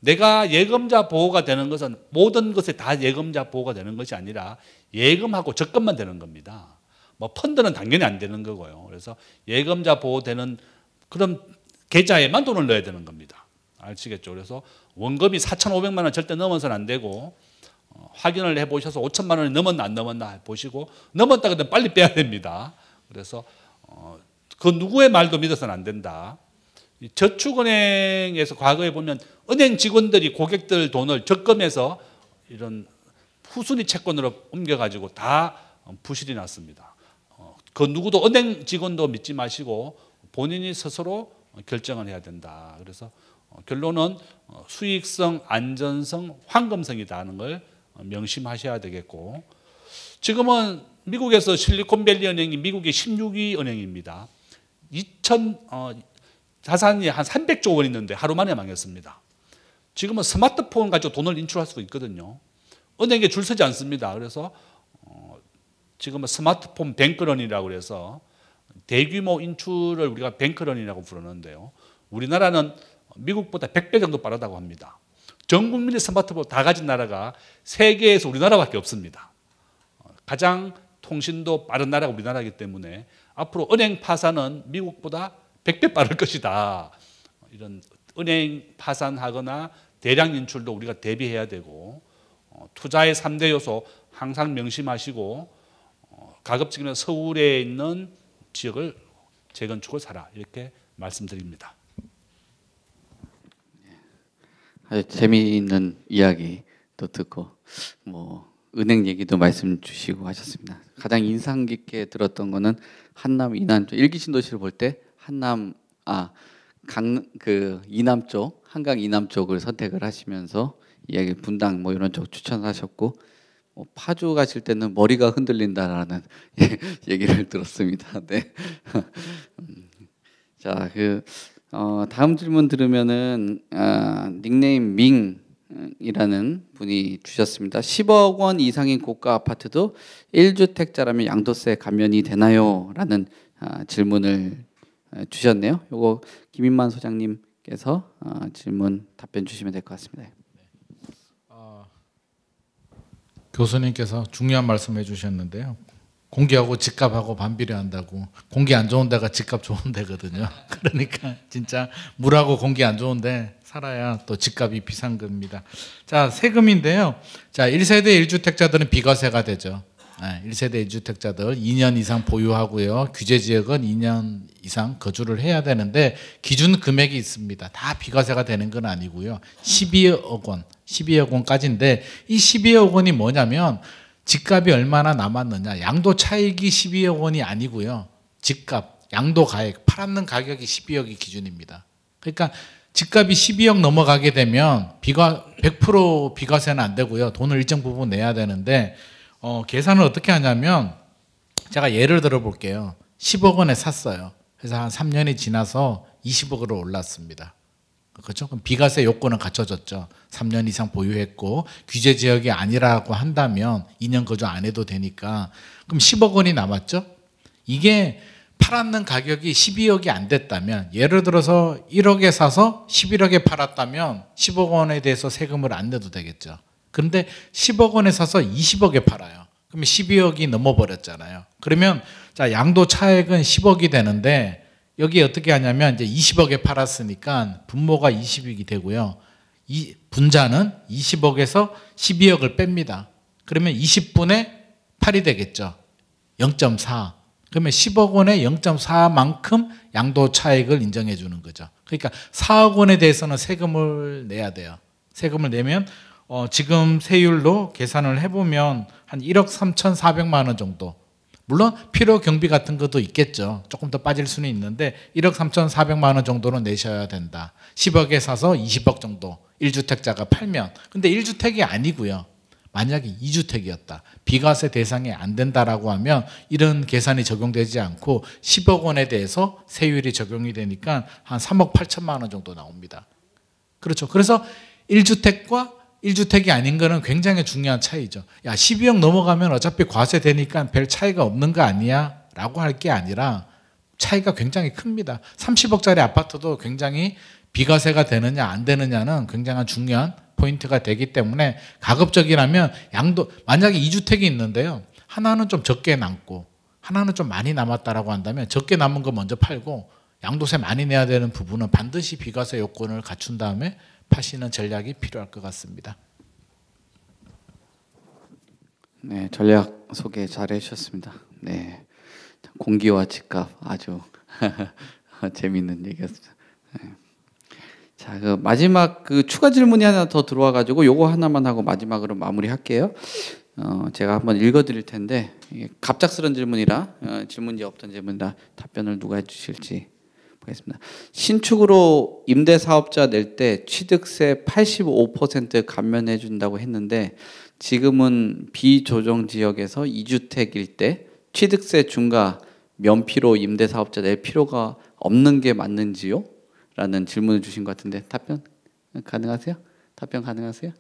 내가 예금자 보호가 되는 것은 모든 것에 다 예금자 보호가 되는 것이 아니라 예금하고 적금만 되는 겁니다. 뭐 펀드는 당연히 안 되는 거고요. 그래서 예금자 보호되는 그런 계좌에만 돈을 넣어야 되는 겁니다. 아시겠죠? 그래서 원금이 4,500만 원 절대 넘어서는 안 되고 확인을 해보셔서 5천만 원이 넘었나 안 넘었나 보시고 넘었다 그러면 빨리 빼야 됩니다. 그래서 그 누구의 말도 믿어서는 안 된다. 저축은행에서 과거에 보면 은행 직원들이 고객들 돈을 적금해서 이런 후순위 채권으로 옮겨가지고 다 부실이 났습니다. 그 누구도 은행 직원도 믿지 마시고 본인이 스스로 결정을 해야 된다. 그래서 결론은 수익성, 안전성, 황금성이다 하는 걸 명심하셔야 되겠고, 지금은 미국에서 실리콘밸리 은행이 미국의 16위 은행입니다. 자산이 한 300조 원 있는데 하루 만에 망했습니다. 지금은 스마트폰 가지고 돈을 인출할 수가 있거든요. 은행에 줄 서지 않습니다. 그래서 지금은 스마트폰 뱅크런이라고 해서 대규모 인출을 우리가 뱅크런이라고 부르는데요. 우리나라는 미국보다 100배 정도 빠르다고 합니다. 전 국민의 스마트폰 다 가진 나라가 세계에서 우리나라밖에 없습니다. 가장 통신도 빠른 나라가 우리나라이기 때문에 앞으로 은행 파산은 미국보다 100배 빠를 것이다. 이런 은행 파산하거나 대량 인출도 우리가 대비해야 되고, 투자의 3대 요소 항상 명심하시고, 가급적이면 서울에 있는 지역을 재건축을 사라, 이렇게 말씀드립니다. 아주 재미있는 이야기 또 듣고 은행 얘기도 말씀 주시고 하셨습니다. 가장 인상 깊게 들었던 거는 한남 이남 쪽 일기 신도시를 볼 때 한남 이남 쪽 한강 이남 쪽을 선택을 하시면서 이야기 분당 이런 쪽 추천하셨고, 파주 가실 때는 머리가 흔들린다라는 얘기를 들었습니다. 네. 자, 다음 질문 들으면은 닉네임 밍이라는 분이 주셨습니다. 10억 원 이상인 고가 아파트도 1주택자라면 양도세 감면이 되나요? 라는 질문을 주셨네요. 요거 김인만 소장님께서 질문 답변 주시면 될 것 같습니다. 교수님께서 중요한 말씀해 주셨는데요. 공기하고 집값하고 반비례한다고. 공기 안 좋은 데가 집값 좋은 데거든요. 그러니까 진짜 물하고 공기 안 좋은데 살아야 또 집값이 비싼 겁니다. 자, 세금인데요. 자, 1세대 1주택자들은 비과세가 되죠. 1세대 1주택자들 2년 이상 보유하고요. 규제 지역은 2년 이상 거주를 해야 되는데 기준 금액이 있습니다. 다 비과세가 되는 건 아니고요. 12억 원, 12억 원까지인데 이 12억 원이 뭐냐면 집값이 얼마나 남았느냐. 양도 차익이 12억 원이 아니고요. 집값, 양도 가액, 팔았는 가격이 12억이 기준입니다. 그러니까 집값이 12억 넘어가게 되면 100% 비과세는 안 되고요. 돈을 일정 부분 내야 되는데 계산을 어떻게 하냐면 제가 예를 들어 볼게요. 10억 원에 샀어요. 그래서 한 3년이 지나서 20억으로 올랐습니다. 그렇죠? 그럼 비과세 요건은 갖춰졌죠. 3년 이상 보유했고 규제 지역이 아니라고 한다면 2년 거주 안 해도 되니까 그럼 10억 원이 남았죠. 이게 팔았는 가격이 12억이 안 됐다면 예를 들어서 1억에 사서 11억에 팔았다면 10억 원에 대해서 세금을 안 내도 되겠죠. 그런데 10억 원에 사서 20억에 팔아요. 그러면 12억이 넘어버렸잖아요. 그러면 자, 양도 차액은 10억이 되는데 여기 어떻게 하냐면 이제 20억에 팔았으니까 분모가 20억이 되고요. 이 분자는 20억에서 12억을 뺍니다. 그러면 20분의 8이 되겠죠. 0.4. 그러면 10억 원에 0.4만큼 양도 차익을 인정해 주는 거죠. 그러니까 4억 원에 대해서는 세금을 내야 돼요. 세금을 내면 지금 세율로 계산을 해보면 한 1억 3,400만 원 정도. 물론 필요 경비 같은 것도 있겠죠. 조금 더 빠질 수는 있는데 1억 3,400만 원 정도는 내셔야 된다. 10억에 사서 20억 정도 1주택자가 팔면. 근데 1주택이 아니고요. 만약에 2주택이었다. 비과세 대상이 안 된다라고 하면 이런 계산이 적용되지 않고 10억 원에 대해서 세율이 적용이 되니까 한 3억 8천만 원 정도 나옵니다. 그렇죠. 그래서 1주택과 1주택이 아닌 거는 굉장히 중요한 차이죠. 야, 12억 넘어가면 어차피 과세 되니까 별 차이가 없는 거 아니야? 라고 할 게 아니라 차이가 굉장히 큽니다. 30억짜리 아파트도 굉장히 비과세가 되느냐 안 되느냐는 굉장히 중요한 포인트가 되기 때문에 가급적이라면 양도, 만약에 2주택이 있는데요. 하나는 좀 적게 남고 하나는 좀 많이 남았다라고 한다면 적게 남은 거 먼저 팔고 양도세 많이 내야 되는 부분은 반드시 비과세 요건을 갖춘 다음에 파시는 전략이 필요할 것 같습니다. 네, 전략 소개 잘 해주셨습니다. 네, 공기와 집값 아주 재미있는 얘기였습니다. 네. 자, 마지막 추가 질문이 하나 더 들어와가지고 요거 하나만 하고 마지막으로 마무리할게요. 제가 한번 읽어드릴 텐데 이게 갑작스런 질문이라 질문지 없던 질문이라 답변을 누가 해주실지 보겠습니다. 신축으로 임대사업자 낼 때 취득세 85% 감면해 준다고 했는데 지금은 비조정 지역에서 2주택일 때 취득세 중과 면피로 임대사업자 낼 필요가 없는 게 맞는지요? 라는 질문을 주신 것 같은데 답변 가능하세요? 답변 가능하세요?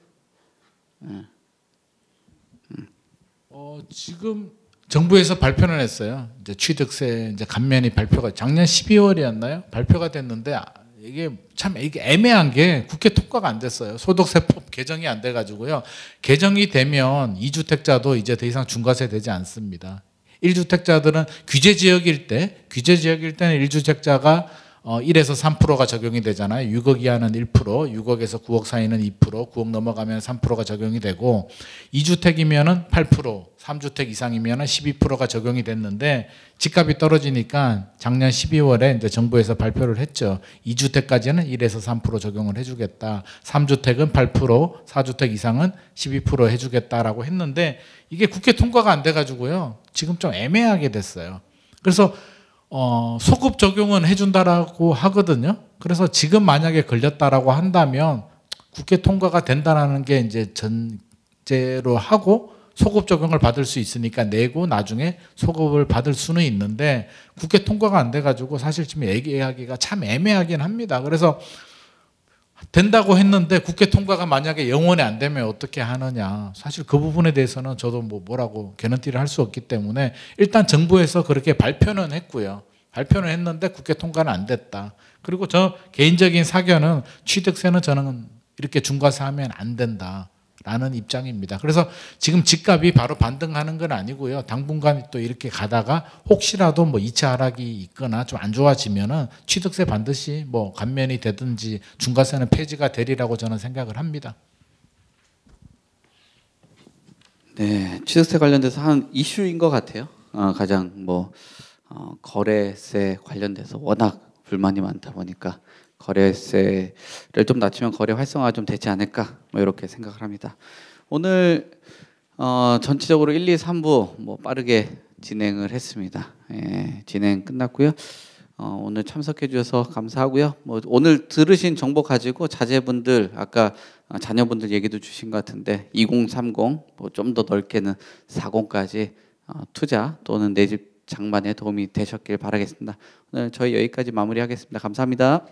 지금 정부에서 발표를 했어요. 이제 취득세 이제 감면이 발표가 작년 12월이었나요? 발표가 됐는데 이게 참 이게 애매한 게 국회 통과가 안 됐어요. 소득세법 개정이 안 돼가지고요. 개정이 되면 2주택자도 이제 더 이상 중과세 되지 않습니다. 1주택자들은 규제 지역일 때는 1주택자가 1에서 3%가 적용이 되잖아요. 6억 이하는 1%, 6억에서 9억 사이는 2%, 9억 넘어가면 3%가 적용이 되고 2주택이면은 8%, 3주택 이상이면은 12%가 적용이 됐는데 집값이 떨어지니까 작년 12월에 이제 정부에서 발표를 했죠. 2주택까지는 1에서 3% 적용을 해주겠다. 3주택은 8%, 4주택 이상은 12% 해주겠다라고 했는데 이게 국회 통과가 안 돼가지고요. 지금 좀 애매하게 됐어요. 그래서 소급 적용은 해준다라고 하거든요. 그래서 지금 만약에 걸렸다라고 한다면 국회 통과가 된다라는 게 이제 전제로 하고 소급 적용을 받을 수 있으니까 내고 나중에 소급을 받을 수는 있는데 국회 통과가 안 돼가지고 사실 지금 얘기하기가 참 애매하긴 합니다. 그래서 된다고 했는데 국회 통과가 만약에 영원히 안 되면 어떻게 하느냐. 사실 그 부분에 대해서는 저도 뭐라고 개런티를 할 수 없기 때문에 일단 정부에서 그렇게 발표는 했고요. 발표는 했는데 국회 통과는 안 됐다. 그리고 저 개인적인 사견은 취득세는 저는 이렇게 중과세하면 안 된다라는 입장입니다. 그래서 지금 집값이 바로 반등하는 건 아니고요. 당분간 또 이렇게 가다가 혹시라도 뭐 2차 하락이 있거나 좀 안 좋아지면은 취득세 반드시 뭐 감면이 되든지 중과세는 폐지가 되리라고 저는 생각을 합니다. 네, 취득세 관련돼서 한 이슈인 것 같아요. 가장 거래세 관련돼서 워낙 불만이 많다 보니까 거래세를 좀 낮추면 거래 활성화가 좀 되지 않을까 이렇게 생각을 합니다. 오늘 전체적으로 1, 2, 3부 빠르게 진행을 했습니다. 진행 끝났고요. 오늘 참석해 주셔서 감사하고요. 오늘 들으신 정보 가지고 자제분들 아까 자녀분들 얘기도 주신 것 같은데 2030 좀 더 넓게는 40까지 투자 또는 내 집 장만에 도움이 되셨길 바라겠습니다. 오늘 저희 여기까지 마무리하겠습니다. 감사합니다.